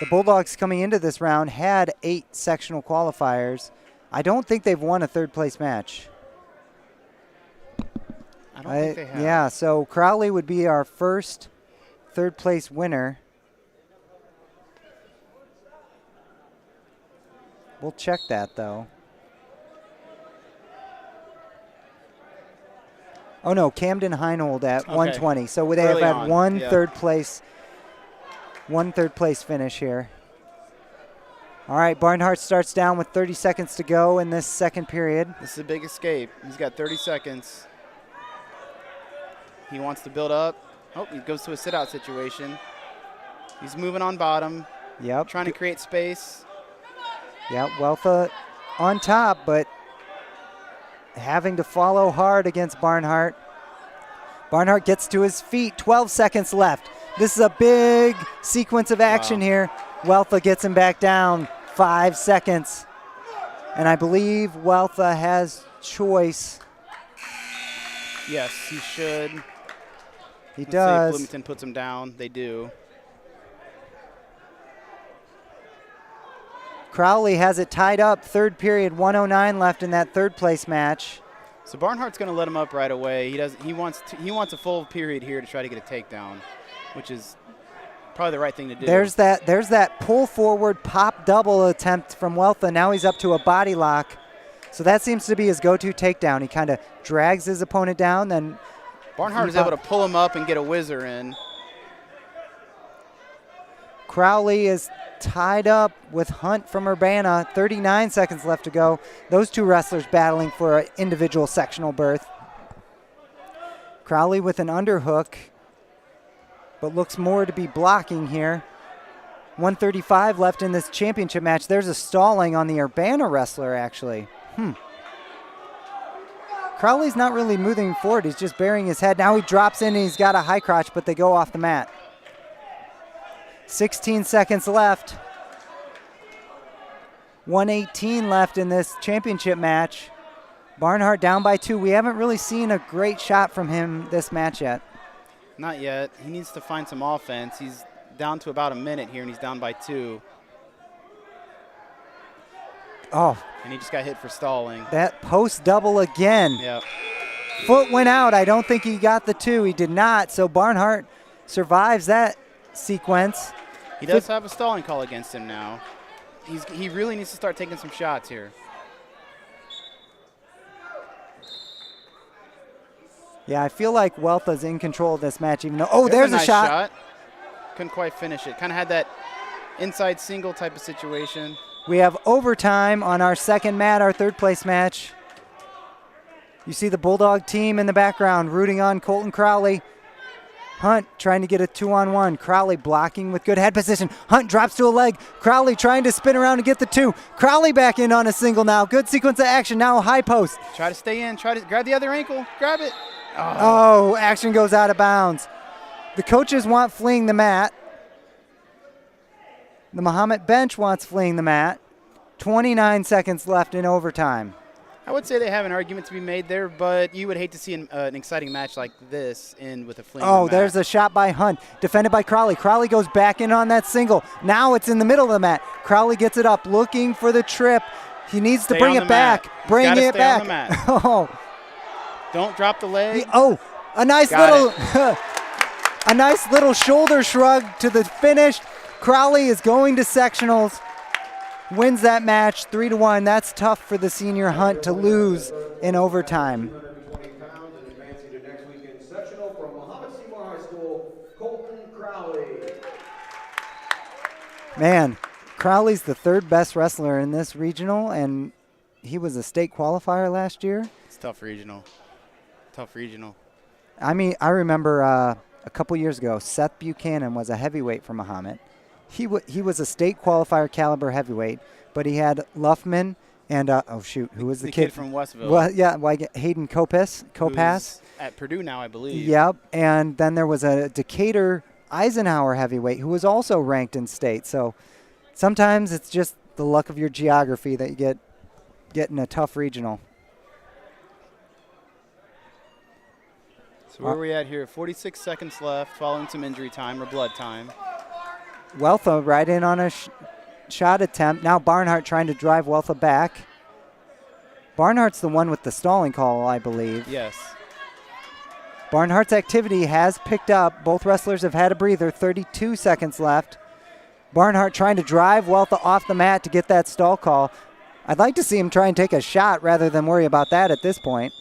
The Bulldogs coming into this round had 8 sectional qualifiers. I don't think they've won a third place match. I don't think they have. Yeah, so Crowley would be our first third place winner. We'll check that though. Oh no, Camden Heinold at 120. So they have had one third place finish here. All right, Barnhart starts down with 30 seconds to go in this second period. This is a big escape. He's got 30 seconds. He wants to build up. Oh, he goes to a sit-out situation. He's moving on bottom. Yep. Trying to create space. Yeah, Welta on top, but having to follow hard against Barnhart. Barnhart gets to his feet, 12 seconds left. This is a big sequence of action here. Welta gets him back down, 5 seconds. And I believe Welta has choice. Yes, he should. He Let's does. see if Bloomington puts him down. They do. Crowley has it tied up, third period, 1:09 left in that third place match. So Barnhart's going to let him up right away. He wants a full period here to try to get a takedown, which is probably the right thing to do. There's that pull forward pop double attempt from Welta. Now he's up to a body lock. So that seems to be his go-to takedown. He kind of drags his opponent down, then Barnhart is able to pull him up and get a whizzer in. Crowley is tied up with Hunt from Urbana. 39 seconds left to go. Those two wrestlers battling for an individual sectional berth. Crowley with an underhook, but looks more to be blocking here. 1:35 left in this championship match. There's a stalling on the Urbana wrestler, actually. Crowley's not really moving forward. He's just burying his head. Now he drops in and he's got a high crotch, but they go off the mat. 16 seconds left. 1:18 left in this championship match. Barnhart down by 2. We haven't really seen a great shot from him this match yet. Not yet. He needs to find some offense. He's down to about a minute here, and he's down by 2. Oh. And he just got hit for stalling. That post double again. Yep. Foot went out. I don't think he got the 2. He did not. So Barnhart survives that sequence. He does have a stalling call against him now. He really needs to start taking some shots here. Yeah, I feel like Welta's in control of this match, even though, there's a nice shot. Couldn't quite finish it. Kind of had that inside single type of situation. We have overtime on our second mat, our third place match. You see the Bulldog team in the background rooting on Colton Crowley. Hunt trying to get a 2-on-1. Crowley blocking with good head position. Hunt drops to a leg. Crowley trying to spin around and get the 2. Crowley back in on a single now. Good sequence of action. Now a high post. Try to stay in. Try to grab the other ankle. Grab it. Oh, action goes out of bounds. The coaches want fleeing the mat. The Mahomet bench wants fleeing the mat. 29 seconds left in overtime. I would say they have an argument to be made there, but you would hate to see an exciting match like this end with a fling. Oh, there's a shot by Hunt, defended by Crowley. Crowley goes back in on that single. Now it's in the middle of the mat. Crowley gets it up, looking for the trip. He needs to bring it back. Bring it back. Oh. Don't drop the leg. A nice little a nice little shoulder shrug to the finish. Crowley is going to sectionals. Wins that match 3-1. That's tough for the senior Hunt to lose in overtime. 120 pounds and advancing to next weekend's sectional from Mahomet Seymour High School, Colton Crowley. Man, Crowley's the third best wrestler in this regional, and he was a state qualifier last year. It's tough regional. Tough regional. I mean, I remember a couple years ago, Seth Buchanan was a heavyweight for Mahomet. He was a state qualifier caliber heavyweight, but he had Luffman and, who was the kid from Westville? Well, yeah, Hayden Copas. Who's at Purdue now, I believe. Yep, and then there was a Decatur Eisenhower heavyweight who was also ranked in state. So sometimes it's just the luck of your geography that you get in a tough regional. So where are we at here? 46 seconds left following some injury time or blood time. Weltha right in on a shot attempt. Now Barnhart trying to drive Weltha back. Barnhart's the one with the stalling call, I believe. Yes. Barnhart's activity has picked up. Both wrestlers have had a breather. 32 seconds left. Barnhart trying to drive Weltha off the mat to get that stall call. I'd like to see him try and take a shot rather than worry about that at this point.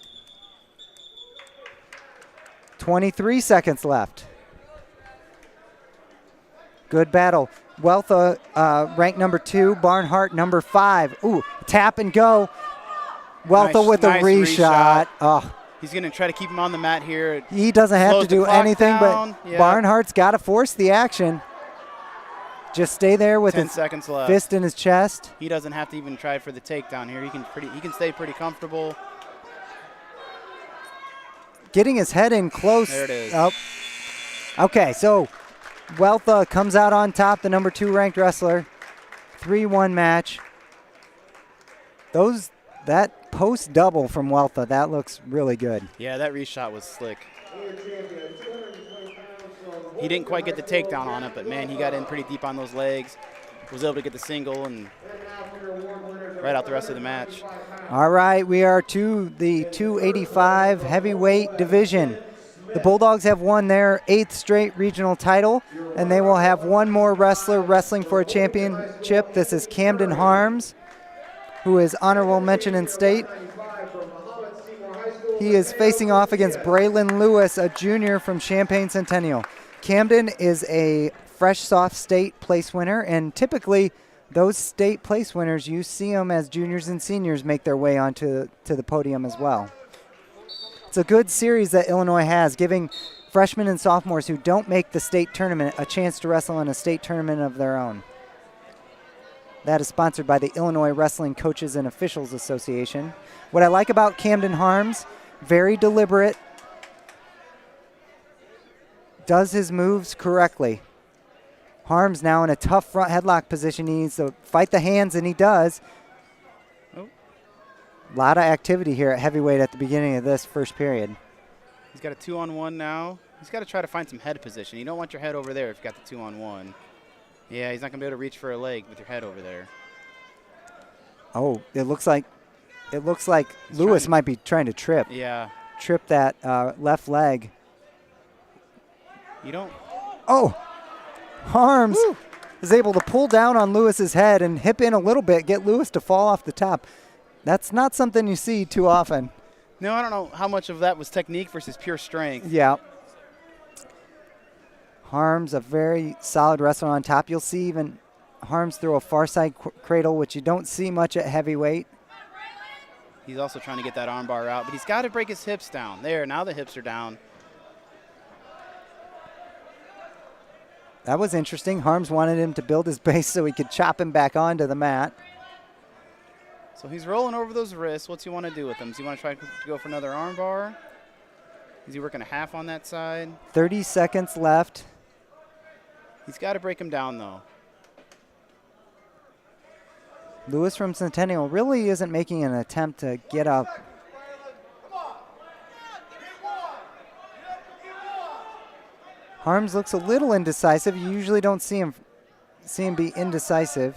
23 seconds left. Good battle. Weltha ranked number 2, Barnhart number 5. Ooh, tap and go. Weltha with a reshot. Oh. He's going to try to keep him on the mat here. He doesn't have to do anything, but Barnhart's got to force the action. Just stay there with 10 his seconds left. Fist in his chest. He doesn't have to even try for the takedown here. He can stay pretty comfortable. Getting his head in close. There it is. Oh. Okay, so Weltha comes out on top, the number 2 ranked wrestler. 3-1 match. That post double from Weltha, that looks really good. Yeah, that reshot was slick. He didn't quite get the takedown on it, but man, he got in pretty deep on those legs. Was able to get the single and right out the rest of the match. All right, we are to the 285 heavyweight division. The Bulldogs have won their 8th straight regional title, and they will have one more wrestler wrestling for a championship. This is Camden Harms, who is honorable mention in state. He is facing off against Braylon Lewis, a junior from Champaign Centennial. Camden is a fresh soft state place winner, and typically those state place winners, you see them as juniors and seniors make their way onto the podium as well. It's a good series that Illinois has, giving freshmen and sophomores who don't make the state tournament a chance to wrestle in a state tournament of their own. That is sponsored by the Illinois Wrestling Coaches and Officials Association. What I like about Camden Harms, very deliberate, does his moves correctly. Harms now in a tough front headlock position. He needs to fight the hands, and he does. A lot of activity here at heavyweight at the beginning of this first period. He's got a 2-on-1 now. He's got to try to find some head position. You don't want your head over there if you've got the 2-on-1. Yeah, he's not going to be able to reach for a leg with your head over there. Oh, it looks like Lewis might be trying to trip. Yeah. Trip that left leg. You don't. Oh, Harms is able to pull down on Lewis's head and hip in a little bit, get Lewis to fall off the top. That's not something you see too often. No, I don't know how much of that was technique versus pure strength. Yeah. Harms, a very solid wrestler on top. You'll see even Harms throw a far side cradle, which you don't see much at heavyweight. He's also trying to get that arm bar out, but he's got to break his hips down. There, now the hips are down. That was interesting. Harms wanted him to build his base so he could chop him back onto the mat. So he's rolling over those wrists. What's he want to do with them? Does he want to try to go for another arm bar? Is he working a half on that side? 30 seconds left. He's got to break him down, though. Lewis from Centennial really isn't making an attempt to get up. Harms looks a little indecisive. You usually don't see him be indecisive.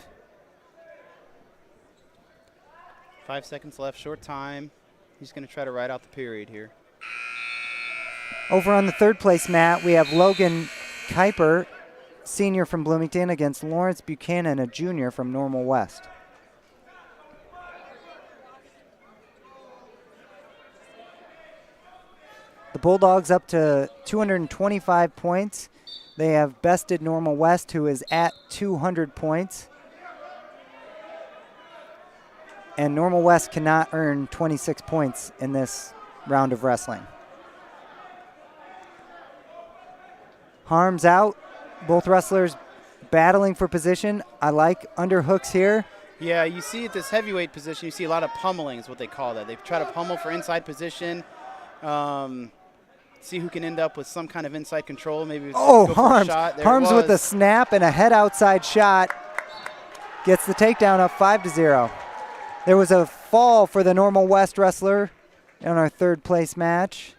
5 seconds left, short time. He's going to try to ride out the period here. Over on the third place mat, we have Logan Kuiper, senior from Bloomington, against Lawrence Buchanan, a junior from Normal West. The Bulldogs up to 225 points. They have bested Normal West, who is at 200 points. And Normal West cannot earn 26 points in this round of wrestling. Harms out. Both wrestlers battling for position. I like underhooks here. Yeah, you see at this heavyweight position, you see a lot of pummeling is what they call that. They try to pummel for inside position. See who can end up with some kind of inside control. Maybe oh, go for a Harms. shot. There Harms with a snap and a head outside shot. Gets the takedown up 5-0. There was a fall for the Normal West wrestler in our third place match.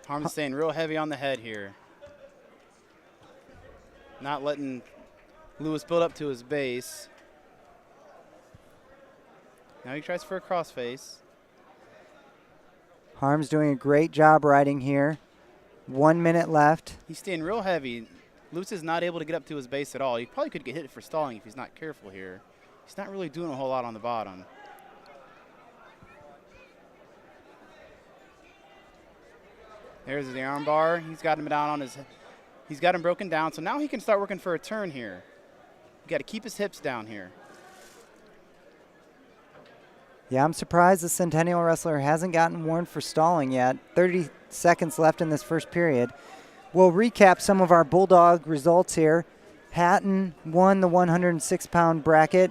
Harms staying real heavy on the head here. Not letting Lewis build up to his base. Now he tries for a crossface. Harms doing a great job riding here. 1 minute left. He's staying real heavy. Lewis is not able to get up to his base at all. He probably could get hit for stalling if he's not careful here. He's not really doing a whole lot on the bottom. There's the arm bar. He's got him down on his head. He's got him broken down, so now he can start working for a turn here. You got to keep his hips down here. Yeah, I'm surprised the Centennial wrestler hasn't gotten warned for stalling yet. 30 seconds left in this first period. We'll recap some of our Bulldog results here. Hatton won the 106-pound bracket.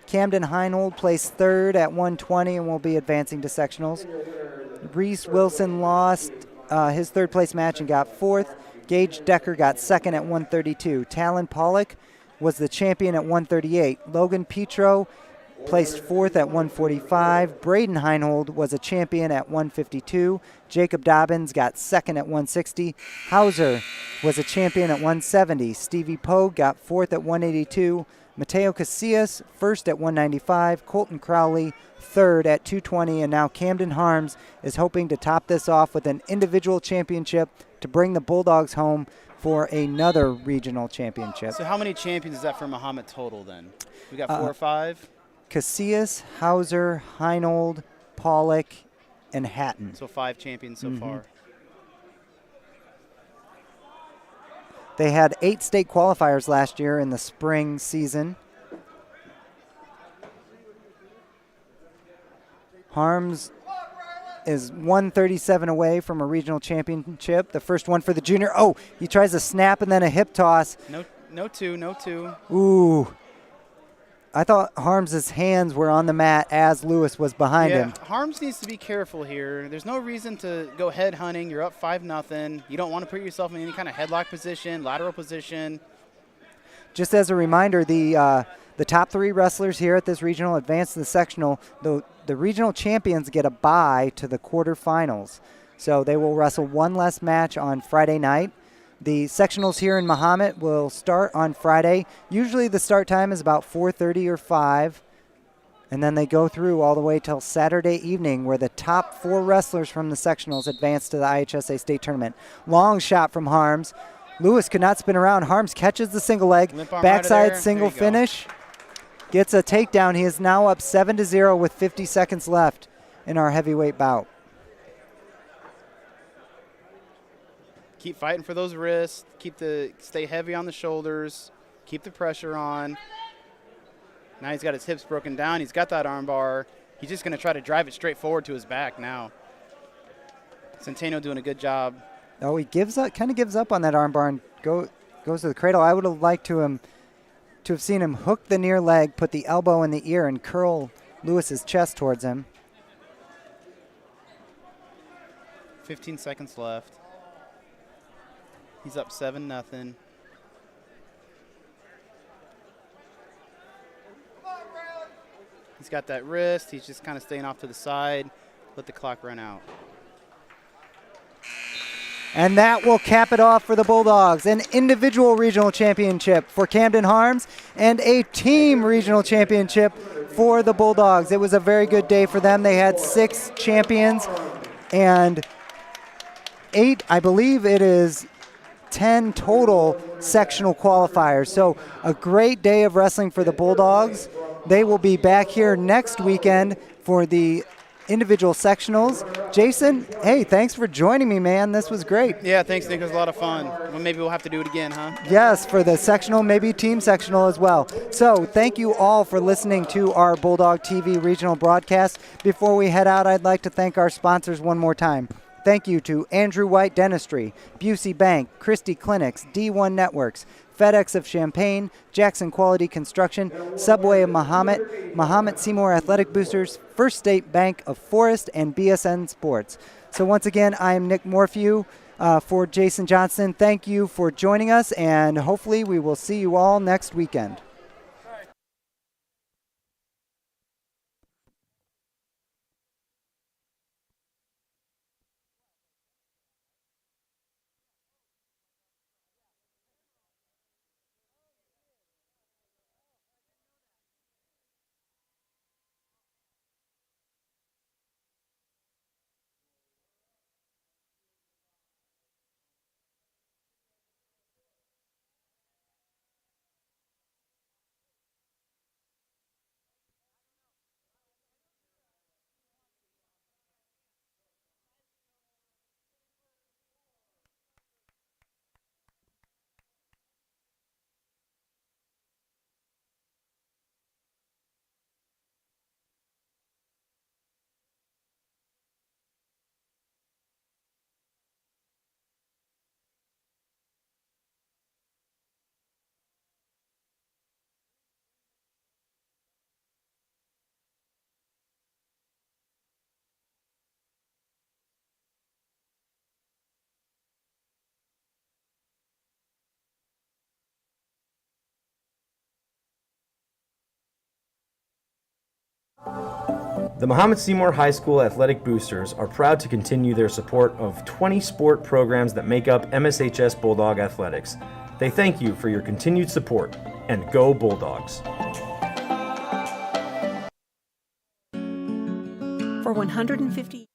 Camden Heinold placed third at 120 and will be advancing to sectionals. Reese Wilson lost his third place match and got fourth. Gage Decker got second at 132. Talon Pollock was the champion at 138. Logan Petro placed fourth at 145. Braden Heinold was a champion at 152. Jacob Dobbins got second at 160. Hauser was a champion at 170. Stevie Pogue got fourth at 182. Mateo Casillas first at 195. Colton Crowley third at 220. And now Camden Harms is hoping to top this off with an individual championship to bring the Bulldogs home for another regional championship. So how many champions is that for Mahomet total then? We got 4 or 5? Casillas, Hauser, Heinold, Pollock, and Hatton. So 5 champions so far. They had 8 state qualifiers last year in the spring season. Harms is 137 away from a regional championship. The first one for the junior. Oh, he tries a snap and then a hip toss. No two. Ooh. I thought Harms' hands were on the mat as Lewis was behind him. Harms needs to be careful here. There's no reason to go head hunting. You're up 5-0. You don't want to put yourself in any kind of headlock position, lateral position. Just as a reminder, the top 3 wrestlers here at this regional advance to the sectional. The regional champions get a bye to the quarterfinals. So they will wrestle one less match on Friday night. The sectionals here in Mahomet will start on Friday. Usually the start time is about 4:30 or 5. And then they go through all the way till Saturday evening, where the top 4 wrestlers from the sectionals advance to the IHSA state tournament. Long shot from Harms. Lewis could not spin around. Harms catches the single leg. Backside single finish. Gets a takedown. He is now up 7-0 with 50 seconds left in our heavyweight bout. Keep fighting for those wrists. Stay heavy on the shoulders. Keep the pressure on. Now he's got his hips broken down. He's got that arm bar. He's just going to try to drive it straight forward to his back now. Centeno doing a good job. Oh, he kind of gives up on that arm bar and goes to the cradle. I would have liked to have seen him hook the near leg, put the elbow in the ear, and curl Lewis's chest towards him. 15 seconds left. He's up 7-0. He's got that wrist. He's just kind of staying off to the side. Let the clock run out. And that will cap it off for the Bulldogs. An individual regional championship for Camden Harms and a team regional championship for the Bulldogs. It was a very good day for them. They had 6 champions and 8, I believe it is 10 total sectional qualifiers. So a great day of wrestling for the Bulldogs. They will be back here next weekend for the individual sectionals. Jason, hey, thanks for joining me, man. This was great. Yeah, thanks, Nick. It was a lot of fun. Well, maybe we'll have to do it again, huh? Yes, for the sectional, maybe team sectional as well. So thank you all for listening to our Bulldog TV regional broadcast. Before we head out, I'd like to thank our sponsors one more time. Thank you to Andrew White Dentistry, Busey Bank, Christie Clinics, D1 Networks, FedEx of Champaign, Jackson Quality Construction, Subway of Mahomet Seymour Athletic Boosters, First State Bank of Forest, and BSN Sports. So once again, I am Nick Morphew for Jason Johnston. Thank you for joining us, and hopefully we will see you all next weekend. The Mahomet Seymour High School Athletic Boosters are proud to continue their support of 20 sport programs that make up MSHS Bulldog Athletics. They thank you for your continued support, and go Bulldogs! For 150